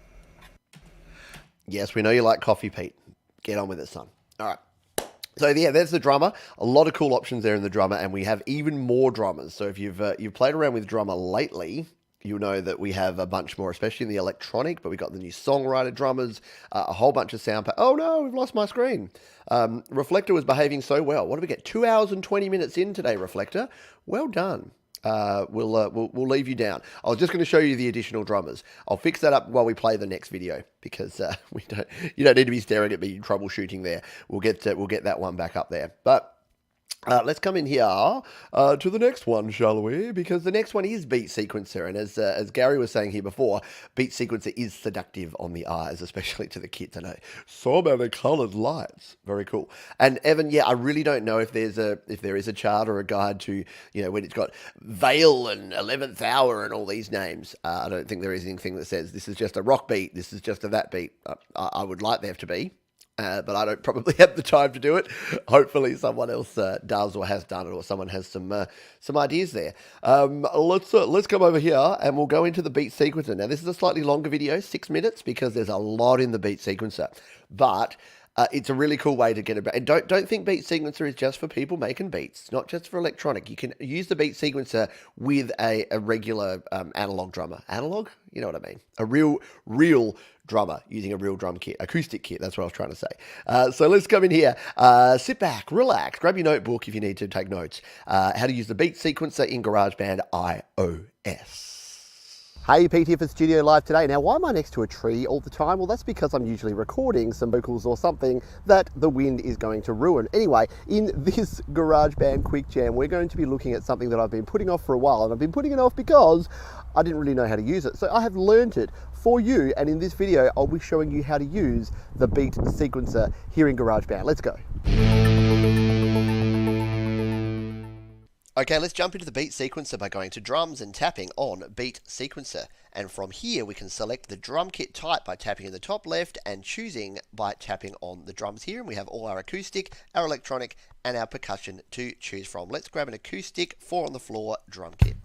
Yes, we know you like coffee, Pete. Get on with it, son. All right. So yeah, there's the drummer. A lot of cool options there in the drummer, and we have even more drummers. So if you've played around with drummer lately, you'll know that we have a bunch more, especially in the electronic, but we've got the new songwriter drummers, a whole bunch of sound. Oh no, we've lost my screen. Reflector was behaving so well. What did we get? 2 hours and 20 minutes in today, Reflector. Well done. We'll leave you down. I was just going to show you the additional drummers. I'll fix that up while we play the next video, because you don't need to be staring at me troubleshooting there. We'll get that one back up there. But let's come in here to the next one, shall we? Because the next one is Beat Sequencer, and as Gary was saying here before, Beat Sequencer is seductive on the eyes, especially to the kids. I know, so many coloured lights, very cool. And Evan, yeah, I really don't know if there is a chart or a guide to, when it's got Veil and 11th Hour and all these names. I don't think there is anything that says this is just a rock beat, this is just a that beat. I would like there to be. But I don't probably have the time to do it. Hopefully someone else does or has done it, or someone has some ideas there. Let's come over here and we'll go into the Beat Sequencer. Now this is a slightly longer video, 6 minutes, because there's a lot in the Beat Sequencer. But it's a really cool way to get about. And don't think Beat Sequencer is just for people making beats. It's not just for electronic. You can use the Beat Sequencer with a regular analog drummer. Analog? You know what I mean? A real drummer using a real drum kit, acoustic kit. That's what I was trying to say. So let's come in here. Sit back, relax, grab your notebook if you need to take notes. How to use the Beat Sequencer in GarageBand iOS. Hey, Pete here for Studio Live today. Now, why am I next to a tree all the time? Well, that's because I'm usually recording some vocals or something that the wind is going to ruin. Anyway, in this GarageBand Quick Jam, we're going to be looking at something that I've been putting off for a while, and I've been putting it off because I didn't really know how to use it. So I have learned it for you, and in this video, I'll be showing you how to use the Beat Sequencer here in GarageBand. Let's go. Okay, let's jump into the Beat Sequencer by going to Drums and tapping on Beat Sequencer. And from here, we can select the drum kit type by tapping in the top left and choosing by tapping on the drums here. And we have all our acoustic, our electronic, and our percussion to choose from. Let's grab an acoustic 4 on the floor drum kit.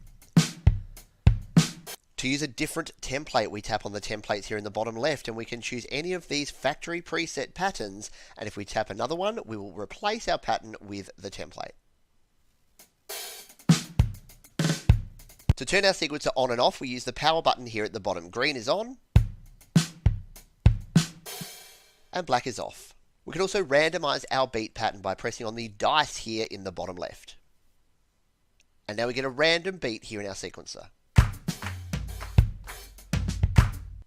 To use a different template, we tap on the templates here in the bottom left, and we can choose any of these factory preset patterns. And if we tap another one, we will replace our pattern with the template. To turn our sequencer on and off, we use the power button here at the bottom. Green is on, and black is off. We can also randomize our beat pattern by pressing on the dice here in the bottom left. And now we get a random beat here in our sequencer.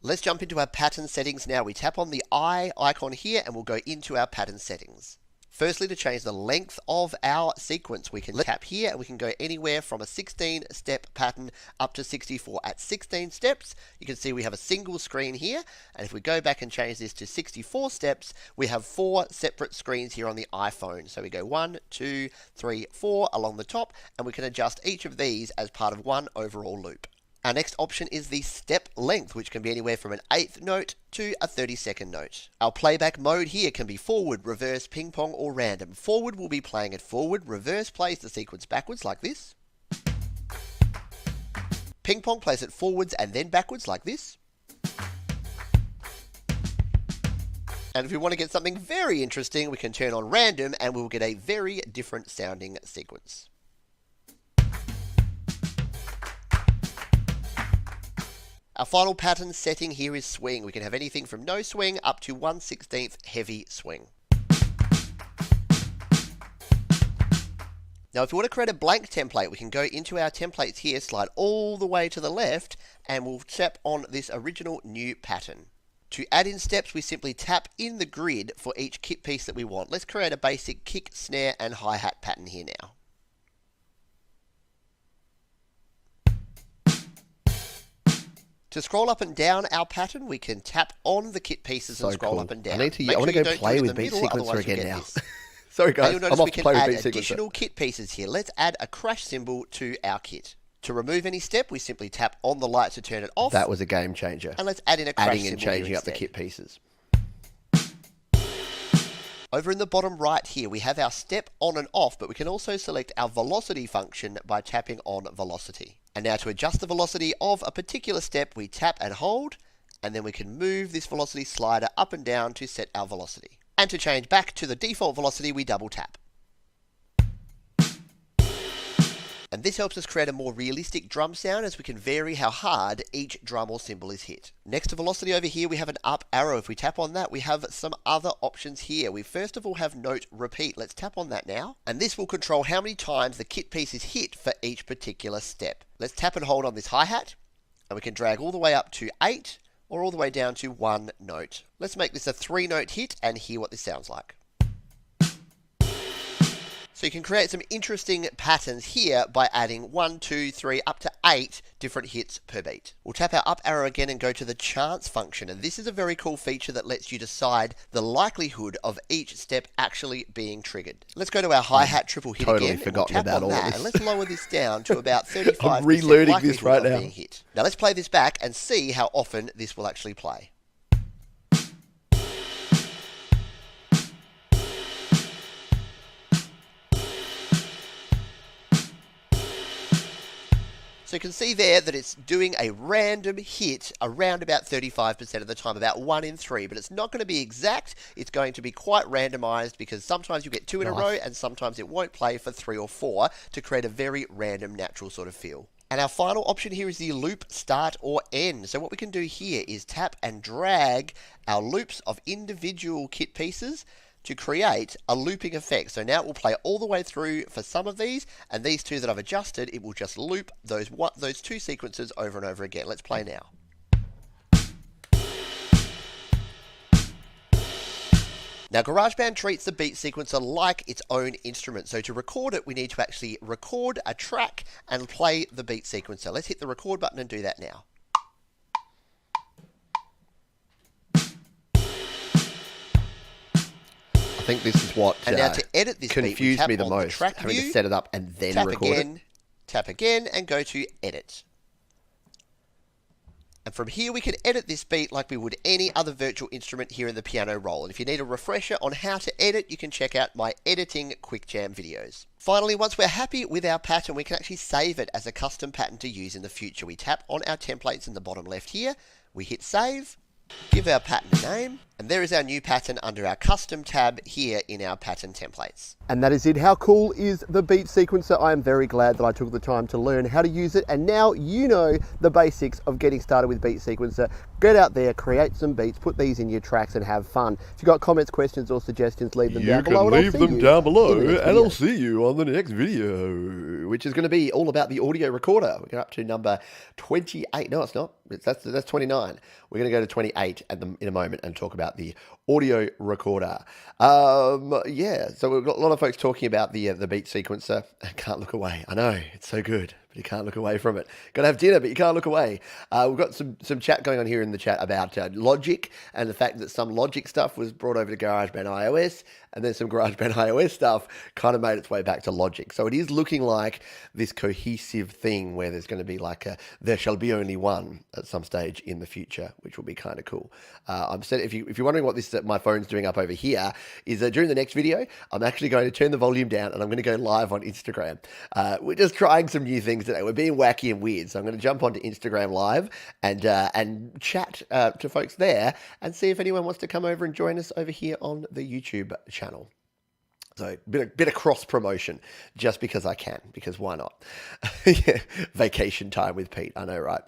Let's jump into our pattern settings now. We tap on the eye icon here and we'll go into our pattern settings. Firstly, to change the length of our sequence, we can tap here and we can go anywhere from a 16-step pattern up to 64. At 16 steps, you can see we have a single screen here. And if we go back and change this to 64 steps, we have 4 separate screens here on the iPhone. So we go 1, 2, 3, 4 along the top, and we can adjust each of these as part of one overall loop. Our next option is the step length, which can be anywhere from an 1/8 note to a 32nd note. Our playback mode here can be forward, reverse, ping pong, or random. Forward will be playing it forward. Reverse plays the sequence backwards like this. Ping pong plays it forwards and then backwards like this. And if we want to get something very interesting, we can turn on random and we'll get a very different sounding sequence. Our final pattern setting here is swing. We can have anything from no swing up to 1/16 heavy swing. Now, if you want to create a blank template, we can go into our templates here, slide all the way to the left, and we'll tap on this original new pattern. To add in steps, we simply tap in the grid for each kit piece that we want. Let's create a basic kick, snare, and hi-hat pattern here now. To scroll up and down our pattern, we can tap on the kit pieces and scroll up and down. I want to go play with Beat Sequencer again now. Sorry guys, and you'll notice we can add additional kit pieces here. Let's add a crash symbol to our kit. To remove any step, we simply tap on the light to turn it off. That was a game changer. And let's add in a crash symbol. Adding and changing up the kit pieces. Over in the bottom right here, we have our step on and off, but we can also select our velocity function by tapping on velocity. And now to adjust the velocity of a particular step, we tap and hold, and then we can move this velocity slider up and down to set our velocity. And to change back to the default velocity, we double tap. And this helps us create a more realistic drum sound as we can vary how hard each drum or cymbal is hit. Next to velocity over here, we have an up arrow. If we tap on that, we have some other options here. We first of all have note repeat. Let's tap on that now. And this will control how many times the kit piece is hit for each particular step. Let's tap and hold on this hi-hat, and we can drag all the way up to 8 or all the way down to 1 note. Let's make this a 3-note hit and hear what this sounds like. So you can create some interesting patterns here by adding 1, 2, 3, up to 8 different hits per beat. We'll tap our up arrow again and go to the chance function, and this is a very cool feature that lets you decide the likelihood of each step actually being triggered. Let's go to our hi-hat triple hit again. Forgotten about all this. And let's lower this down to about 35% I'm relearning this right now. being hit. Now let's play this back and see how often this will actually play. So you can see there that it's doing a random hit around about 35% of the time, about 1 in 3, but it's not going to be exact. It's going to be quite randomized because sometimes you get 2 in a row and sometimes it won't play for 3 or 4 to create a very random, natural sort of feel. And our final option here is the loop start or end. So what we can do here is tap and drag our loops of individual kit pieces to create a looping effect. So now it will play all the way through for some of these, and these 2 that I've adjusted, it will just loop those 2 sequences over and over again. Let's play now. Now GarageBand treats the beat sequencer like its own instrument. So to record it, we need to actually record a track and play the beat sequencer. Let's hit the record button and do that now. I think this is what and now to edit this confused beat, me the most, having to set it up and then record it. Tap again, and go to edit. And from here we can edit this beat like we would any other virtual instrument here in the piano roll. And if you need a refresher on how to edit, you can check out my editing quick jam videos. Finally, once we're happy with our pattern, we can actually save it as a custom pattern to use in the future. We tap on our templates in the bottom left here, we hit save, give our pattern a name, and there is our new pattern under our custom tab here in our pattern templates. And that is it. How cool is the beat sequencer? I am very glad that I took the time to learn how to use it, and now you know the basics of getting started with beat sequencer. Get out there, create some beats, put these in your tracks and have fun. If you've got comments, questions or suggestions, leave them down below. Leave them down below and I'll see you on the next video. Which is going to be all about the audio recorder. We're up to number 28. No, it's not. That's 29. We're going to go to 28 in a moment and talk about the audio recorder. Yeah, so we've got a lot of folks talking about the beat sequencer. I can't look away. I know, it's so good, but you can't look away from it. Got to have dinner, but you can't look away. We've got some chat going on here in the chat about Logic and the fact that some Logic stuff was brought over to GarageBand iOS, and then some GarageBand iOS stuff kind of made its way back to Logic. So it is looking like this cohesive thing where there's going to be like there shall be only one at some stage in the future, which will be kind of cool. If you're wondering what my phone's doing up over here, is during the next video, I'm actually going to turn the volume down and I'm going to go live on Instagram. We're just trying some new things today. We're being wacky and weird. So I'm going to jump onto Instagram live and chat to folks there and see if anyone wants to come over and join us over here on the YouTube channel. So bit of cross promotion just because I can, because why not? Yeah, vacation time with Pete. I know, right?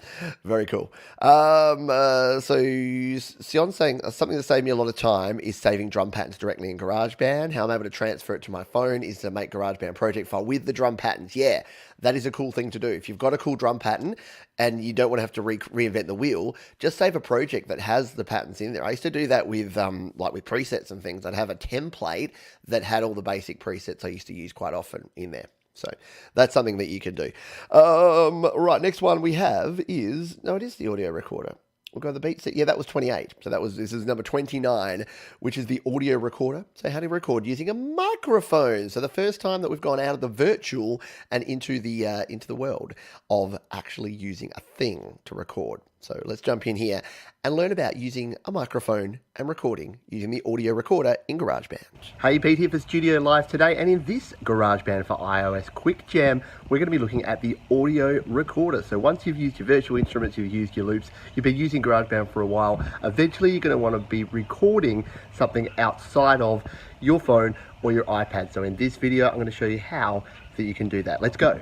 Very cool. So Sion's saying something that saved me a lot of time is saving drum patterns directly in GarageBand. How I'm able to transfer it to my phone is to make GarageBand project file with the drum patterns. Yeah, that is a cool thing to do. If you've got a cool drum pattern and you don't want to have to reinvent the wheel, just save a project that has the patterns in there. I used to do that with like with presets and things. I'd have a template that had all the basic presets I used to use quite often in there. So that's something that you can do. Right, next one we have is, no, it is the audio recorder. We'll go to the beat set. Yeah, that was 28. So this is number 29, which is the audio recorder. So how do you record? Using a microphone. So the first time that we've gone out of the virtual and into the world of actually using a thing to record. So let's jump in here and learn about using a microphone and recording using the audio recorder in GarageBand. Hey, Pete here for Studio Live today, and in this GarageBand for iOS Quick Jam, we're going to be looking at the audio recorder. So once you've used your virtual instruments, you've used your loops, you've been using GarageBand for a while, eventually you're going to want to be recording something outside of your phone or your iPad. So in this video, I'm going to show you how that you can do that. Let's go.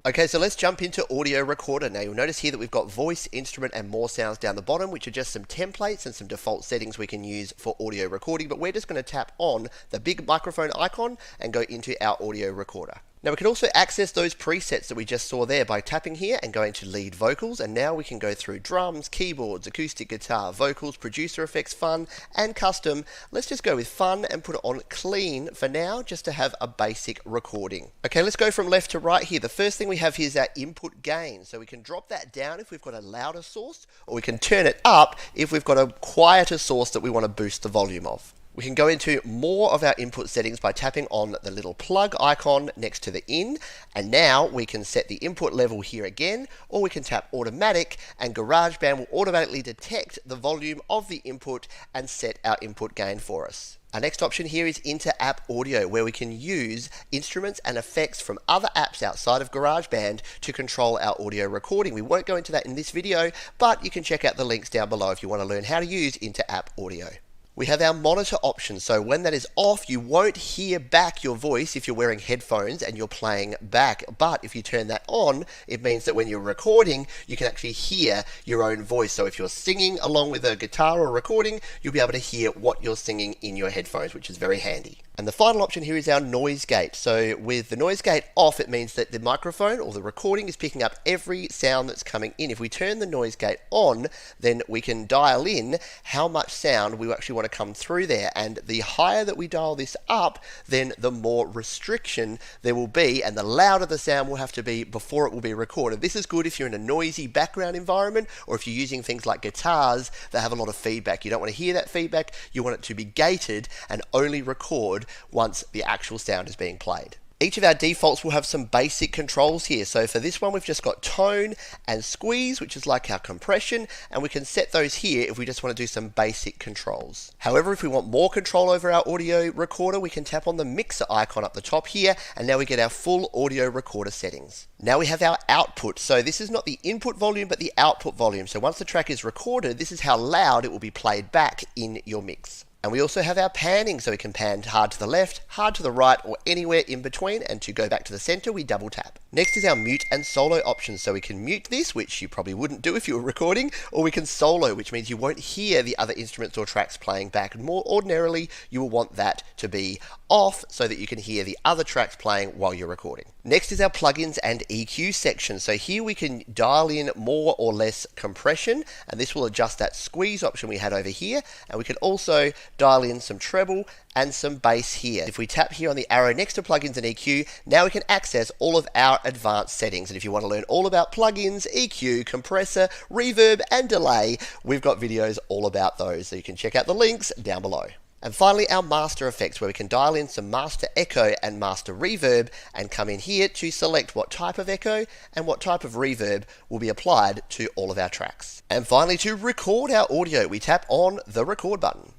Okay, so let's jump into audio recorder. Now you'll notice here that we've got voice, instrument, and more sounds down the bottom, which are just some templates and some default settings we can use for audio recording, but we're just going to tap on the big microphone icon and go into our audio recorder. Now we can also access those presets that we just saw there by tapping here and going to lead vocals, and now we can go through drums, keyboards, acoustic guitar, vocals, producer effects, fun, and custom. Let's just go with fun and put it on clean for now, just to have a basic recording. Okay, let's go from left to right here. The first thing we have here is our input gain. So we can drop that down if we've got a louder source, or we can turn it up if we've got a quieter source that we want to boost the volume of. We can go into more of our input settings by tapping on the little plug icon next to the in, and now we can set the input level here again, or we can tap automatic and GarageBand will automatically detect the volume of the input and set our input gain for us. Our next option here is inter-app audio, where we can use instruments and effects from other apps outside of GarageBand to control our audio recording. We won't go into that in this video, but you can check out the links down below if you want to learn how to use inter-app audio. We have our monitor option, so when that is off, you won't hear back your voice if you're wearing headphones and you're playing back. But if you turn that on, it means that when you're recording, you can actually hear your own voice. So if you're singing along with a guitar or recording, you'll be able to hear what you're singing in your headphones, which is very handy. And the final option here is our noise gate. So with the noise gate off, it means that the microphone or the recording is picking up every sound that's coming in. If we turn the noise gate on, then we can dial in how much sound we actually want to come through there. And the higher that we dial this up, then the more restriction there will be, and the louder the sound will have to be before it will be recorded. This is good if you're in a noisy background environment, or if you're using things like guitars that have a lot of feedback. You don't want to hear that feedback. You want it to be gated and only record once the actual sound is being played. Each of our defaults will have some basic controls here. So for this one, we've just got tone and squeeze, which is like our compression, and we can set those here if we just want to do some basic controls. However, if we want more control over our audio recorder, we can tap on the mixer icon up the top here, and now we get our full audio recorder settings. Now we have our output. So this is not the input volume, but the output volume. So once the track is recorded, this is how loud it will be played back in your mix. And we also have our panning, so we can pan hard to the left, hard to the right, or anywhere in between, and to go back to the center, we double tap. Next is our mute and solo options, so we can mute this, which you probably wouldn't do if you were recording, or we can solo, which means you won't hear the other instruments or tracks playing back. More ordinarily, you will want that to be off so that you can hear the other tracks playing while you're recording. Next is our plugins and EQ section. So here we can dial in more or less compression, and this will adjust that squeeze option we had over here, and we can also dial in some treble and some bass here. If we tap here on the arrow next to plugins and EQ, now we can access all of our advanced settings. And if you want to learn all about plugins, EQ, compressor, reverb, and delay, we've got videos all about those. So you can check out the links down below. And finally, our master effects, where we can dial in some master echo and master reverb, and come in here to select what type of echo and what type of reverb will be applied to all of our tracks. And finally, to record our audio, we tap on the record button.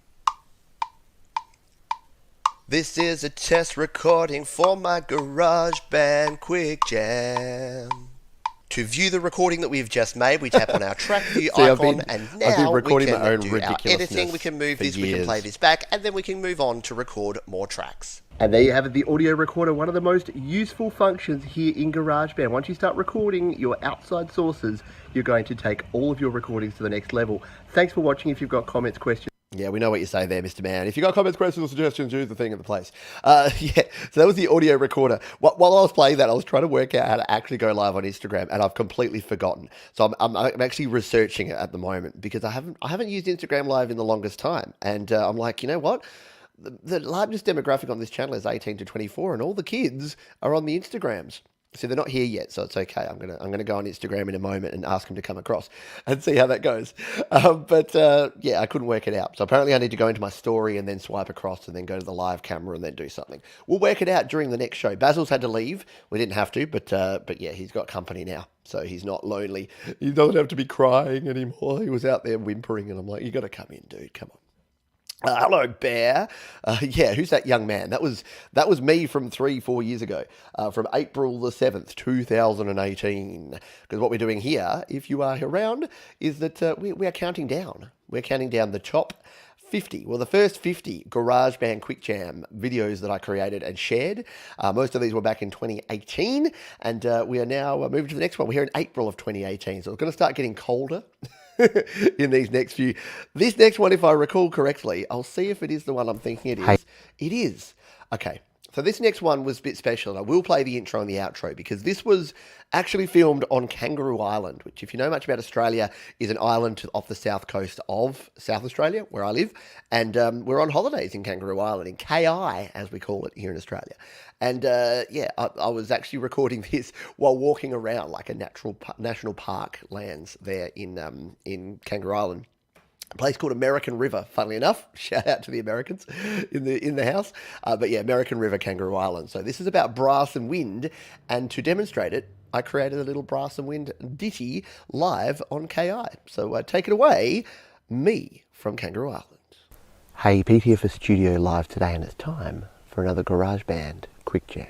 This is a test recording for my GarageBand Quick Jam. To view the recording that we've just made, we tap on our track view icon, and now we can do our editing. We can move this, we can play this back, and then we can move on to record more tracks. And there you have it, the audio recorder, one of the most useful functions here in GarageBand. Once you start recording your outside sources, you're going to take all of your recordings to the next level. Thanks for watching. If you've got comments, questions. Yeah, we know what you say there, Mr. Man. If you got comments, questions, or suggestions, use the thing at the place. Yeah, so that was the audio recorder. While I was playing that, I was trying to work out how to actually go live on Instagram, and I've completely forgotten. So I'm actually researching it at the moment because I haven't used Instagram Live in the longest time, and I'm like, you know what? the largest demographic on this channel is 18 to 24, and all the kids are on the Instagrams. So they're not here yet, so it's okay. I'm gonna go on Instagram in a moment and ask them to come across and see how that goes. Yeah, I couldn't work it out. So apparently I need to go into my story and then swipe across and then go to the live camera and then do something. We'll work it out during the next show. Basil's had to leave. We didn't have to, but yeah, he's got company now, so he's not lonely. He doesn't have to be crying anymore. He was out there whimpering, and I'm like, you got to come in, dude. Come on. Hello, Bear. Yeah, who's that young man? That was me from 3-4 years ago, from April the 7th, 2018. Because what we're doing here, if you are around, is that we are counting down. We're counting down the top 50. Well, the first 50 GarageBand Quick Jam videos that I created and shared. Most of these were back in 2018, and we are now moving to the next one. We're here in April of 2018, so it's going to start getting colder. In these next few. This next one, if I recall correctly, I'll see if it is the one I'm thinking it is. Hey. It is. Okay. So this next one was a bit special, and I will play the intro and the outro because this was actually filmed on Kangaroo Island, which, if you know much about Australia, is an island off the south coast of South Australia, where I live. And we're on holidays in Kangaroo Island, in KI, as we call it here in Australia. And yeah, I was actually recording this while walking around like a national park lands there in Kangaroo Island. A place called American River, funnily enough. Shout out to the Americans in the house. But yeah, American River, Kangaroo Island. So this is about brass and wind, and to demonstrate it, I created a little brass and wind ditty live on KI. So take it away, me from Kangaroo Island. Hey, Pete here for Studio Live today, and it's time for another GarageBand Quick Jam.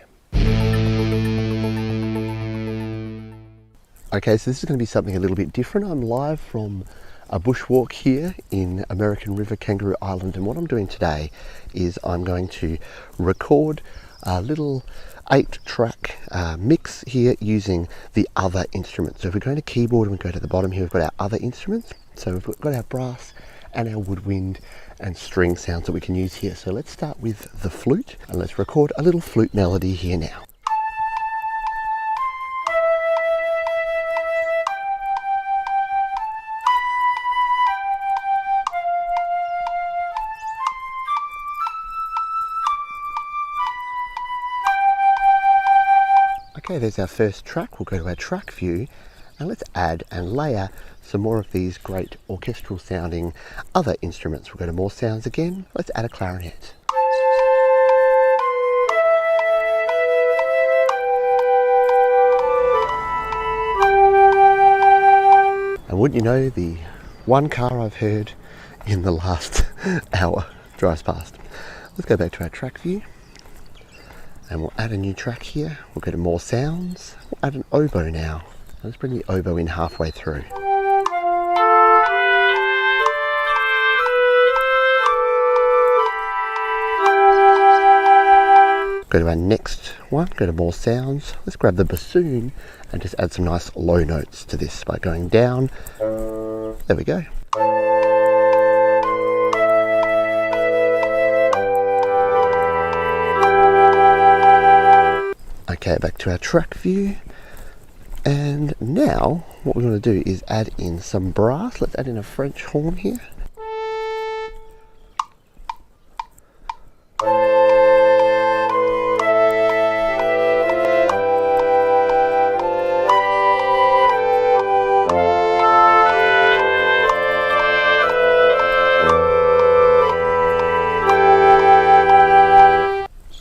Okay, so this is going to be something a little bit different. I'm live from a bushwalk here in American River, Kangaroo Island, and what I'm doing today is I'm going to record a little 8-track mix here using the other instruments. So if we go to keyboard and we go to the bottom here, we've got our other instruments. So we've got our brass and our woodwind and string sounds that we can use here. So let's start with the flute, and let's record a little flute melody here now. Okay, there's our first track. We'll go to our track view and let's add and layer some more of these great orchestral sounding other instruments. We'll go to more sounds again. Let's add a clarinet. And wouldn't you know, the one car I've heard in the last hour drives past. Let's go back to our track view. And we'll add a new track here. We'll go to more sounds. We'll add an oboe now. Let's bring the oboe in halfway through. Go to our next one, go to more sounds. Let's grab the bassoon and just add some nice low notes to this by going down. There we go. Okay, back to our track view, and now what we're going to do is add in some brass. Let's add in a French horn here.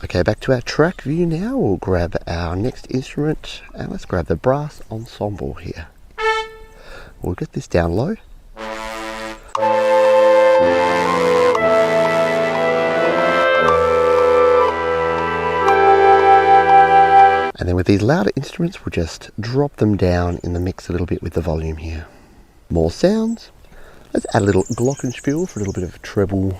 Okay, back to our track view now. We'll grab our next instrument and let's grab the brass ensemble here. We'll get this down low. And then with these louder instruments, we'll just drop them down in the mix a little bit with the volume here. More sounds. Let's add a little glockenspiel for a little bit of treble.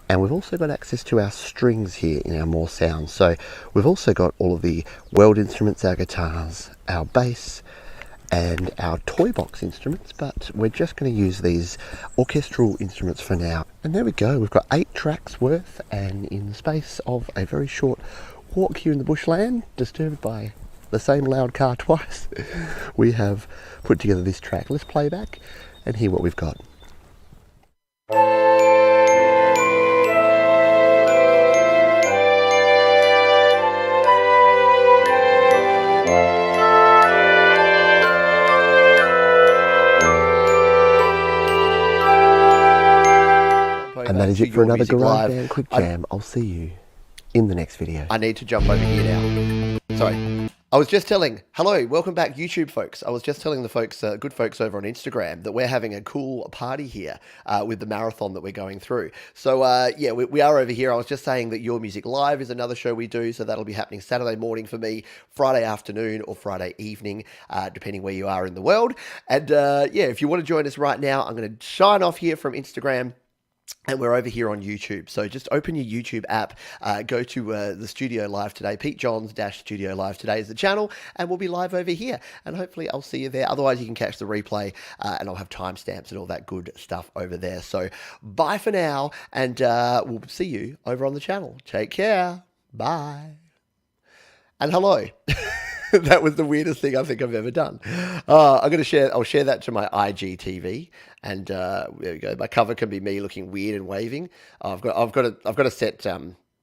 And we've also got access to our strings here in our more sounds. So we've also got all of the weld instruments, our guitars, our bass, and our toy box instruments, but we're just going to use these orchestral instruments for now. And there we go, we've got 8 tracks worth, and in the space of a very short walk here in the bushland, disturbed by the same loud car twice. We have put together this track. Let's play back and hear what we've got. And that is it for another GarageBand Quick Jam. I'll see you in the next video. I need to jump over here now. Sorry. I was just telling, hello, welcome back YouTube folks. I was just telling the folks, good folks over on Instagram, that we're having a cool party here with the marathon that we're going through. So yeah, we are over here. I was just saying that Your Music Live is another show we do. So that'll be happening Saturday morning for me, Friday afternoon or Friday evening, depending where you are in the world. And yeah, if you want to join us right now, I'm going to shine off here from Instagram. And we're over here on YouTube. So just open your YouTube app, go to the Studio Live Today. Pete Johns Studio Live Today is the channel, and we'll be live over here. And hopefully I'll see you there. Otherwise, you can catch the replay, and I'll have timestamps and all that good stuff over there. So bye for now, and we'll see you over on the channel. Take care. Bye. And hello. That was the weirdest thing I think I've ever done. I'll share that to my IGTV, and there we go. My cover can be me looking weird and waving. I've got to set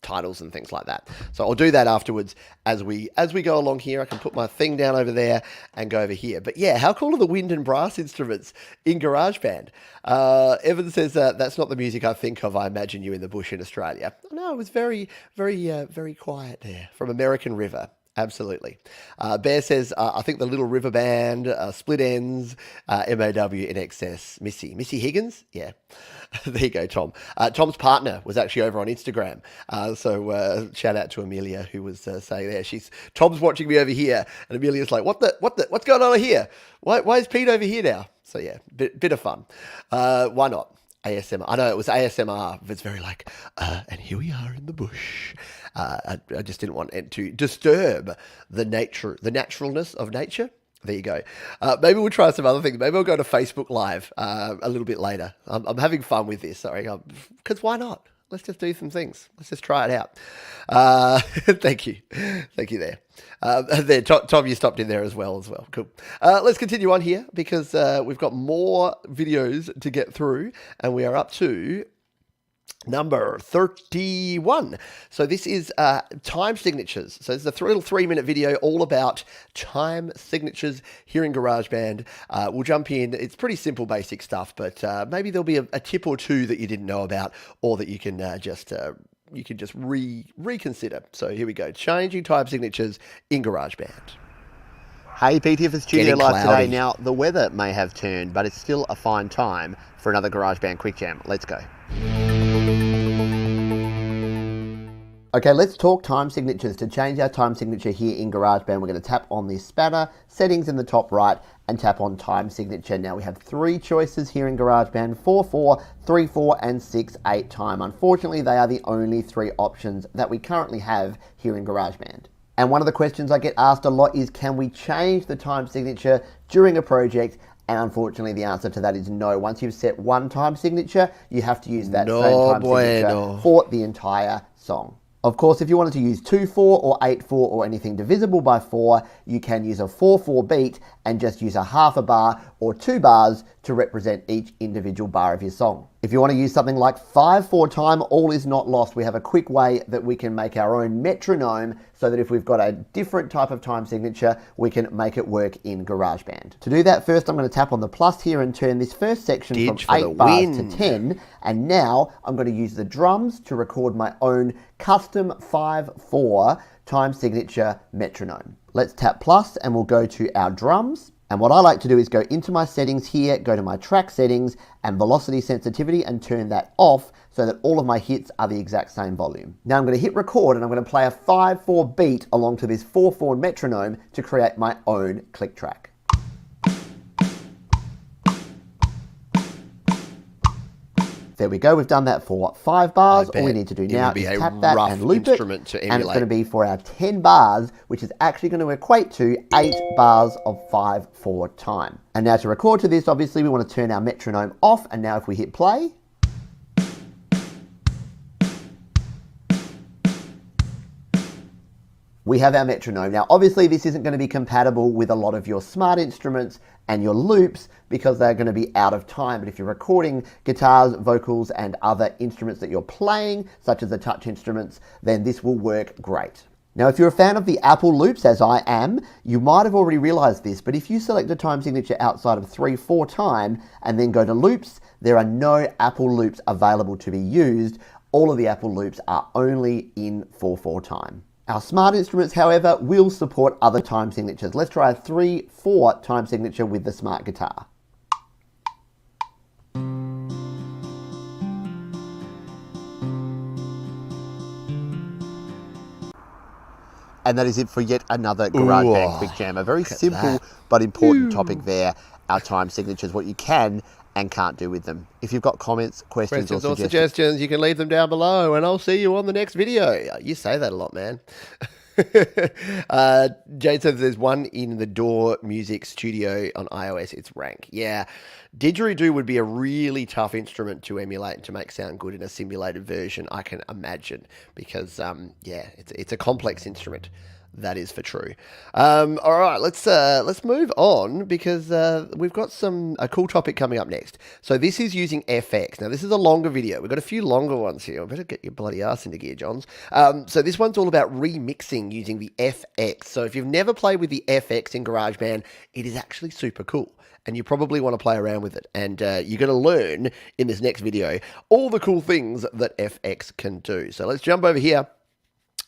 titles and things like that. So I'll do that afterwards as we go along here. I can put my thing down over there and go over here. But yeah, how cool are the wind and brass instruments in GarageBand? Evan says that's not the music I think of. I imagine you in the bush in Australia. No, it was very, very, very quiet there from American River. Absolutely. Bear says, I think the Little River Band, Split Ends, MAW in excess. Missy Higgins? Yeah. There you go, Tom. Tom's partner was actually over on Instagram. So shout out to Amelia, who was saying there. Tom's watching me over here, and Amelia's like, what's going on over here? Why is Pete over here now? So yeah, bit of fun. Why not? ASMR. I know it was ASMR, but it's very like, and here we are in the bush. I just didn't want it to disturb the naturalness of nature. There you go. Maybe we'll try some other things. Maybe I'll go to Facebook Live a little bit later. I'm having fun with this, sorry. Because why not? Let's just do some things. Let's just try it out. Thank you. Thank you there. There, Tom, you stopped in there as well. Cool. Let's continue on here because we've got more videos to get through, and we are up to number 31. So this is time signatures. So it's a little 3-minute video all about time signatures here in GarageBand. We'll jump in. It's pretty simple, basic stuff, but maybe there'll be a tip or two that you didn't know about, or that you can just reconsider. So here we go. Changing time signatures in GarageBand. Hey, Pete here for Studio Live Today. Now, the weather may have turned, but it's still a fine time for another GarageBand Quick Jam. Let's go. Okay, let's talk time signatures. To change our time signature here in GarageBand, we're going to tap on this spanner, settings in the top right, and tap on time signature. Now we have 3 choices here in GarageBand, 4/4, 3/4, and 6/8 time. Unfortunately, they are the only 3 options that we currently have here in GarageBand. And one of the questions I get asked a lot is, can we change the time signature during a project? And unfortunately, the answer to that is no. Once you've set one time signature, you have to use that same time signature for the entire song. Of course, if you wanted to use 2/4 or 8/4 or anything divisible by 4, you can use a 4/4 beat and just use a half a bar or 2 bars to represent each individual bar of your song. If you want to use something like 5/4 time, all is not lost. We have a quick way that we can make our own metronome so that if we've got a different type of time signature, we can make it work in GarageBand. To do that, first I'm going to tap on the plus here and turn this first section from 8 bars to 10. And now I'm going to use the drums to record my own custom 5/4 time signature metronome. Let's tap plus and we'll go to our drums. And what I like to do is go into my settings here, go to my track settings and velocity sensitivity and turn that off so that all of my hits are the exact same volume. Now I'm going to hit record and I'm going to play a 5/4 beat along to this 4/4 metronome to create my own click track. There we go, we've done that for 5 bars. All we need to do now is tap that and loop it. And it's going to be for our 10 bars, which is actually going to equate to 8 bars of 5/4 time. And now to record to this, obviously we want to turn our metronome off. And now if we hit play, we have our metronome. Now, obviously, this isn't going to be compatible with a lot of your smart instruments and your loops because they're going to be out of time. But if you're recording guitars, vocals, and other instruments that you're playing, such as the touch instruments, then this will work great. Now, if you're a fan of the Apple loops, as I am, you might have already realized this, but if you select a time signature outside of 3/4 time and then go to loops, there are no Apple loops available to be used. All of the Apple loops are only in 4/4 time. Our smart instruments, however, will support other time signatures. Let's try a 3/4 time signature with the smart guitar. And that is it for yet another GarageBand Quick Jam. A very simple but important topic there. Our time signatures, what you can and can't do with them. If you've got comments, questions or suggestions, you can leave them down below, and I'll see you on the next video. You say that a lot, man. Jade says there's one in the DAW Music Studio on iOS. It's rank. Yeah, didgeridoo would be a really tough instrument to emulate and to make sound good in a simulated version, I can imagine, because yeah, it's a complex instrument. That is for true. All right, let's move on because we've got a cool topic coming up next. So this is using FX. Now this is a longer video. We've got a few longer ones here. I better get your bloody ass into gear, Johns. So this one's all about remixing using the FX. So if you've never played with the FX in GarageBand, it is actually super cool. And you probably want to play around with it. And you're going to learn in this next video all the cool things that FX can do. So let's jump over here.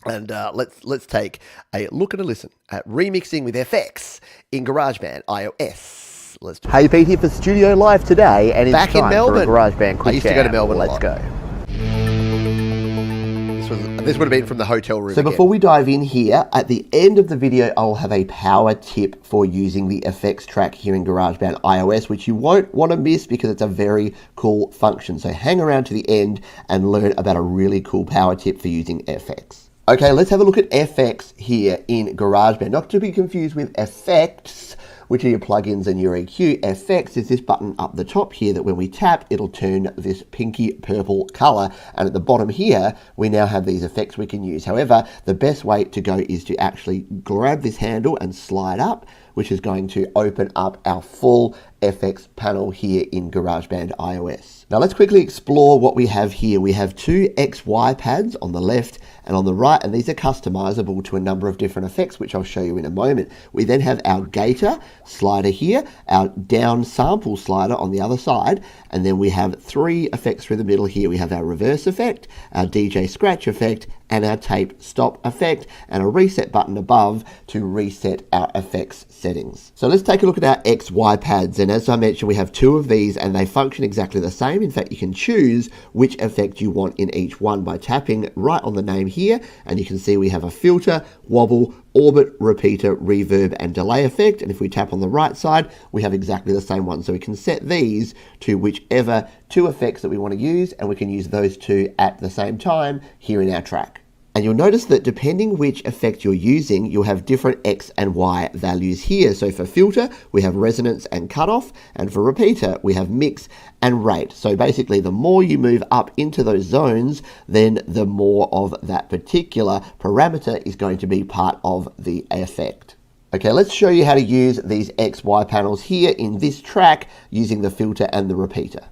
And let's take a look and a listen at remixing with FX in GarageBand iOS. Let's do it. Hey, Pete here for Studio Live today, and it's back in Melbourne. For a GarageBand Quick I used to go to Melbourne. Let's go. This would have been from the hotel room. So before we dive in here, at the end of the video, I'll have a power tip for using the effects track here in GarageBand iOS, which you won't want to miss because it's a very cool function. So hang around to the end and learn about a really cool power tip for using FX. Okay, let's have a look at FX here in GarageBand. Not to be confused with effects, which are your plugins and your EQ. FX is this button up the top here that when we tap, it'll turn this pinky purple color. And at the bottom here, we now have these effects we can use. However, the best way to go is to actually grab this handle and slide up, which is going to open up our full FX panel here in GarageBand iOS. Now let's quickly explore what we have here. We have two XY pads on the left and on the right, and these are customizable to a number of different effects, which I'll show you in a moment. We then have our gator slider here, our down sample slider on the other side, and then we have three effects through the middle here. We have our reverse effect, our DJ scratch effect, and our tape stop effect, and a reset button above to reset our effects settings. So let's take a look at our XY pads, and as I mentioned, we have two of these and they function exactly the same. In fact, you can choose which effect you want in each one by tapping right on the name here, and you can see we have a filter, wobble, orbit, repeater, reverb, and delay effect. And if we tap on the right side, we have exactly the same one. So we can set these to whichever two effects that we want to use, and we can use those two at the same time here in our track. And you'll notice that depending which effect you're using, you'll have different X and Y values here. So for filter, we have resonance and cutoff, and for repeater, we have mix and rate. So basically, the more you move up into those zones, then the more of that particular parameter is going to be part of the effect. Okay, let's show you how to use these XY panels here in this track using the filter and the repeater.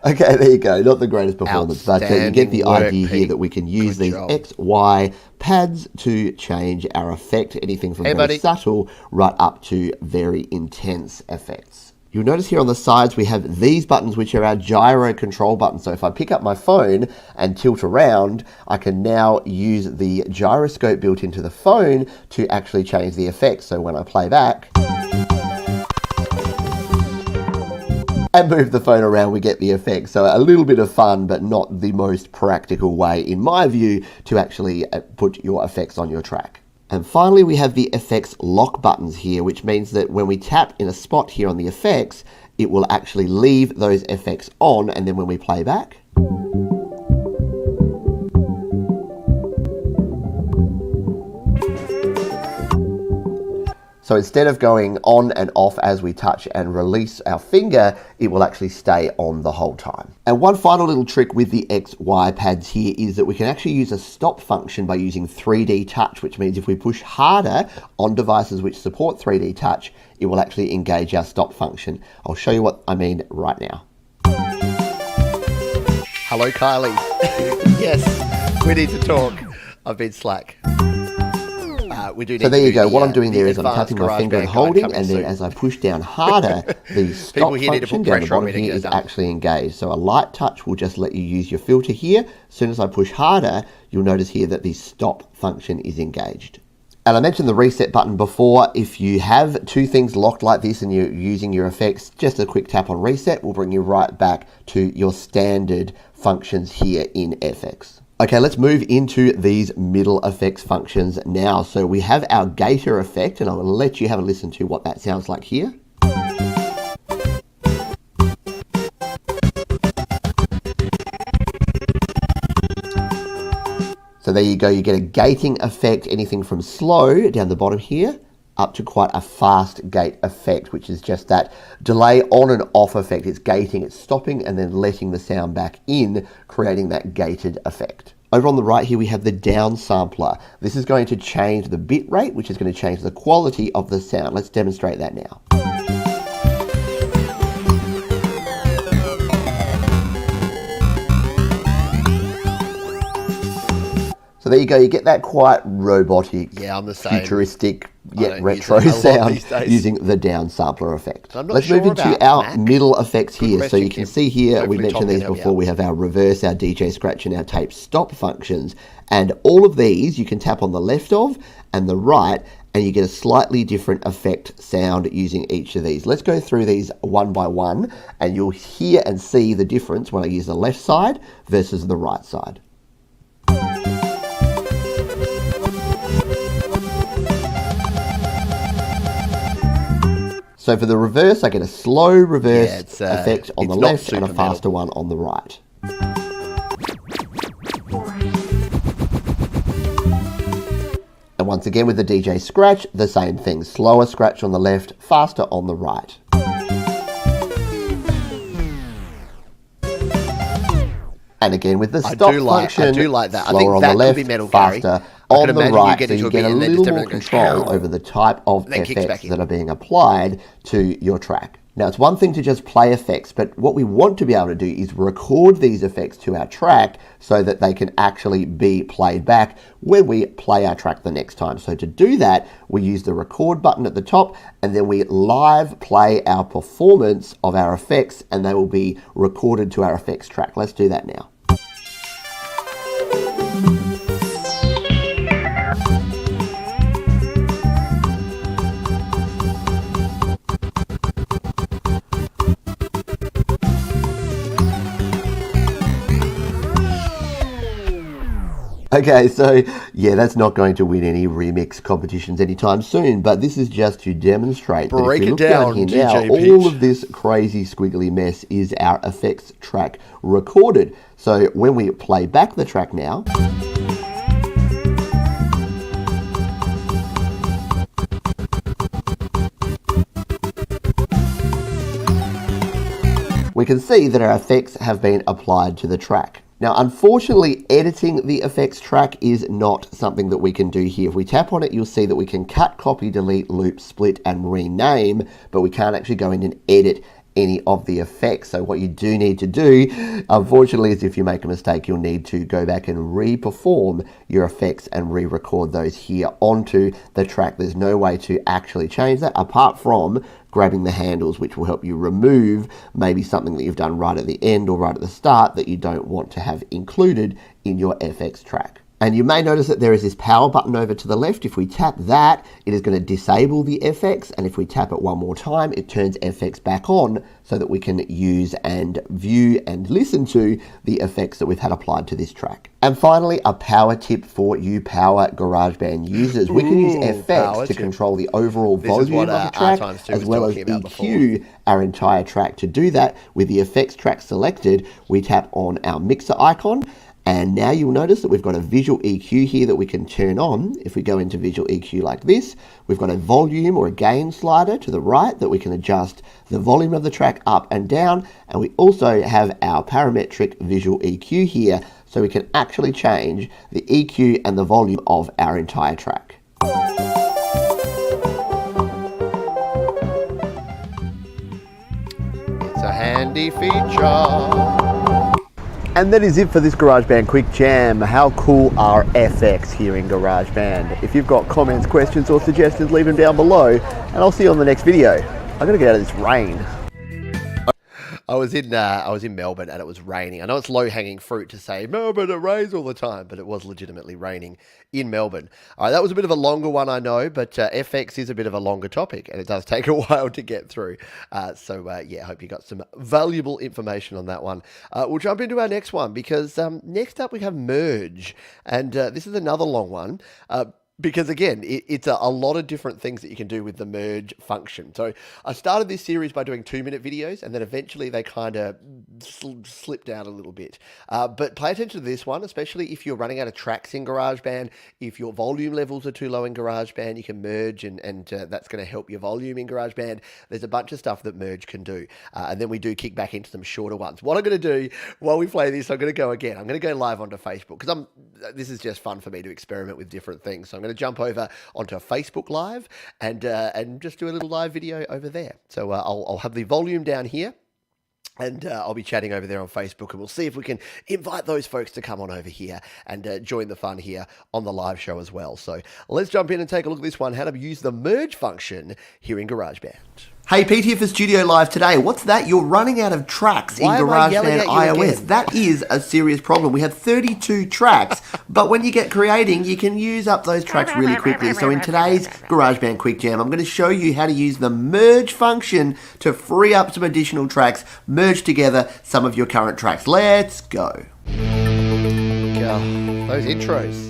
Okay, there you go. Not the greatest performance, but you get the idea here that we can use these XY pads to change our effect, anything from very subtle right up to very intense effects. You'll notice here on the sides we have these buttons, which are our gyro control buttons. So if I pick up my phone and tilt around, I can now use the gyroscope built into the phone to actually change the effects. So when I play back and move the phone around, we get the effect. So a little bit of fun, but not the most practical way, in my view, to actually put your effects on your track. And finally, we have the effects lock buttons here, which means that when we tap in a spot here on the effects, it will actually leave those effects on, and then when we play back, So instead of going on and off as we touch and release our finger, it will actually stay on the whole time. And one final little trick with the XY pads here is that we can actually use a stop function by using 3D touch, which means if we push harder on devices which support 3D touch, it will actually engage our stop function. I'll show you what I mean right now. Hello, Kylie. Yes, we need to talk. I've been slack. We do need so there you go. What I'm doing the there is I'm tapping my finger and holding, and then as I push down harder, the stop function down the bottom here is actually engaged. So a light touch will just let you use your filter here. As soon as I push harder, you'll notice here that the stop function is engaged. And I mentioned the reset button before. If you have two things locked like this and you're using your effects, just a quick tap on reset will bring you right back to your standard functions here in FX. Okay, let's move into these middle effects functions now. So we have our gator effect, and I'm going to let you have a listen to what that sounds like here. So there you go, you get a gating effect, anything from slow down the bottom here, up to quite a fast gate effect, which is just that delay on and off effect. It's gating, it's stopping, and then letting the sound back in, creating that gated effect. Over on the right here, we have the down sampler. This is going to change the bit rate, which is going to change the quality of the sound. Let's demonstrate that now. So there you go, you get that quite robotic, futuristic, yet retro sound using the down sampler effect. Let's move into our middle effects here. So you can see here, we mentioned these before, we have our reverse, our DJ scratch, and our tape stop functions. And all of these you can tap on the left of and the right, and you get a slightly different effect sound using each of these. Let's go through these one by one, and you'll hear and see the difference when I use the left side versus the right side. So for the reverse, I get a slow reverse effect on the left and a faster one on the right. And once again with the DJ scratch, the same thing. Slower scratch on the left, faster on the right. And again with the stop function, I do like that. Slower I think on that the left, could be metal, faster on the right, so you get a little more control over the type of effects that are being applied to your track. Now, it's one thing to just play effects, but what we want to be able to do is record these effects to our track so that they can actually be played back when we play our track the next time. So to do that, we use the record button at the top, and then we live play our performance of our effects, and they will be recorded to our effects track. Let's do that now. Okay, so yeah, that's not going to win any remix competitions anytime soon, but this is just to demonstrate that if you look down here now, all of this crazy squiggly mess is our effects track recorded. So when we play back the track now, we can see that our effects have been applied to the track. Now, unfortunately, editing the effects track is not something that we can do here. If we tap on it, you'll see that we can cut, copy, delete, loop, split, and rename, but we can't actually go in and edit any of the effects. So what you do need to do, unfortunately, is if you make a mistake, you'll need to go back and re-perform your effects and re-record those here onto the track. There's no way to actually change that apart from grabbing the handles, which will help you remove maybe something that you've done right at the end or right at the start that you don't want to have included in your FX track. And you may notice that there is this power button over to the left. If we tap that, it is going to disable the FX, and if we tap it one more time, it turns FX back on so that we can use and view and listen to the effects that we've had applied to this track. And finally, a power tip for you power GarageBand users. We can use FX to control the overall volume of the track, as well as EQ our entire track. To do that, with the effects track selected, we tap on our mixer icon, And now you'll notice that we've got a visual EQ here that we can turn on. If we go into visual EQ like this, we've got a volume or a gain slider to the right that we can adjust the volume of the track up and down. And we also have our parametric visual EQ here, so we can actually change the EQ and the volume of our entire track. It's a handy feature. And that is it for this GarageBand Quick Jam. How cool are FX here in GarageBand? If you've got comments, questions or suggestions, leave them down below and I'll see you on the next video. I'm gonna get out of this rain. I was in Melbourne and it was raining. I know it's low-hanging fruit to say, Melbourne, it rains all the time, but it was legitimately raining in Melbourne. All right, that was a bit of a longer one, I know, but FX is a bit of a longer topic and it does take a while to get through. Yeah, I hope you got some valuable information on that one. We'll jump into our next one because next up we have Merge, and this is another long one. Because again, it's a lot of different things that you can do with the merge function. So I started this series by doing 2-minute videos, and then eventually they kind of slipped out a little bit. But pay attention to this one, especially if you're running out of tracks in GarageBand. If your volume levels are too low in GarageBand, you can merge, and that's going to help your volume in GarageBand. There's a bunch of stuff that merge can do. And then we do kick back into some shorter ones. What I'm going to do while we play this, I'm going to go again. I'm going to go live onto Facebook, because this is just fun for me to experiment with different things. So I'm going to jump over onto Facebook Live and just do a little live video over there. So I'll have the volume down here, and I'll be chatting over there on Facebook, and we'll see if we can invite those folks to come on over here and join the fun here on the live show as well. So let's jump in and take a look at this one, how to use the merge function here in GarageBand. Hey, Pete here for Studio Live today. What's that? You're running out of tracks in GarageBand iOS. That is a serious problem. We have 32 tracks, but when you get creating, you can use up those tracks really quickly. So in today's GarageBand Quick Jam, I'm going to show you how to use the merge function to free up some additional tracks, merge together some of your current tracks. Let's go. Those intros.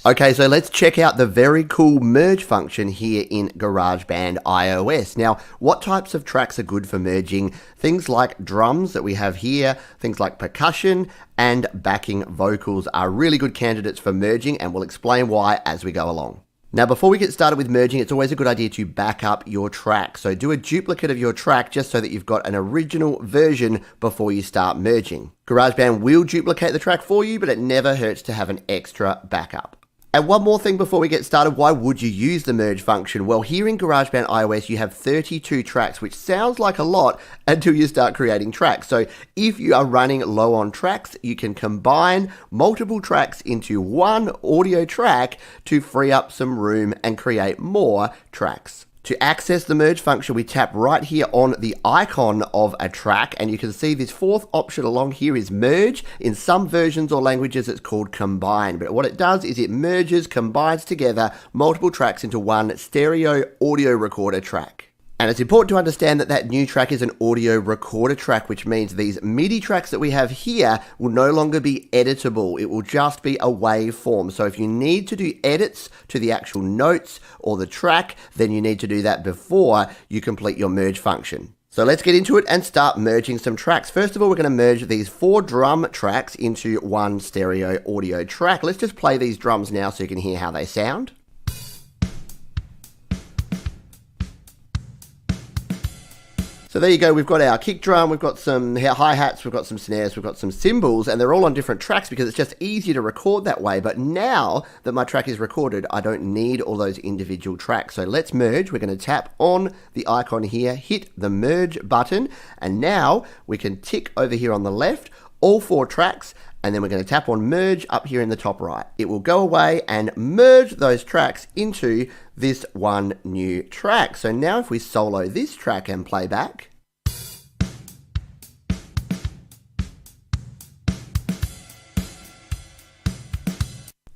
Okay, so let's check out the very cool merge function here in GarageBand iOS. Now, what types of tracks are good for merging? Things like drums that we have here, things like percussion and backing vocals are really good candidates for merging, and we'll explain why as we go along. Now, before we get started with merging, it's always a good idea to back up your track. So do a duplicate of your track just so that you've got an original version before you start merging. GarageBand will duplicate the track for you, but it never hurts to have an extra backup. And one more thing before we get started, why would you use the merge function? Well, here in GarageBand iOS, you have 32 tracks, which sounds like a lot until you start creating tracks. So if you are running low on tracks, you can combine multiple tracks into one audio track to free up some room and create more tracks. To access the merge function, we tap right here on the icon of a track, and you can see this fourth option along here is merge. In some versions or languages, it's called combine, but what it does is it merges, combines together multiple tracks into one stereo audio recorder track. And it's important to understand that that new track is an audio recorder track, which means these MIDI tracks that we have here will no longer be editable. It will just be a waveform. So if you need to do edits to the actual notes or the track, then you need to do that before you complete your merge function. So let's get into it and start merging some tracks. First of all, we're going to merge these 4 drum tracks into one stereo audio track. Let's just play these drums now so you can hear how they sound. So there you go, we've got our kick drum, we've got some hi-hats, we've got some snares, we've got some cymbals, and they're all on different tracks because it's just easier to record that way. But now that my track is recorded, I don't need all those individual tracks. So let's merge. We're going to tap on the icon here, hit the merge button, and now we can tick over here on the left all 4 tracks, and then we're going to tap on merge up here in the top right. It will go away and merge those tracks into this one new track. So now if we solo this track and play back,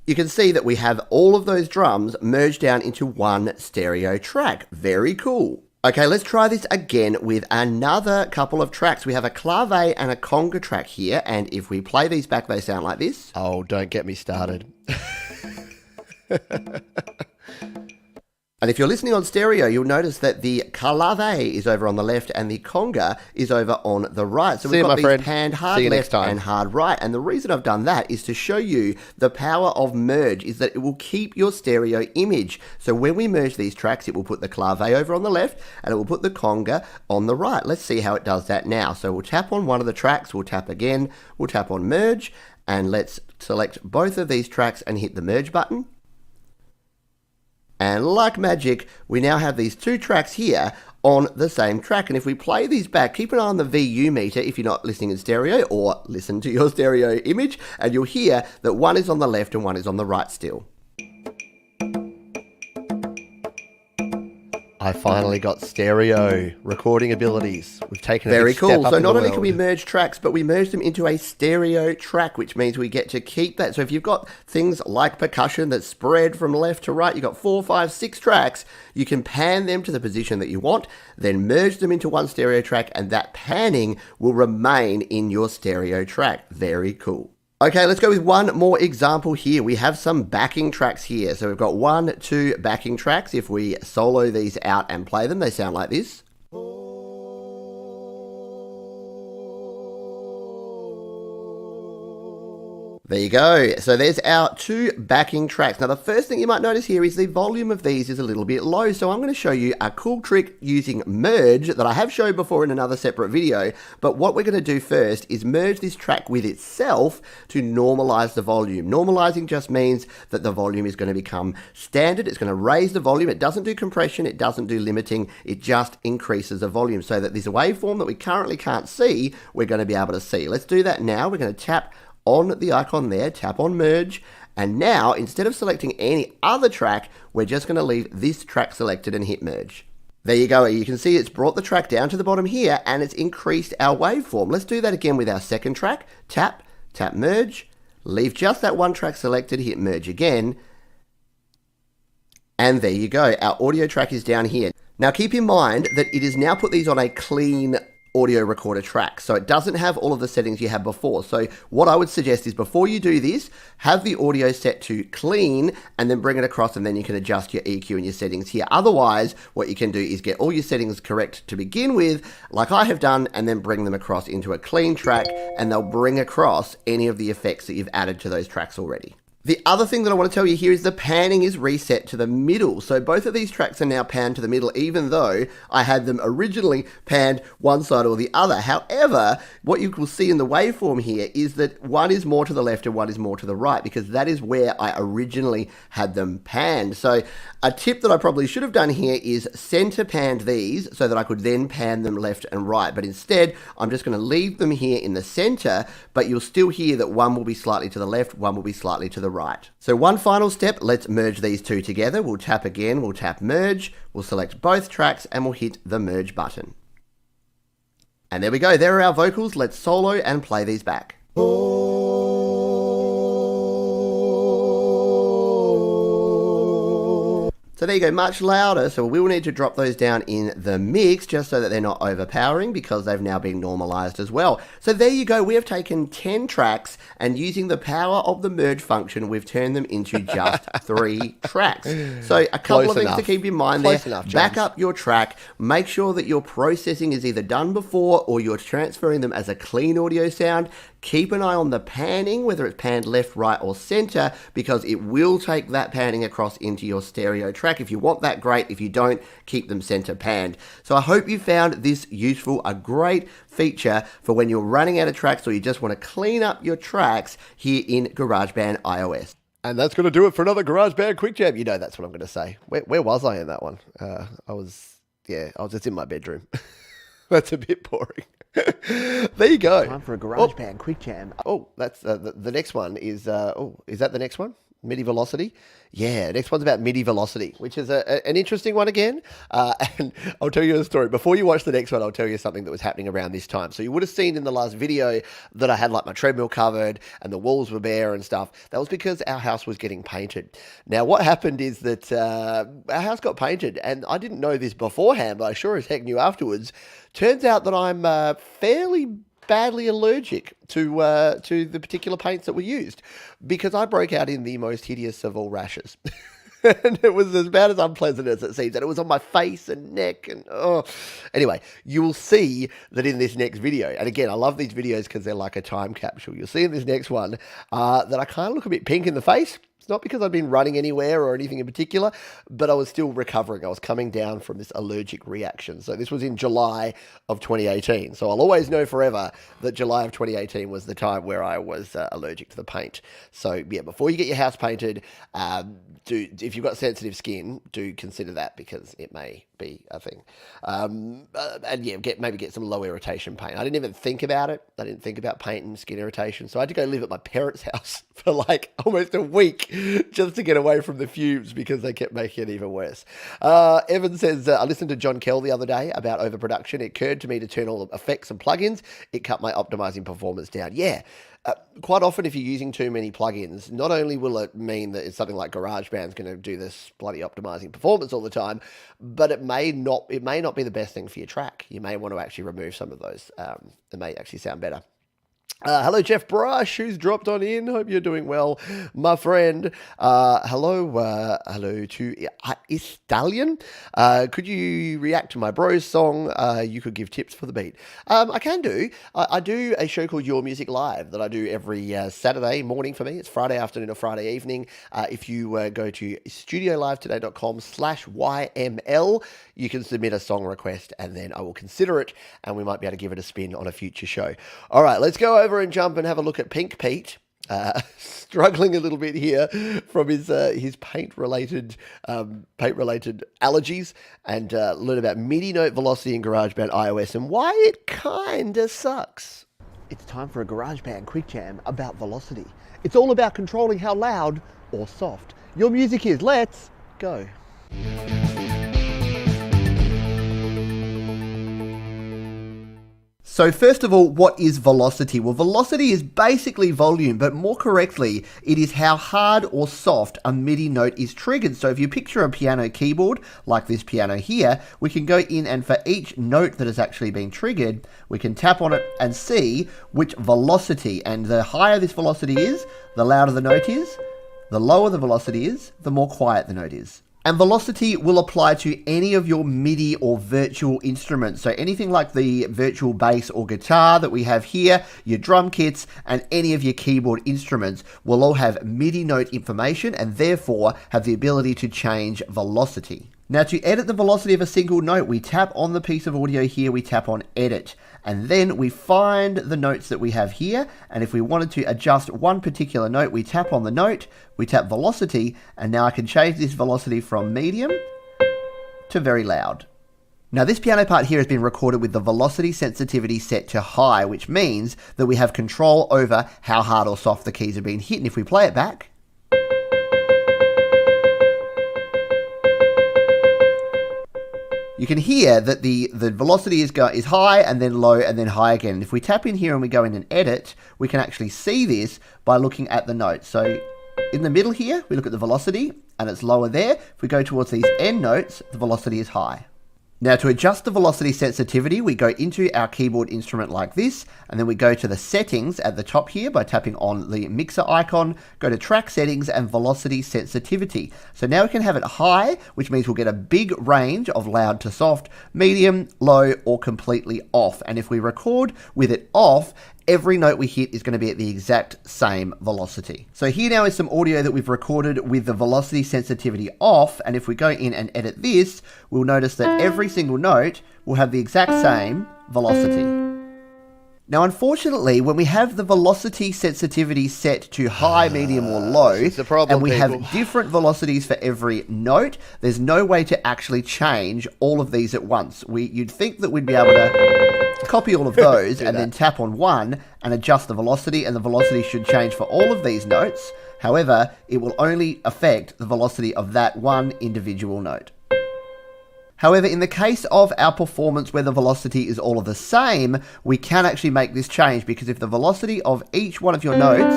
you can see that we have all of those drums merged down into one stereo track. Very cool. Okay, let's try this again with another couple of tracks. We have a clave and a conga track here, and if we play these back, they sound like this. Oh, don't get me started. And if you're listening on stereo, you'll notice that the clave is over on the left and the conga is over on the right. So we've got these panned hard left and hard right. And the reason I've done that is to show you the power of merge is that it will keep your stereo image. So when we merge these tracks, it will put the clave over on the left and it will put the conga on the right. Let's see how it does that now. So we'll tap on one of the tracks, we'll tap again, we'll tap on merge, and let's select both of these tracks and hit the merge button. And like magic, we now have these two tracks here on the same track. And if we play these back, keep an eye on the VU meter if you're not listening in stereo, or listen to your stereo image, and you'll hear that one is on the left and one is on the right still. I finally got stereo recording abilities. We've taken a very big cool. step up So in not the only world. can we merge tracks, but we merge them into a stereo track, which means we get to keep that. So if you've got things like percussion that spread from left to right, you've got 4, 5, 6 tracks, you can pan them to the position that you want, then merge them into one stereo track, and that panning will remain in your stereo track. Very cool. Okay, let's go with one more example here. We have some backing tracks here. So we've got 1, 2 backing tracks. If we solo these out and play them, they sound like this. There you go. So there's our 2 backing tracks. Now the first thing you might notice here is the volume of these is a little bit low. So I'm going to show you a cool trick using merge that I have showed before in another separate video. But what we're going to do first is merge this track with itself to normalize the volume. Normalizing just means that the volume is going to become standard. It's going to raise the volume. It doesn't do compression. It doesn't do limiting. It just increases the volume so that this waveform that we currently can't see, we're going to be able to see. Let's do that now. We're going to tap on the icon there, tap on merge, and now instead of selecting any other track, we're just going to leave this track selected and hit merge. There you go. You can see it's brought the track down to the bottom here and it's increased our waveform. Let's do that again with our second track. Tap, tap merge, leave just that one track selected, hit merge again, and there you go. Our audio track is down here. Now keep in mind that it has now put these on a clean audio recorder track, so it doesn't have all of the settings you had before. So what I would suggest is before you do this, have the audio set to clean and then bring it across, and then you can adjust your EQ and your settings here. Otherwise, what you can do is get all your settings correct to begin with, like I have done, and then bring them across into a clean track, and they'll bring across any of the effects that you've added to those tracks already. The other thing that I want to tell you here is the panning is reset to the middle. So both of these tracks are now panned to the middle, even though I had them originally panned one side or the other. However, what you will see in the waveform here is that one is more to the left and one is more to the right, because that is where I originally had them panned. So a tip that I probably should have done here is center panned these so that I could then pan them left and right. But instead, I'm just going to leave them here in the center, but you'll still hear that one will be slightly to the left, one will be slightly to the right. So one final step, let's merge these two together. We'll tap again, we'll tap merge, we'll select both tracks and we'll hit the merge button. And there we go, there are our vocals. Let's solo and play these back. So there you go, much louder. So we will need to drop those down in the mix just so that they're not overpowering, because they've now been normalized as well. So there you go, we have taken 10 tracks and using the power of the merge function, we've turned them into just 3 tracks. So a couple of things to keep in mind there. Back up your track, make sure that your processing is either done before or you're transferring them as a clean audio sound. Keep an eye on the panning, whether it's panned left, right, or center, because it will take that panning across into your stereo track. If you want that, great. If you don't, keep them center panned. So I hope you found this useful, a great feature for when you're running out of tracks or you just want to clean up your tracks here in GarageBand iOS. And that's going to do it for another GarageBand Quick Jam. You know that's what I'm going to say. Where was I in that one? I was just in my bedroom. That's a bit boring. There you go. Time for a GarageBand Quick Jam. Oh, that's the next one is. Is that the next one? MIDI velocity? Yeah, next one's about MIDI velocity, which is an interesting one again. And I'll tell you a story. Before you watch the next one, I'll tell you something that was happening around this time. So you would have seen in the last video that I had like my treadmill covered and the walls were bare and stuff. That was because our house was getting painted. Now, what happened is that our house got painted, and I didn't know this beforehand, but I sure as heck knew afterwards. Turns out that I'm fairly badly allergic to the particular paints that were used, because I broke out in the most hideous of all rashes. And it was about as unpleasant as it seems. And it was on my face and neck. And anyway, you will see that in this next video. And again, I love these videos because they're like a time capsule. You'll see in this next one that I kind of look a bit pink in the face. It's not because I've been running anywhere or anything in particular, but I was still recovering. I was coming down from this allergic reaction. So this was in July of 2018. So I'll always know forever that July of 2018 was the time where I was allergic to the paint. So yeah, before you get your house painted, if you've got sensitive skin, do consider that because it may be a thing. And yeah, maybe get some low irritation paint. I didn't even think about it. I didn't think about paint and skin irritation. So I had to go live at my parents' house for like almost a week just to get away from the fumes because they kept making it even worse. Evan says, I listened to John Kell the other day about overproduction. It occurred to me to turn all the effects and plugins. It cut my optimizing performance down. Yeah. Quite often, if you're using too many plugins, not only will it mean that it's something like GarageBand's going to do this bloody optimizing performance all the time, but it may not be the best thing for your track. You may want to actually remove some of those. It may actually sound better. Hello, Jeff Brush, who's dropped on in. Hope you're doing well, my friend. Hello to Istallion. Could you react to my bros song? You could give tips for the beat. I can do. I do a show called Your Music Live that I do every Saturday morning for me. It's Friday afternoon or Friday evening. If you go to studiolivetoday.com/YML, you can submit a song request and then I will consider it and we might be able to give it a spin on a future show. All right, let's go over and jump and have a look at Pink Pete. Struggling a little bit here from his paint-related allergies, and learn about MIDI note velocity in GarageBand iOS and why it kinda sucks. It's time for a GarageBand quick jam about velocity. It's all about controlling how loud or soft your music is. Let's go. So first of all, what is velocity? Well, velocity is basically volume, but more correctly, it is how hard or soft a MIDI note is triggered. So if you picture a piano keyboard, like this piano here, we can go in and for each note that has actually been triggered, we can tap on it and see which velocity. And the higher this velocity is, the louder the note is. The lower the velocity is, the more quiet the note is. And velocity will apply to any of your MIDI or virtual instruments. So anything like the virtual bass or guitar that we have here, your drum kits, and any of your keyboard instruments will all have MIDI note information and therefore have the ability to change velocity. Now to edit the velocity of a single note, we tap on the piece of audio here, we tap on edit, and then we find the notes that we have here, and if we wanted to adjust one particular note, we tap on the note, we tap velocity, and now I can change this velocity from medium to very loud. Now this piano part here has been recorded with the velocity sensitivity set to high, which means that we have control over how hard or soft the keys are being hit, and if we play it back, you can hear that the velocity is high and then low and then high again. And if we tap in here and we go in and edit, we can actually see this by looking at the notes. So in the middle here, we look at the velocity and it's lower there. If we go towards these end notes, the velocity is high. Now to adjust the velocity sensitivity, we go into our keyboard instrument like this, and then we go to the settings at the top here by tapping on the mixer icon, go to track settings and velocity sensitivity. So now we can have it high, which means we'll get a big range of loud to soft, medium, low, or completely off. And if we record with it off, every note we hit is going to be at the exact same velocity. So here now is some audio that we've recorded with the velocity sensitivity off, and if we go in and edit this, we'll notice that every single note will have the exact same velocity. Now unfortunately, when we have the velocity sensitivity set to high, medium or low, and we have different velocities for every note, there's no way to actually change all of these at once. You'd think that we'd be able to copy all of those and then tap on one and adjust the velocity, and the velocity should change for all of these notes. However, it will only affect the velocity of that one individual note. However, in the case of our performance where the velocity is all of the same, we can actually make this change, because if the velocity of each one of your notes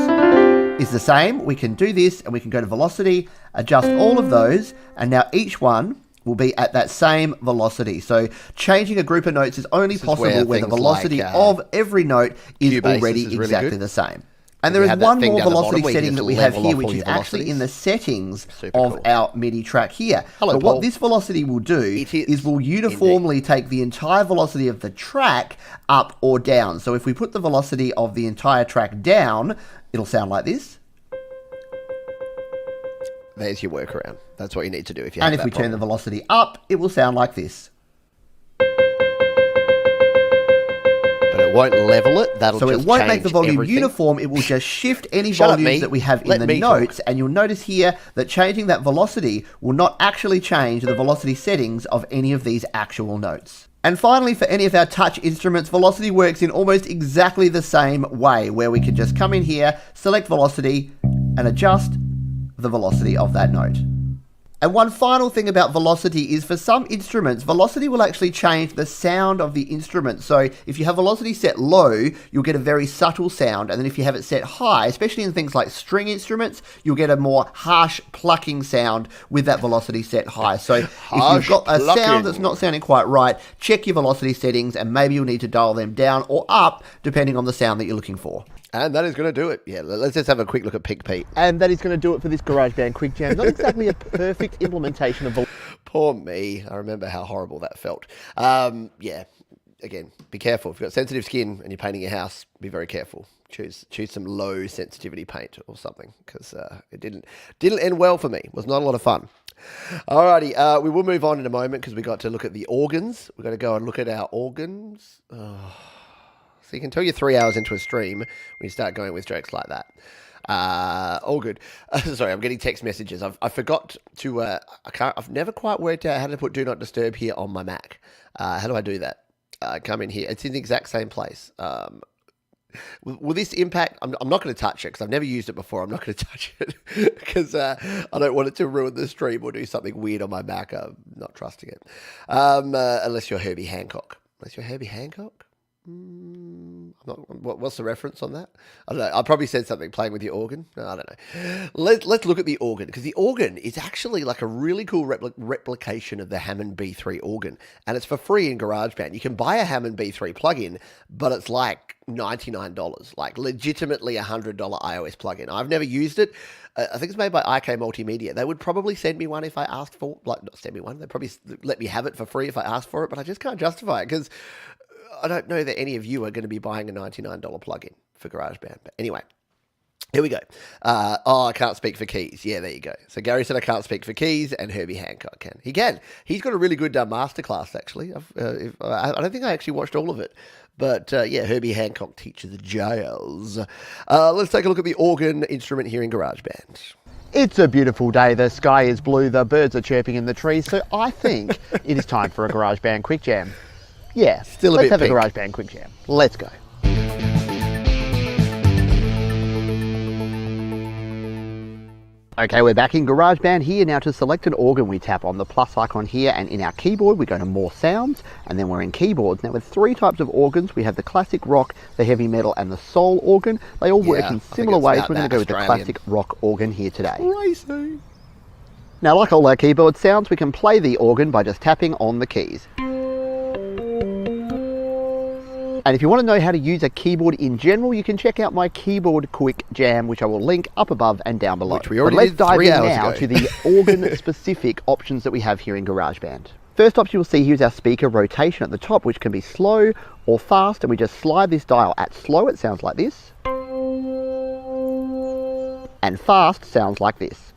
is the same, we can do this and we can go to velocity, adjust all of those, and now each one will be at that same velocity. So changing a group of notes is only possible where the velocity of every note is already exactly the same. And there is one more velocity setting that we have here, which is actually in the settings of our MIDI track here. But what this velocity will do is will uniformly take the entire velocity of the track up or down. So if we put the velocity of the entire track down, it'll sound like this. There's your workaround. That's what you need to do if you have that problem. And if we turn the velocity up, it will sound like this. But it won't level it. That'll just change So it won't make the volume uniform. It will just shift any volumes that we have in the notes. And you'll notice here that changing that velocity will not actually change the velocity settings of any of these actual notes. And finally, for any of our touch instruments, velocity works in almost exactly the same way, where we can just come in here, select velocity, and adjust the velocity of that note. And one final thing about velocity is for some instruments, velocity will actually change the sound of the instrument. So if you have velocity set low, you'll get a very subtle sound. And then if you have it set high, especially in things like string instruments, you'll get a more harsh plucking sound with that velocity set high. So if you've got a sound that's not sounding quite right, check your velocity settings and maybe you'll need to dial them down or up depending on the sound that you're looking for. And that is going to do it. Yeah, let's just have a quick look at Pick Pete. And that is going to do it for this GarageBand Quick Jam. Not exactly a perfect implementation of... Poor me. I remember how horrible that felt. Yeah, again, be careful. If you've got sensitive skin and you're painting your house, be very careful. Choose some low sensitivity paint or something, because it didn't end well for me. It was not a lot of fun. Alrighty, we will move on in a moment because we got to look at the organs. We're going to go and look at our organs. So you can tell you're 3 hours into a stream when you start going with jokes like that. All good. Sorry, I'm getting text messages. I forgot to. I've never quite worked out how to put Do Not Disturb here on my Mac. How do I do that? Come in here. It's in the exact same place. Will this impact? I'm not going to touch it because I've never used it before. I'm not going to touch it because I don't want it to ruin the stream or do something weird on my Mac. I'm not trusting it. Unless you're Herbie Hancock. Unless you're Herbie Hancock. What's the reference on that? I don't know. I probably said something playing with your organ. No, I don't know. Let's look at the organ, because the organ is actually like a really cool replication of the Hammond B3 organ, and it's for free in GarageBand. You can buy a Hammond B3 plugin, but it's like $99, like legitimately $100 iOS plugin. I've never used it. I think it's made by IK Multimedia. They would probably send me one if I asked for, not send me one. They'd probably let me have it for free if I asked for it, but I just can't justify it because I don't know that any of you are going to be buying a $99 plugin for GarageBand. But anyway, here we go. I can't speak for keys. Yeah, there you go. So Gary said I can't speak for keys, and Herbie Hancock can. He can. He's got a really good masterclass, actually. I don't think I actually watched all of it. But yeah, Herbie Hancock teaches the jazz. Let's take a look at the organ instrument here in GarageBand. It's a beautiful day. The sky is blue. The birds are chirping in the trees. So I think it is time for a GarageBand Quick Jam. Yeah, still a bit let's have pink. a GarageBand Quick Jam. Let's go. Okay, we're back in GarageBand here. Now to select an organ, we tap on the plus icon here, and in our keyboard we go to More Sounds, and then we're in Keyboards. Now with three types of organs, we have the classic rock, the heavy metal, and the soul organ. They all work in similar ways. We're going to go with the classic rock organ here today. Crazy. Now like all our keyboard sounds, we can play the organ by just tapping on the keys. And if you want to know how to use a keyboard in general, you can check out my Keyboard Quick Jam, which I will link up above and down below. Which we already did 3 hours ago. Let's dive in now to the organ-specific options that we have here in GarageBand. First option you'll see here is our speaker rotation at the top, which can be slow or fast, and we just slide this dial. At slow, it sounds like this. And fast sounds like this.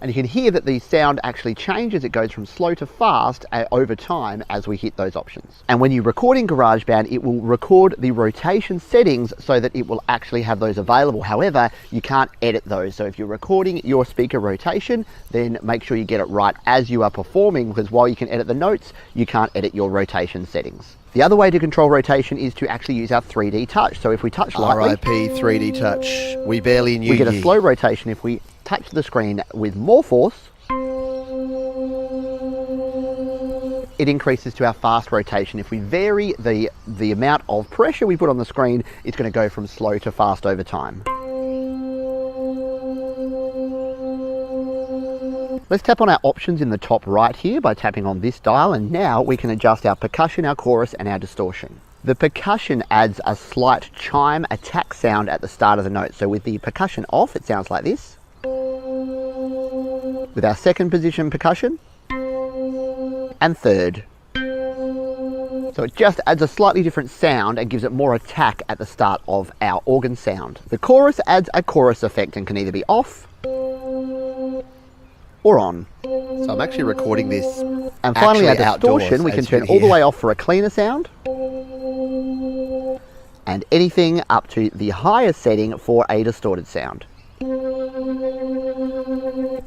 And you can hear that the sound actually changes. It goes from slow to fast over time as we hit those options. And when you record in GarageBand, it will record the rotation settings so that it will actually have those available. However, you can't edit those. So if you're recording your speaker rotation, then make sure you get it right as you are performing, because while you can edit the notes, you can't edit your rotation settings. The other way to control rotation is to actually use our 3D touch. So if we touch lightly, RIP 3D touch. We barely knew. We get a slow rotation. If we touch the screen with more force, it increases to our fast rotation. If we vary the amount of pressure we put on the screen, it's going to go from slow to fast over time. Let's tap on our options in the top right here by tapping on this dial, and now we can adjust our percussion, our chorus, and our distortion. The percussion adds a slight chime attack sound at the start of the note. So with the percussion off, it sounds like this. With our second position percussion, and third. So it just adds a slightly different sound and gives it more attack at the start of our organ sound. The chorus adds a chorus effect and can either be off or on. So I'm actually recording this. And finally our distortion, outdoors, we can turn all the way off for a cleaner sound. And anything up to the highest setting for a distorted sound.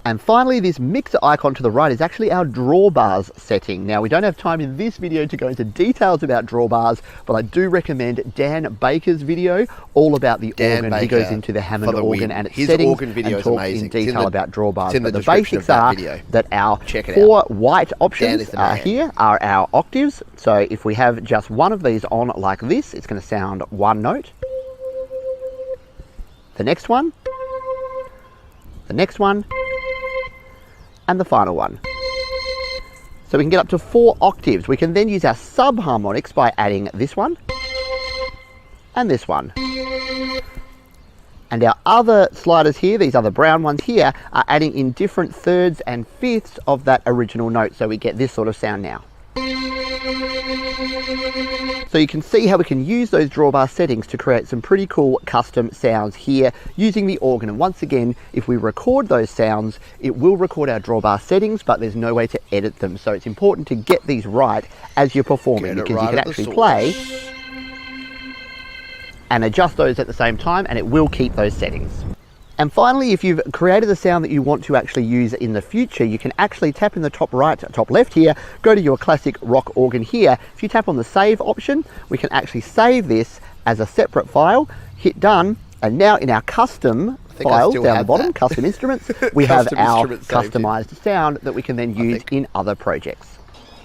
And finally, this mixer icon to the right is actually our drawbars setting. Now, we don't have time in this video to go into details about drawbars, but I do recommend Dan Baker's video all about the organ. He goes into the Hammond organ and its settings organ video and talks amazing. in detail about drawbars. But the basics are that our four white options here are our octaves. So if we have just one of these on like this, it's going to sound one note. The next one. The next one, and the final one. So we can get up to 4 octaves. We can then use our subharmonics by adding this one, and this one. And our other sliders here, these other brown ones here, are adding in different thirds and fifths of that original note, so we get this sort of sound now. So you can see how we can use those drawbar settings to create some pretty cool custom sounds here using the organ. And once again, if we record those sounds, it will record our drawbar settings, but there's no way to edit them. So it's important to get these right as you're performing, because you can actually play and adjust those at the same time, and it will keep those settings. And finally, if you've created a sound that you want to actually use in the future, you can actually tap in the top right, top left here, go to your classic rock organ here. If you tap on the save option, we can actually save this as a separate file, hit done, and now in our custom files down the bottom, custom instruments, we have our customized sound that we can then use in other projects.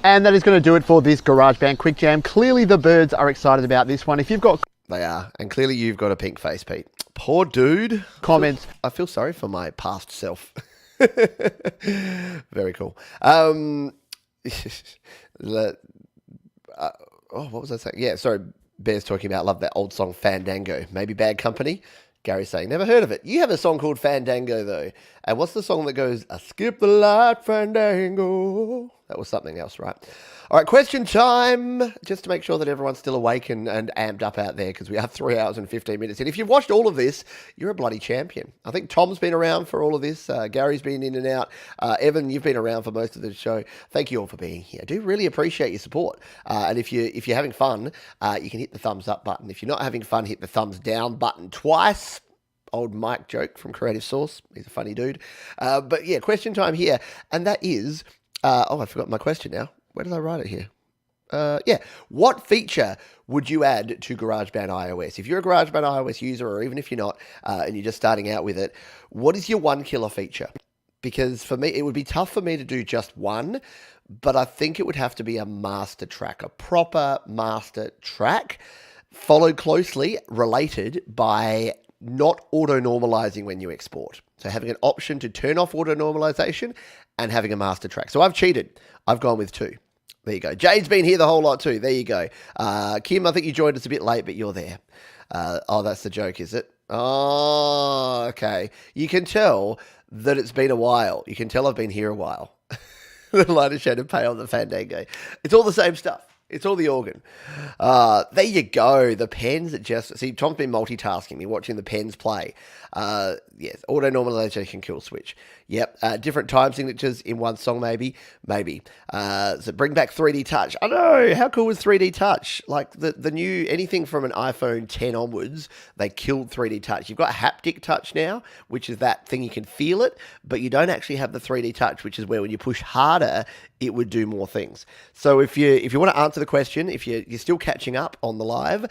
And that is going to do it for this GarageBand Quick Jam. Clearly the birds are excited about this one. If you've got... They are, and clearly you've got a pink face, Pete. Poor dude. Comments. I feel sorry for my past self. Very cool. What was I saying? Yeah, sorry. Bear's talking about, love that old song Fandango. Maybe Bad Company. Gary's saying, never heard of it. You have a song called Fandango, though. And what's the song that goes, I skip the light, Fandango? That was something else, right? All right, question time. Just to make sure that everyone's still awake and amped up out there, because we are 3 hours and 15 minutes in. If you've watched all of this, you're a bloody champion. I think Tom's been around for all of this. Gary's been in and out. Evan, you've been around for most of the show. Thank you all for being here. I do really appreciate your support. And if you're having fun, you can hit the thumbs up button. If you're not having fun, hit the thumbs down button twice. Old Mike joke from Creative Source. He's a funny dude. But yeah, question time here. And that is, I forgot my question now. Where did I write it here? Yeah. What feature would you add to GarageBand iOS? If you're a GarageBand iOS user, or even if you're not, and you're just starting out with it, what is your one killer feature? Because for me, it would be tough for me to do just one, but I think it would have to be a master track, a proper master track, followed closely, related by not auto-normalizing when you export. So having an option to turn off auto-normalization and having a master track. So I've cheated. I've gone with 2. There you go. Jade's been here the whole lot too. There you go. Kim, I think you joined us a bit late, but you're there. Oh, that's the joke, is it? Oh, okay. You can tell that it's been a while. You can tell I've been here a while. The lighter shade of pale, the Fandango. It's all the same stuff. It's all the organ. There you go. The pens that just... See, Tom's been multitasking me, watching the pens play. Yes, auto-normalization, kill switch. Yep. Different time signatures in one song, maybe. Maybe. So bring back 3D touch. I know. How cool was 3D touch? Like the new... Anything from an iPhone 10 onwards, they killed 3D touch. You've got haptic touch now, which is that thing you can feel it, but you don't actually have the 3D touch, which is where when you push harder, it would do more things. So if you want to answer the question, if you're still catching up on the live,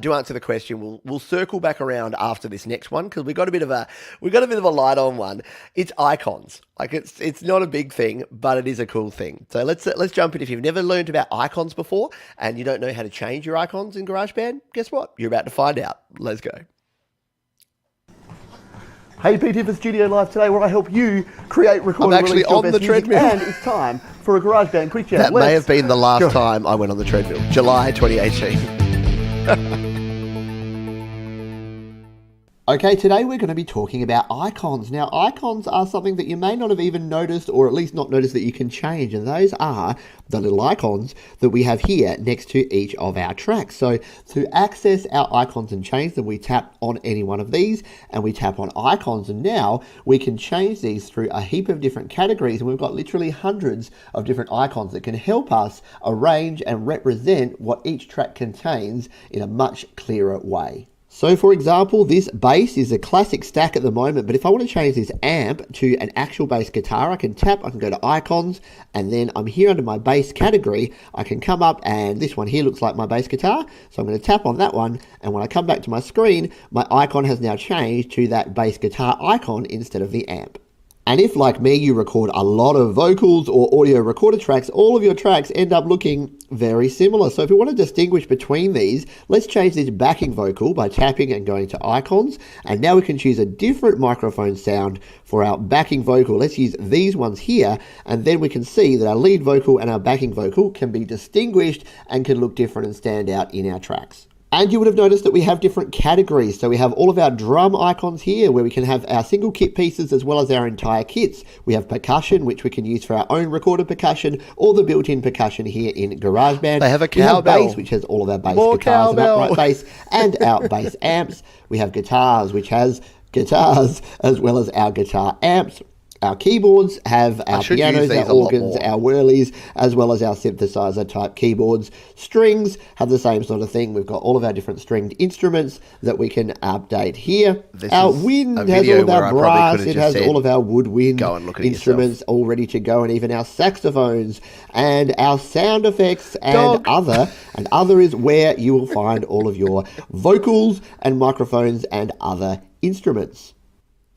do answer the question. We'll circle back around after this next one, because we got a bit of a light on one. It's icons. Like it's not a big thing, but it is a cool thing. So let's jump in. If you've never learned about icons before and you don't know how to change your icons in GarageBand, guess what? You're about to find out. Let's go. Hey, Pete here for Studio Live today, where I help you create, record, I'm actually on the treadmill, and it's time for a GarageBand Quick Jam. That may have been the last time I went on the treadmill. July 2018. Okay, today we're going to be talking about icons. Now, icons are something that you may not have even noticed, or at least not noticed that you can change, and those are the little icons that we have here next to each of our tracks. So to access our icons and change them, we tap on any one of these, and we tap on icons, and now we can change these through a heap of different categories, and we've got literally hundreds of different icons that can help us arrange and represent what each track contains in a much clearer way. So for example, this bass is a classic stack at the moment, but if I want to change this amp to an actual bass guitar, I can tap, I can go to icons, and then I'm here under my bass category. I can come up, and this one here looks like my bass guitar, so I'm going to tap on that one, and when I come back to my screen, my icon has now changed to that bass guitar icon instead of the amp. And if, like me, you record a lot of vocals or audio recorder tracks, all of your tracks end up looking very similar. So if you want to distinguish between these, let's change this backing vocal by tapping and going to icons. And now we can choose a different microphone sound for our backing vocal. Let's use these ones here, and then we can see that our lead vocal and our backing vocal can be distinguished and can look different and stand out in our tracks. And you would have noticed that we have different categories. So we have all of our drum icons here, where we can have our single kit pieces as well as our entire kits. We have percussion, which we can use for our own recorded percussion, or the built-in percussion here in GarageBand. They have a cowbell. We have bass, which has all of our bass guitars and upright bass, and our bass amps. We have guitars, which has guitars as well as our guitar amps. Our keyboards have our pianos, our organs, our whirlies, as well as our synthesizer type keyboards. Strings have the same sort of thing. We've got all of our different stringed instruments that we can update here. Our wind has all of our brass. It has all of our woodwind instruments all ready to go, and even our saxophones and our sound effects and other. And other is where you will find all of your vocals and microphones and other instruments.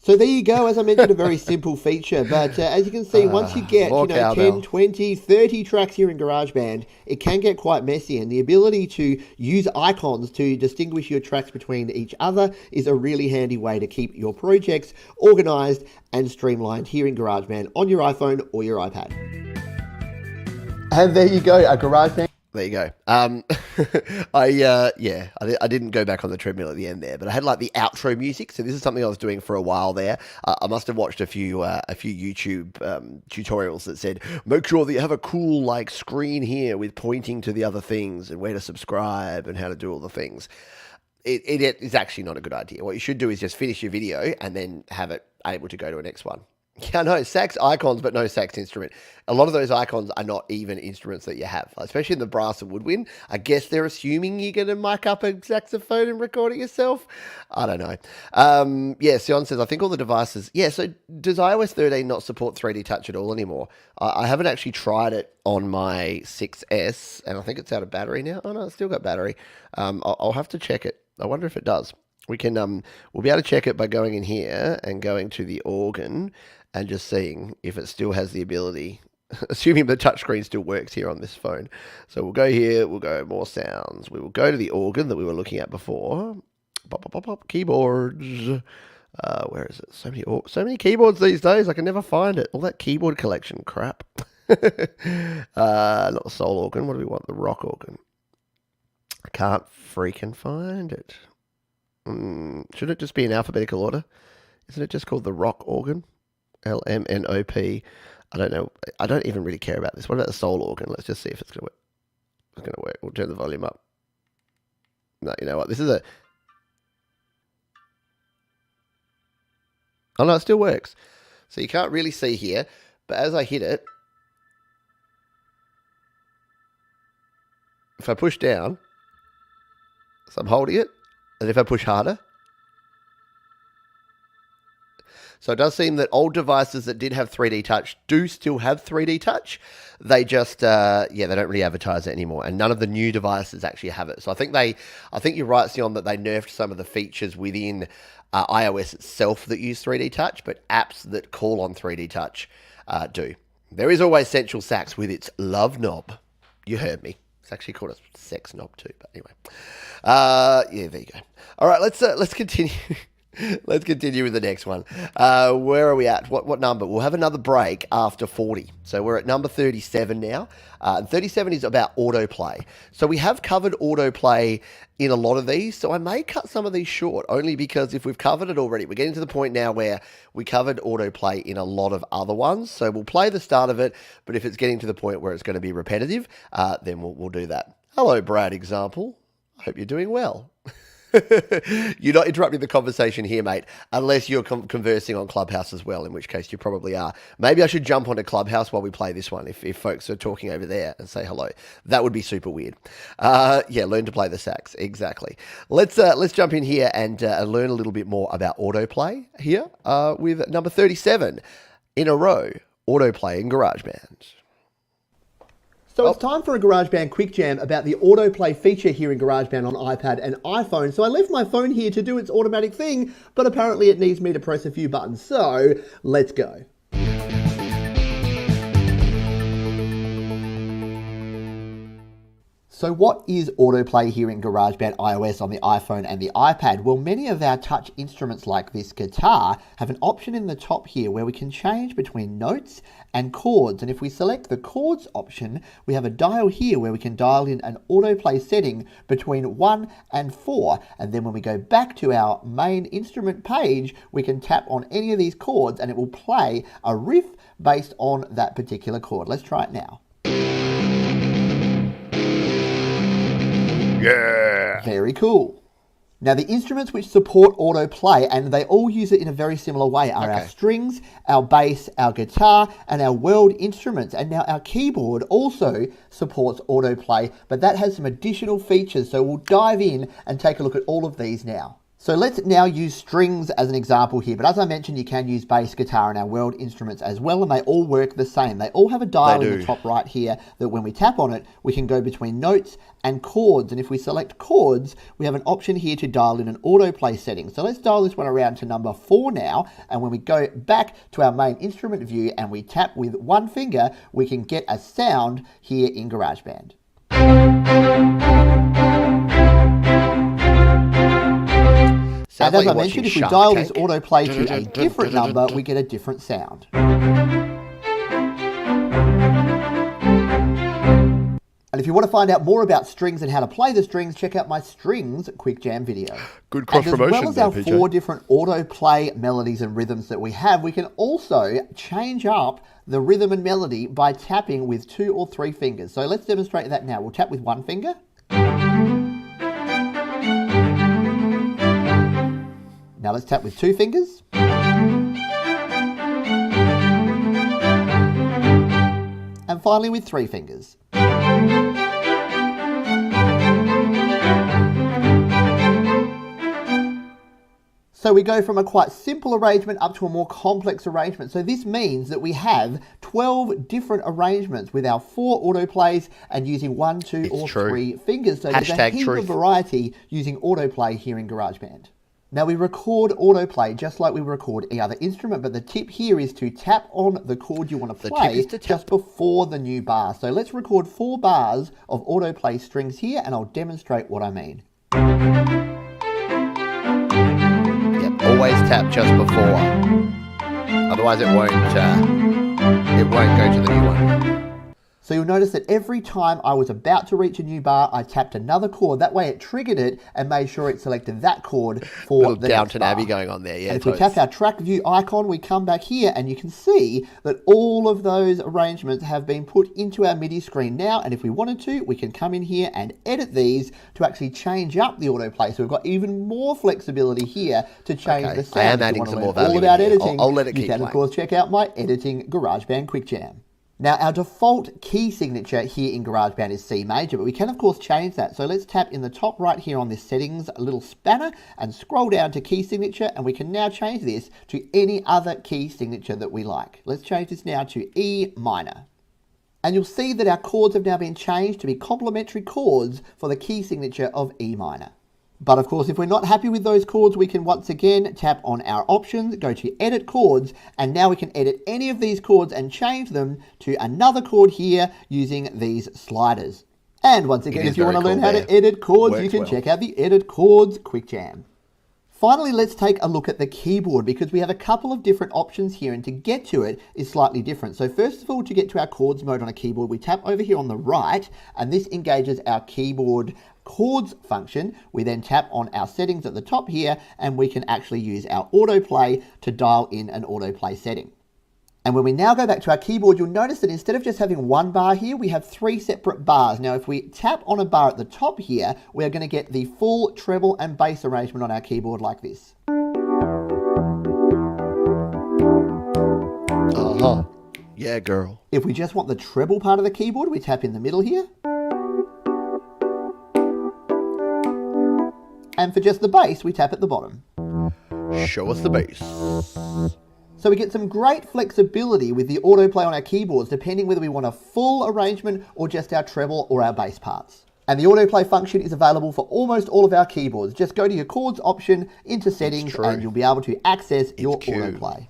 So there you go. As I mentioned, a very simple feature, but as you can see, once you get 10, 20, 30 tracks here in GarageBand, it can get quite messy, and the ability to use icons to distinguish your tracks between each other is a really handy way to keep your projects organized and streamlined here in GarageBand on your iPhone or your iPad. And there you go, a GarageBand. There you go. I didn't go back on the treadmill at the end there, but I had like the outro music. So this is something I was doing for a while there. I must have watched a few YouTube tutorials that said, make sure that you have a cool like screen here with pointing to the other things and where to subscribe and how to do all the things. It is actually not a good idea. What you should do is just finish your video and then have it able to go to a next one. Yeah, no, sax icons, but no sax instrument. A lot of those icons are not even instruments that you have, especially in the brass and woodwind. I guess they're assuming you're going to mic up a saxophone and record it yourself. I don't know. Sion says, I think all the devices... Yeah, so does iOS 13 not support 3D Touch at all anymore? I haven't actually tried it on my 6S, and I think it's out of battery now. Oh, no, it's still got battery. I'll have to check it. I wonder if it does. We can, we'll be able to check it by going in here and going to the organ and just seeing if it still has the ability, assuming the touchscreen still works here on this phone. So we'll go here, we'll go more sounds. We will go to the organ that we were looking at before. Pop, pop, pop, pop, keyboards. Where is it? So many keyboards these days, I can never find it. All that keyboard collection crap. Not the soul organ, what do we want? The rock organ. I can't freaking find it. Should it just be in alphabetical order? Isn't it just called the rock organ? LMNOP. I don't know. I don't even really care about this. What about the soul organ? Let's just see if it's going to work. It's going to work. We'll turn the volume up. No, you know what? This is a... Oh, no, it still works. So you can't really see here, but as I hit it, if I push down, so I'm holding it, and if I push harder, so it does seem that old devices that did have 3D Touch do still have 3D Touch. They just, they don't really advertise it anymore, and none of the new devices actually have it. So I think you're right, Sion, that they nerfed some of the features within iOS itself that use 3D Touch, but apps that call on 3D Touch do. There is always Central Sax with its love knob. You heard me. It's actually called a sex knob too, but anyway. There you go. All right, let's continue. Let's continue with the next one. Where are we at? What number? We'll have another break after 40. So we're at number 37 now. 37 is about autoplay. So we have covered autoplay in a lot of these. So I may cut some of these short, only because if we've covered it already, we're getting to the point now where we covered autoplay in a lot of other ones. So we'll play the start of it, but if it's getting to the point where it's going to be repetitive, then we'll do that. Hello, Brad example. I hope you're doing well. You're not interrupting the conversation here, mate, unless you're conversing on Clubhouse as well, in which case you probably are. Maybe I should jump onto Clubhouse while we play this one if folks are talking over there and say hello. That would be super weird. Yeah, learn to play the sax. Exactly. Let's jump in here and learn a little bit more about autoplay here with number 37 in a row, autoplay in GarageBand. So it's time for a GarageBand Quick Jam about the autoplay feature here in GarageBand on iPad and iPhone. So I left my phone here to do its automatic thing, but apparently it needs me to press a few buttons. So let's go. So what is autoplay here in GarageBand iOS on the iPhone and the iPad? Well, many of our touch instruments like this guitar have an option in the top here where we can change between notes and chords. And if we select the chords option, we have a dial here where we can dial in an autoplay setting between 1 and 4. And then when we go back to our main instrument page, we can tap on any of these chords and it will play a riff based on that particular chord. Let's try it now. Yeah. Very cool. Now the instruments which support autoplay, and they all use it in a very similar way, are our strings, our bass, our guitar, and our world instruments. And now our keyboard also supports autoplay, but that has some additional features. So we'll dive in and take a look at all of these now. So let's now use strings as an example here. But as I mentioned, you can use bass, guitar, and our world instruments as well, and they all work the same. They all have a dial in the top right here that when we tap on it, we can go between notes and chords. And if we select chords, we have an option here to dial in an autoplay setting. So let's dial this one around to number 4 now. And when we go back to our main instrument view and we tap with one finger, we can get a sound here in GarageBand. And as I mentioned, if we dial this autoplay to a different number, we get a different sound. And if you want to find out more about strings and how to play the strings, check out my strings quick jam video. Good cross promotion. As well as our 4 different autoplay melodies and rhythms that we have, we can also change up the rhythm and melody by tapping with 2 or 3 fingers. So let's demonstrate that now. We'll tap with one finger. Now let's tap with 2 fingers. And finally with 3 fingers. So we go from a quite simple arrangement up to a more complex arrangement. So this means that we have 12 different arrangements with our 4 autoplays and using 1, 2, or 3 fingers. So there's a heap of variety using autoplay here in GarageBand. Now we record autoplay just like we record any other instrument, but the tip here is to tap on the chord you want to play just before the new bar. So let's record 4 bars of autoplay strings here and I'll demonstrate what I mean. Yep, always tap just before. Otherwise it won't go to the new one. So you'll notice that every time I was about to reach a new bar, I tapped another chord. That way it triggered it and made sure it selected that chord for the next bar. Abbey going on there, yeah. And if we tap our track view icon, we come back here and you can see that all of those arrangements have been put into our MIDI screen now. And if we wanted to, we can come in here and edit these to actually change up the autoplay. So we've got even more flexibility here to change the sound. I am adding some more value. All about editing. I'll let it keep playing. You can, of course, check out my editing GarageBand Quick Jam. Now, our default key signature here in GarageBand is C major, but we can, of course, change that. So let's tap in the top right here on this settings little spanner and scroll down to key signature, and we can now change this to any other key signature that we like. Let's change this now to E minor. And you'll see that our chords have now been changed to be complementary chords for the key signature of E minor. But of course, if we're not happy with those chords, we can once again tap on our options, go to edit chords, and now we can edit any of these chords and change them to another chord here using these sliders. And once again, if you want to learn how to edit chords, you can check out the Edit Chords Quick Jam. Finally, let's take a look at the keyboard because we have a couple of different options here, and to get to it is slightly different. So first of all, to get to our chords mode on a keyboard, we tap over here on the right, and this engages our keyboard chords function. We then tap on our settings at the top here, and we can actually use our autoplay to dial in an autoplay setting. And when we now go back to our keyboard, you'll notice that instead of just having one bar here, we have 3 separate bars. Now, if we tap on a bar at the top here, we're going to get the full treble and bass arrangement on our keyboard like this. Uh-huh. Yeah, girl. If we just want the treble part of the keyboard, we tap in the middle here. And for just the bass, we tap at the bottom. Show us the bass. So we get some great flexibility with the autoplay on our keyboards, depending whether we want a full arrangement or just our treble or our bass parts. And the autoplay function is available for almost all of our keyboards. Just go to your chords option, into settings, and you'll be able to access your autoplay.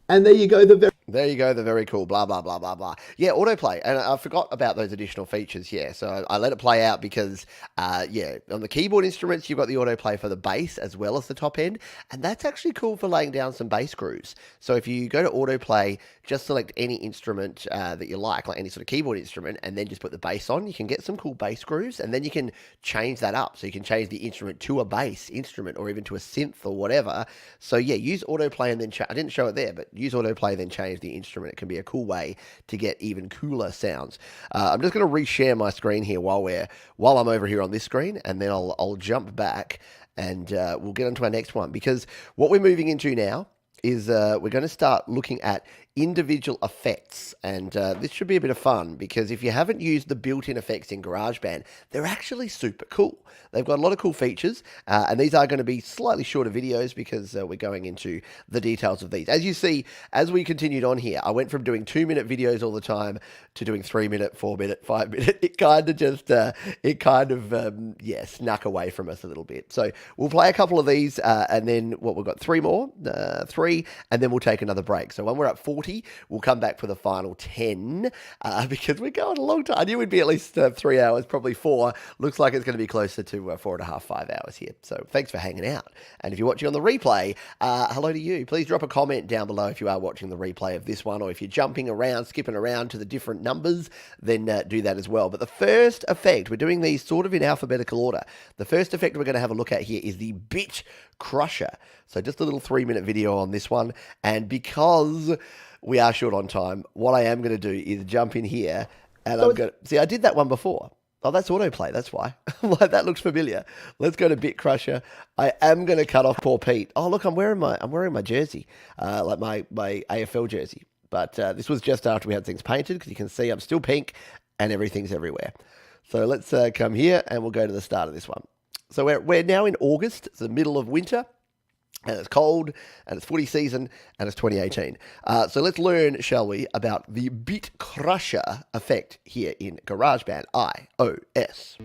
And there you go, the very cool, blah, blah, blah, blah, blah. Yeah, autoplay. And I forgot about those additional features, yeah. So I let it play out because, yeah, on the keyboard instruments, you've got the autoplay for the bass as well as the top end. And that's actually cool for laying down some bass grooves. So if you go to autoplay, just select any instrument that you like any sort of keyboard instrument, and then just put the bass on, you can get some cool bass grooves, and then you can change that up. So you can change the instrument to a bass instrument or even to a synth or whatever. So yeah, use autoplay and then, I didn't show it there, but use autoplay, then change the instrument. It can be a cool way to get even cooler sounds. I'm just going to reshare my screen here while I'm over here on this screen, and then I'll jump back and we'll get on to our next one, because what we're moving into now is we're going to start looking at individual effects, and this should be a bit of fun, because if you haven't used the built-in effects in GarageBand, they're actually super cool. They've got a lot of cool features, and these are going to be slightly shorter videos because we're going into the details of these. As you see, as we continued on here, I went from doing 2-minute videos all the time to doing 3-minute, 4-minute, 5-minute. It kind of just, yeah, snuck away from us a little bit. So we'll play a couple of these, and then we've got 3 more, 3, and then we'll take another break. So when we're at 40, we'll come back for the final 10, because we're going a long time. I knew we'd be at least 3 hours, probably 4. Looks like it's going to be closer to 4.5, 5 hours here. So thanks for hanging out. And if you're watching on the replay, hello to you. Please drop a comment down below if you are watching the replay of this one, or if you're jumping around, skipping around to the different numbers, then do that as well. But the first effect, we're doing these sort of in alphabetical order. The first effect we're going to have a look at here is the Bitcrusher. So just a little 3-minute video on this one. And because we are short on time, what I am going to do is jump in here, and I'm going to... See, I did that one before. Oh, that's autoplay, that's why. Like, that looks familiar. Let's go to Bitcrusher. I am going to cut off poor Pete. Oh, look, I'm wearing my jersey, like my AFL jersey. But this was just after we had things painted, because you can see I'm still pink and everything's everywhere. So let's come here, and we'll go to the start of this one. So we're now in August. It's the middle of winter, and it's cold, and it's footy season, and it's 2018. So let's learn, shall we, about the Bitcrusher effect here in GarageBand iOS.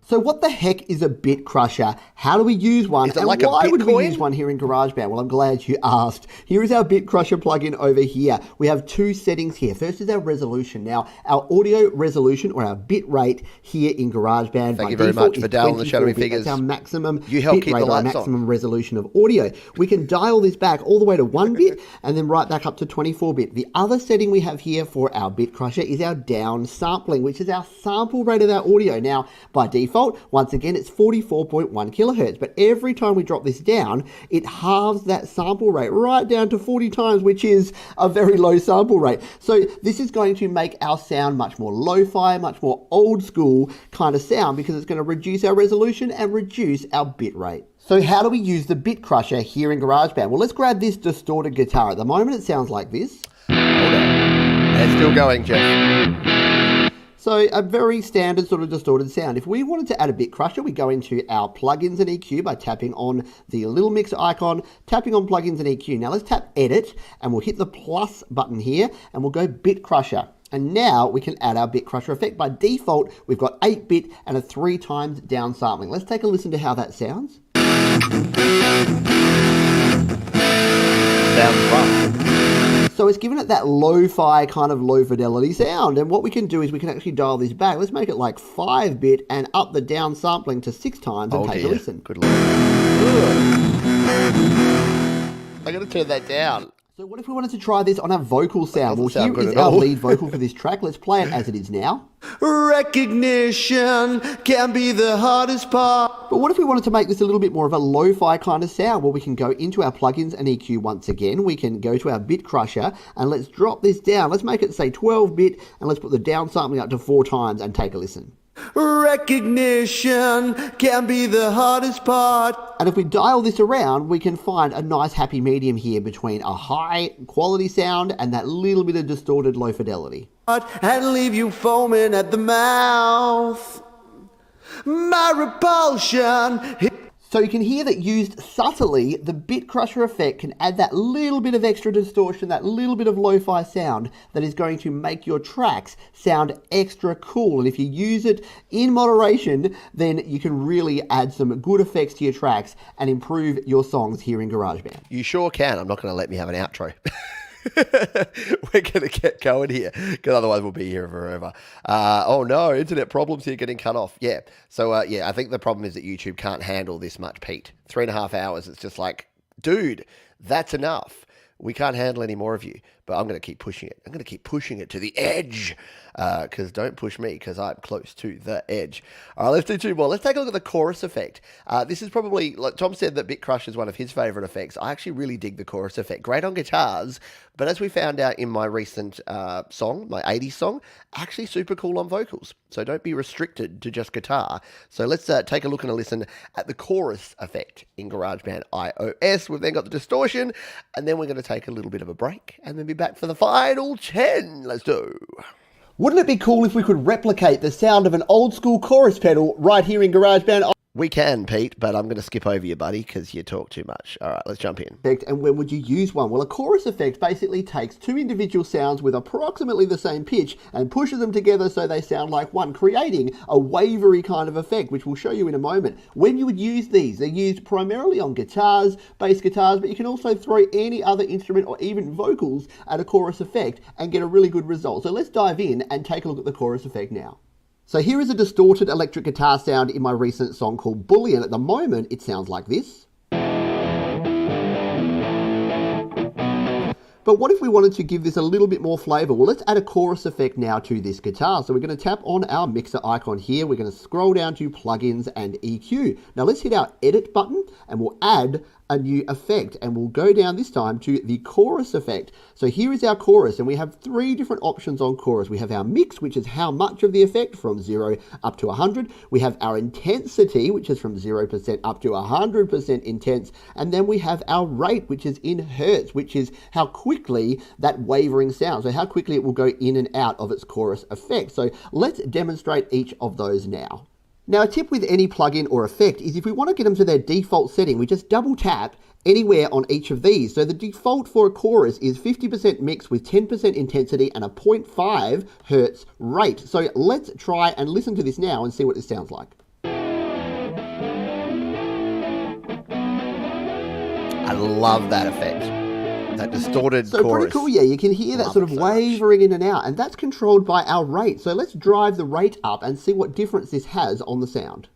So what the heck is a Bitcrusher? How do we use one? Is it like why a would we use one here in GarageBand? Well, I'm glad you asked. Here is our Bitcrusher plugin over here. We have 2 settings here. First is our resolution. Now, our audio resolution, or our bit rate here in GarageBand. Thank you very much for dialing the shadowy figures. That's our maximum you help bit keep rate, the lights or our maximum resolution of audio. We can dial this back all the way to 1 bit and then right back up to 24 bit. The other setting we have here for our Bitcrusher is our down sampling, which is our sample rate of our audio. Now, by default, once again, it's 44.1 kilohertz, but every time we drop this down, it halves that sample rate right down to 40 times, which is a very low sample rate. So this is going to make our sound much more lo-fi, much more old school kind of sound, because it's going to reduce our resolution and reduce our bit rate. So how do we use the Bitcrusher here in GarageBand? Well, let's grab this distorted guitar. At the moment, it sounds like this. Hold on. It's still going, Jeff. So a very standard sort of distorted sound. If we wanted to add a Bitcrusher, we go into our plugins and EQ by tapping on the little mixer icon, tapping on plugins and EQ. Now let's tap edit, and we'll hit the plus button here, and we'll go Bitcrusher. And now we can add our Bitcrusher effect. By default, we've got 8-bit and a 3 times down sampling. Let's take a listen to how that sounds. Sounds rough. So it's given it that lo-fi kind of low fidelity sound. And what we can do is we can actually dial this back. Let's make it like 5-bit and up the down sampling to 6 times and take a listen. Good lord. I gotta turn that down. So what if we wanted to try this on our vocal sound? Well, Doesn't sound here good is at our all. lead vocal for this track. Let's play it as it is now. Recognition can be the hardest part. But what if we wanted to make this a little bit more of a lo-fi kind of sound? Well, we can go into our plugins and EQ once again. We can go to our Bitcrusher and let's drop this down. Let's make it say 12-bit and let's put the down sampling up to 4 times and take a listen. Recognition can be the hardest part. And if we dial this around, we can find a nice happy medium here between a high quality sound and that little bit of distorted low fidelity. And leave you foaming at the mouth. My repulsion. So you can hear that used subtly, the Bitcrusher effect can add that little bit of extra distortion, that little bit of lo-fi sound that is going to make your tracks sound extra cool. And if you use it in moderation, then you can really add some good effects to your tracks and improve your songs here in GarageBand. You sure can. I'm not going to let me have an outro. We're going to get going here because otherwise we'll be here forever. Oh no, internet problems here getting cut off. Yeah. So yeah, I think the problem is that YouTube can't handle this much, Pete. 3.5 hours. It's just like, dude, that's enough. We can't handle any more of you, but I'm going to keep pushing it. I'm going to keep pushing it to the edge because don't push me because I'm close to the edge. All right, let's do 2 more. Let's take a look at the chorus effect. This is probably, like Tom said, that Bitcrusher is one of his favorite effects. I actually really dig the chorus effect. Great on guitars, but as we found out in my recent song, my 80s song, actually super cool on vocals. So don't be restricted to just guitar. So let's take a look and a listen at the chorus effect in GarageBand iOS. We've then got the distortion, and then we're going to take a little bit of a break and then be back for the final 10. Let's do. Wouldn't it be cool if we could replicate the sound of an old school chorus pedal right here in GarageBand? We can, Pete, but I'm going to skip over you, buddy, because you talk too much. All right, let's jump in. And when would you use one? Well, a chorus effect basically takes 2 individual sounds with approximately the same pitch and pushes them together so they sound like one, creating a wavery kind of effect, which we'll show you in a moment. When you would use these, they're used primarily on guitars, bass guitars, but you can also throw any other instrument or even vocals at a chorus effect and get a really good result. So let's dive in and take a look at the chorus effect now. So here is a distorted electric guitar sound in my recent song called Bully, and at the moment it sounds like this. But what if we wanted to give this a little bit more flavor? Well, let's add a chorus effect now to this guitar. So we're going to tap on our mixer icon here. We're going to scroll down to plugins and EQ. Now let's hit our edit button and we'll add a new effect, and we'll go down this time to the chorus effect. So here is our chorus, and we have 3 different options on chorus. We have our mix, which is how much of the effect, from 0 up to 100. We have our intensity, which is from 0% up to 100% intense. And then we have our rate, which is in hertz, which is how quickly that wavering sound, so how quickly it will go in and out of its chorus effect. So let's demonstrate each of those now. Now, a tip with any plugin or effect is if we want to get them to their default setting, we just double tap anywhere on each of these. So the default for a chorus is 50% mix with 10% intensity and a 0.5 hertz rate. So let's try and listen to this now and see what this sounds like. I love that effect. That distorted so chorus. Pretty cool, yeah. You can hear that sort of wavering in and out, and that's controlled by our rate. So let's drive the rate up and see what difference this has on the sound.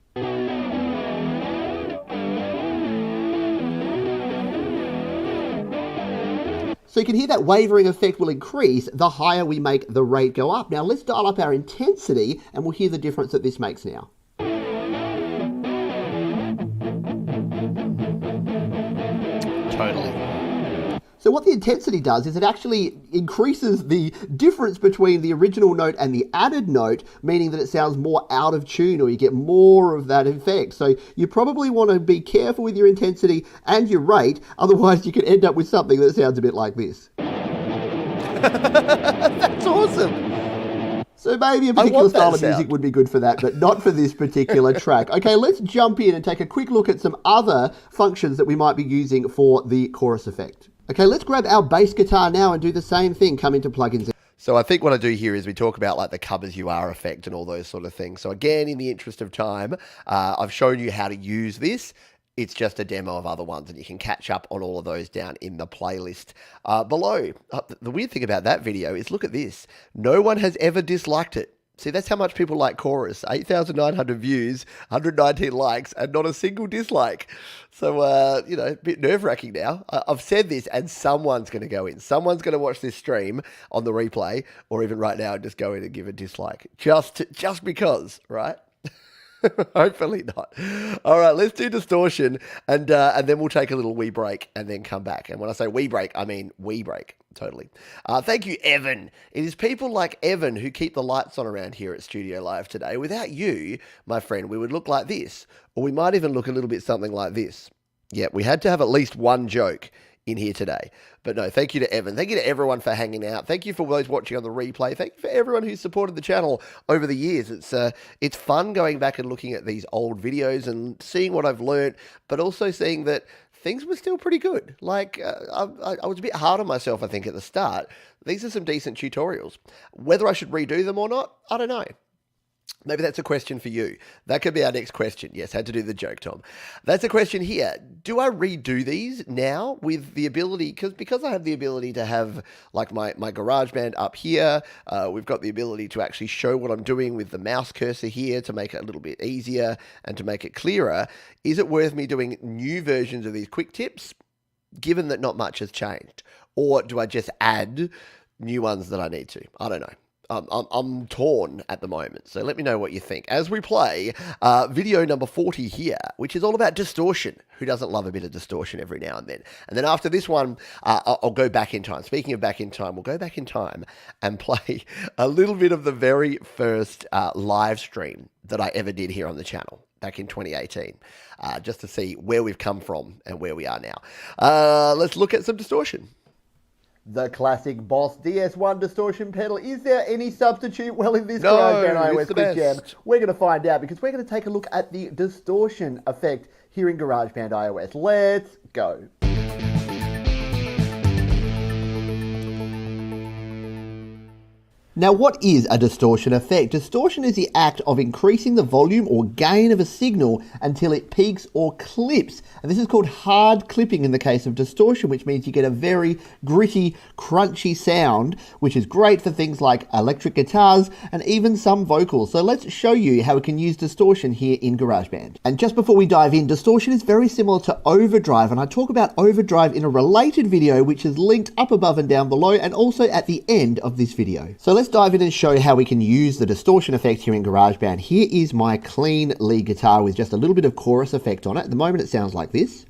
So you can hear that wavering effect will increase the higher we make the rate go up. Now let's dial up our intensity and we'll hear the difference that this makes now. Totally. So what the intensity does is it actually increases the difference between the original note and the added note, meaning that it sounds more out of tune or you get more of that effect. So you probably want to be careful with your intensity and your rate, otherwise you could end up with something that sounds a bit like this. That's awesome. So maybe a particular style of music would be good for that, but not for this particular track. Okay, let's jump in and take a quick look at some other functions that we might be using for the chorus effect. Okay, let's grab our bass guitar now and do the same thing. Come into plugins. So I think what I do here is we talk about like the Come As You Are effect and all those sort of things. So again, in the interest of time, I've shown you how to use this. It's just a demo of other ones, and you can catch up on all of those down in the playlist below. The weird thing about that video is look at this. No one has ever disliked it. See, that's how much people like Chorus. 8,900 views, 119 likes, and not a single dislike. So, a bit nerve-wracking now. I've said this, and someone's going to go in. Someone's going to watch this stream on the replay, or even right now, and just go in and give a dislike. Just because, right? Hopefully not. All right, let's do distortion, and then we'll take a little wee break and then come back. And when I say wee break, I mean wee break. Totally. Thank you, Evan. It is people like Evan who keep the lights on around here at Studio Live today. Without you, my friend, we would look like this, or we might even look a little bit something like this. Yeah, we had to have at least one joke in here today. But no, thank you to Evan. Thank you to everyone for hanging out. Thank you for those watching on the replay. Thank you for everyone who's supported the channel over the years. It's fun going back and looking at these old videos and seeing what I've learned, but also seeing that things were still pretty good. Like, I was a bit hard on myself, I think, at the start. These are some decent tutorials. Whether I should redo them or not, I don't know. Maybe that's a question for you. That could be our next question. Yes, had to do the joke, Tom. That's a question here. Do I redo these now with the ability, because I have the ability to have like my GarageBand up here. We've got the ability to actually show what I'm doing with the mouse cursor here to make it a little bit easier and to make it clearer. Is it worth me doing new versions of these quick tips, given that not much has changed? Or do I just add new ones that I need to? I don't know. I'm torn at the moment, so let me know what you think. As we play video number 40 here, which is all about distortion. Who doesn't love a bit of distortion every now and then? And then after this one, I'll go back in time. Speaking of back in time, we'll go back in time and play a little bit of the very first live stream that I ever did here on the channel back in 2018, just to see where we've come from and where we are now. Let's look at some distortion. The classic Boss DS1 distortion pedal. Is there any substitute? Well, in this No, GarageBand iOS it's the Quick Jam, best. we're going to find out, because we're going to take a look at the distortion effect here in GarageBand iOS. Let's go. Now, what is a distortion effect? Distortion is the act of increasing the volume or gain of a signal until it peaks or clips. And this is called hard clipping in the case of distortion, which means you get a very gritty, crunchy sound, which is great for things like electric guitars and even some vocals. So let's show you how we can use distortion here in GarageBand. And just before we dive in, distortion is very similar to overdrive, and I talk about overdrive in a related video, which is linked up above and down below, and also at the end of this video. So let's dive in and show how we can use the distortion effect here in GarageBand. Here is my clean lead guitar with just a little bit of chorus effect on it. At the moment it sounds like this.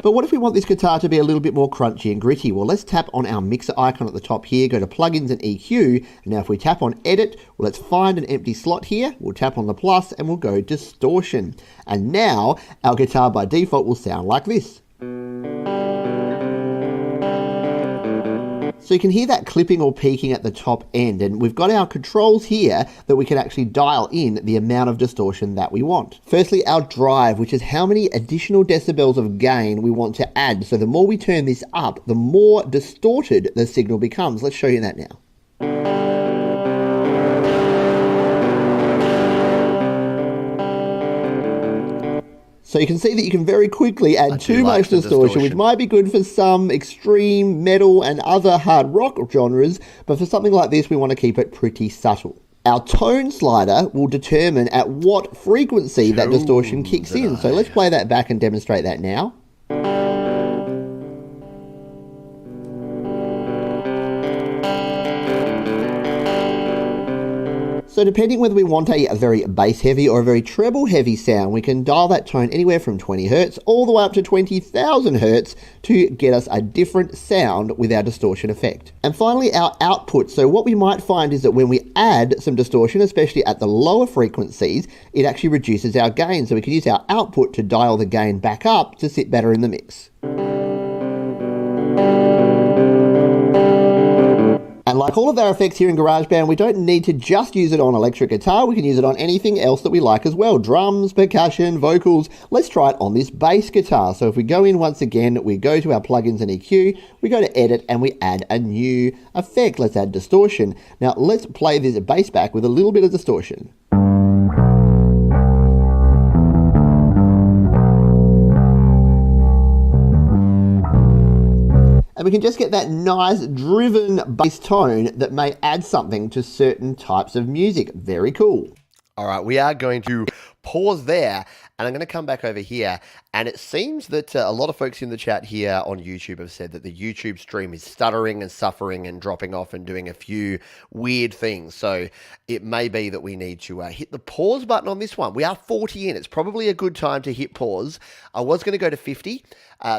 But what if we want this guitar to be a little bit more crunchy and gritty? Well, let's tap on our mixer icon at the top here, go to plugins and EQ. And now if we tap on edit, well, let's find an empty slot here. We'll tap on the plus and we'll go distortion. And now our guitar by default will sound like this. So you can hear that clipping or peaking at the top end, and we've got our controls here that we can actually dial in the amount of distortion that we want. Firstly, our drive, which is how many additional decibels of gain we want to add. So the more we turn this up, the more distorted the signal becomes. Let's show you that now. So you can see that you can very quickly add too much distortion, which might be good for some extreme metal and other hard rock genres, but for something like this, we want to keep it pretty subtle. Our tone slider will determine at what frequency that distortion kicks in. So let's play that back and demonstrate that now. So depending whether we want a very bass heavy or a very treble heavy sound, we can dial that tone anywhere from 20 Hertz all the way up to 20,000 Hertz to get us a different sound with our distortion effect. And finally, our output. So what we might find is that when we add some distortion, especially at the lower frequencies, it actually reduces our gain. So we can use our output to dial the gain back up to sit better in the mix. And like all of our effects here in GarageBand, we don't need to just use it on electric guitar. We can use it on anything else that we like as well. Drums, percussion, vocals. Let's try it on this bass guitar. So if we go in once again, we go to our plugins and EQ, we go to edit and we add a new effect. Let's add distortion. Now let's play this bass back with a little bit of distortion. And we can just get that nice driven bass tone that may add something to certain types of music. Very cool. All right, we are going to pause there, and I'm going to come back over here. And it seems that a lot of folks in the chat here on YouTube have said that the YouTube stream is stuttering and suffering and dropping off and doing a few weird things. So it may be that we need to hit the pause button on this one. We are 40 in. It's probably a good time to hit pause. I was going to go to 50.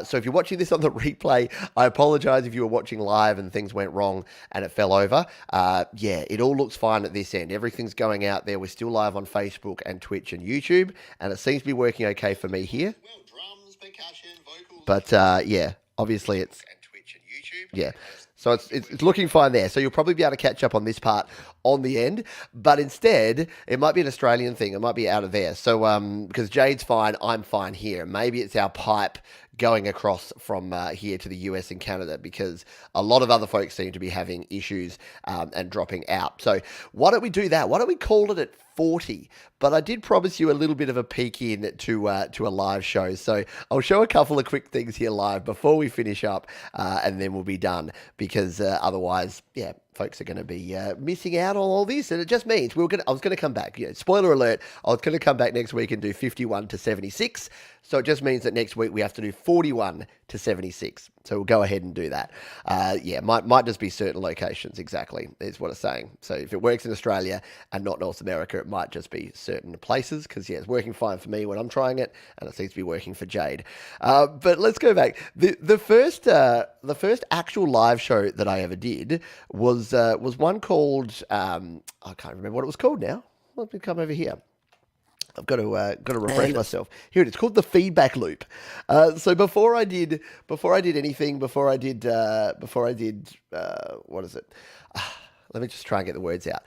So if you're watching this on the replay, I apologize if you were watching live and things went wrong and it fell over. Yeah, it all looks fine at this end. Everything's going out there. We're still live on Facebook and Twitch and YouTube, and it seems to be working okay for me here. Well, drums, percussion, vocals. But yeah, obviously it's And Twitch and YouTube. yeah. So it's looking fine there. So you'll probably be able to catch up on this part on the end. But instead, it might be an Australian thing. It might be out of there. So because Jade's fine, I'm fine here. Maybe it's our pipe going across from here to the US and Canada, because a lot of other folks seem to be having issues and dropping out. So why don't we do that? Why don't we call it at 40? But I did promise you a little bit of a peek in to a live show. So I'll show a couple of quick things here live before we finish up, and then we'll be done, because otherwise, yeah, folks are going to be missing out on all this. And it just means I was going to come back. You know, spoiler alert, I was going to come back next week and do 51 to 76. So it just means that next week we have to do 41 to 76. So we'll go ahead and do that. Yeah, might just be certain locations, exactly, is what it's saying. So if it works in Australia and not North America, it might just be certain places, because, yeah, it's working fine for me when I'm trying it, and it seems to be working for Jade. But let's go back. The first actual live show that I ever did was one called, I can't remember what it was called now. Let me come over here. I've got to refresh myself. Here it is, called the feedback loop. So before I did anything, what is it? Let me just try and get the words out.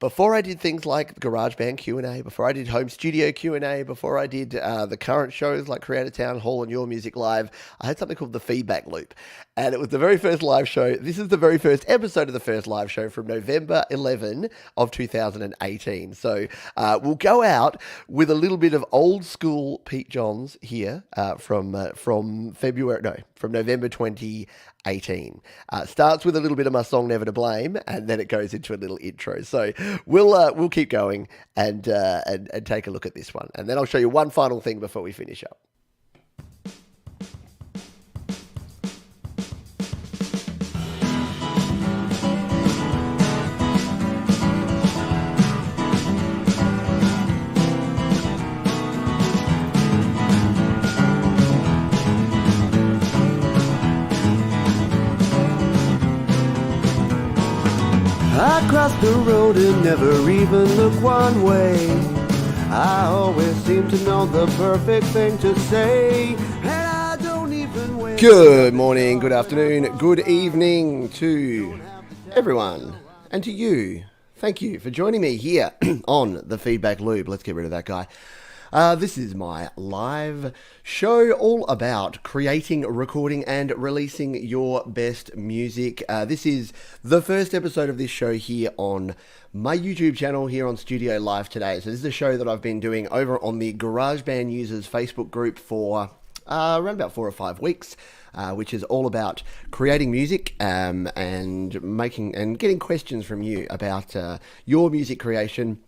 Before I did things like GarageBand Q&A, before I did home studio Q&A, before I did the current shows like Creator Town Hall and Your Music Live, I had something called the feedback loop. And it was the very first live show. This is the very first episode of the first live show from November 11 of 2018. So we'll go out with a little bit of old school Pete Johns here from November 2018. Starts with a little bit of my song Never to Blame, and then it goes into a little intro. So we'll keep going and take a look at this one, and then I'll show you one final thing before we finish up. I crossed the road and never even looked one way. I always seem to know the perfect thing to say, and I don't even wait. Good morning, good afternoon, good evening to everyone, and to you. Thank you for joining me here on the Feedback Loop. Let's get rid of that guy. This is my live show all about creating, recording, and releasing your best music. This is the first episode of this show here on my YouTube channel here on Studio Live today. So this is a show that I've been doing over on the GarageBand Users Facebook group for around about 4 or 5 weeks. Which is all about creating music and making and getting questions from you about your music creation.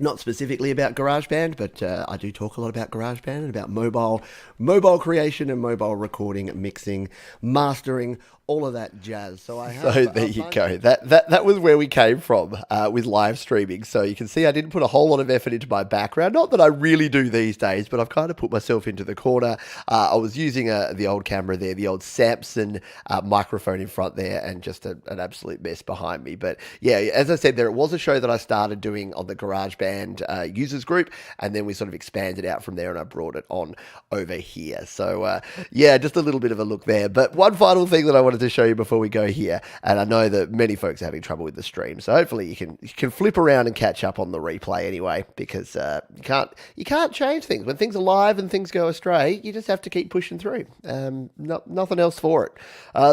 Not specifically about GarageBand, but I do talk a lot about GarageBand and about mobile creation and mobile recording, mixing, mastering, all of that jazz. So there you go. That was where we came from with live streaming. So you can see I didn't put a whole lot of effort into my background. Not that I really do these days, but I've kind of put myself into the corner. I was using the old camera there, the old Samson microphone in front there, and just an absolute mess behind me. But yeah, as I said, there it was a show that I started doing on the GarageBand users group, and then we sort of expanded out from there, and I brought it on over here. So yeah, just a little bit of a look there. But one final thing that I wanted to show you before we go here, and I know that many folks are having trouble with the stream, so hopefully you can flip around and catch up on the replay anyway, because you can't change things when things are live and things go astray. You just have to keep pushing through. Nothing else for it.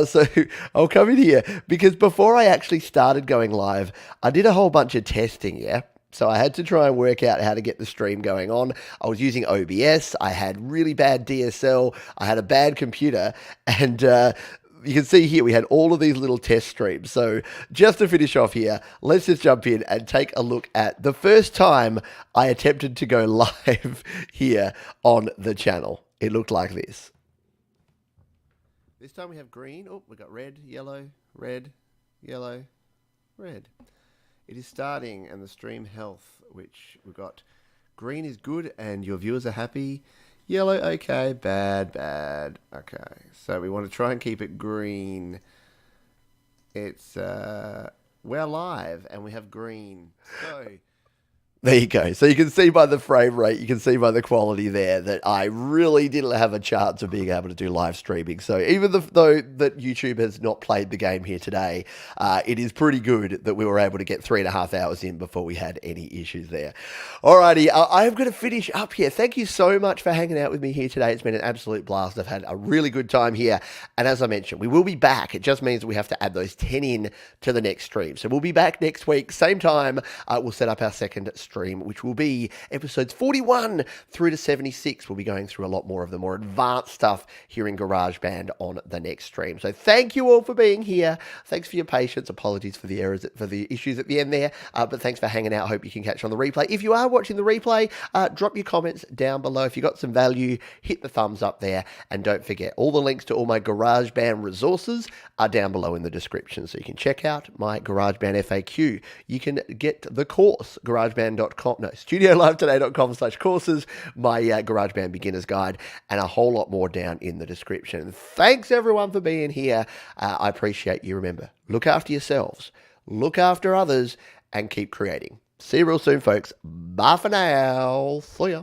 So I'll come in here because before I actually started going live, I did a whole bunch of testing. Yeah. So I had to try and work out how to get the stream going on. I was using OBS. I had really bad DSL. I had a bad computer, and you can see here we had all of these little test streams. So just to finish off here, let's just jump in and take a look at the first time I attempted to go live here on the channel. It looked like this. This time we have green. Oh, we got red, yellow, red, yellow, red. It is starting, and the stream health, which we've got green is good and your viewers are happy. Yellow, okay, bad, bad. Okay, so we want to try and keep it green. It's, we're live and we have green. So there you go. So you can see by the frame rate, you can see by the quality there that I really didn't have a chance of being able to do live streaming. So even though that YouTube has not played the game here today, it is pretty good that we were able to get 3.5 hours in before we had any issues there. Alrighty, I'm going to finish up here. Thank you so much for hanging out with me here today. It's been an absolute blast. I've had a really good time here. And as I mentioned, we will be back. It just means we have to add those 10 in to the next stream. So we'll be back next week, same time. We'll set up our second stream, which will be episodes 41 through to 76. We'll be going through a lot more of the more advanced stuff here in GarageBand on the next stream. So thank you all for being here. Thanks for your patience. Apologies for the errors, for the issues at the end there. But thanks for hanging out. Hope you can catch on the replay. If you are watching the replay, drop your comments down below. If you got some value, hit the thumbs up there. And don't forget, all the links to all my GarageBand resources are down below in the description. So you can check out my GarageBand FAQ. You can get the course, studiolivetoday.com/courses, my GarageBand beginner's guide, and a whole lot more down in the description. Thanks everyone for being here. I appreciate you. Remember, look after yourselves, look after others, and keep creating. See you real soon, folks. Bye for now. See ya.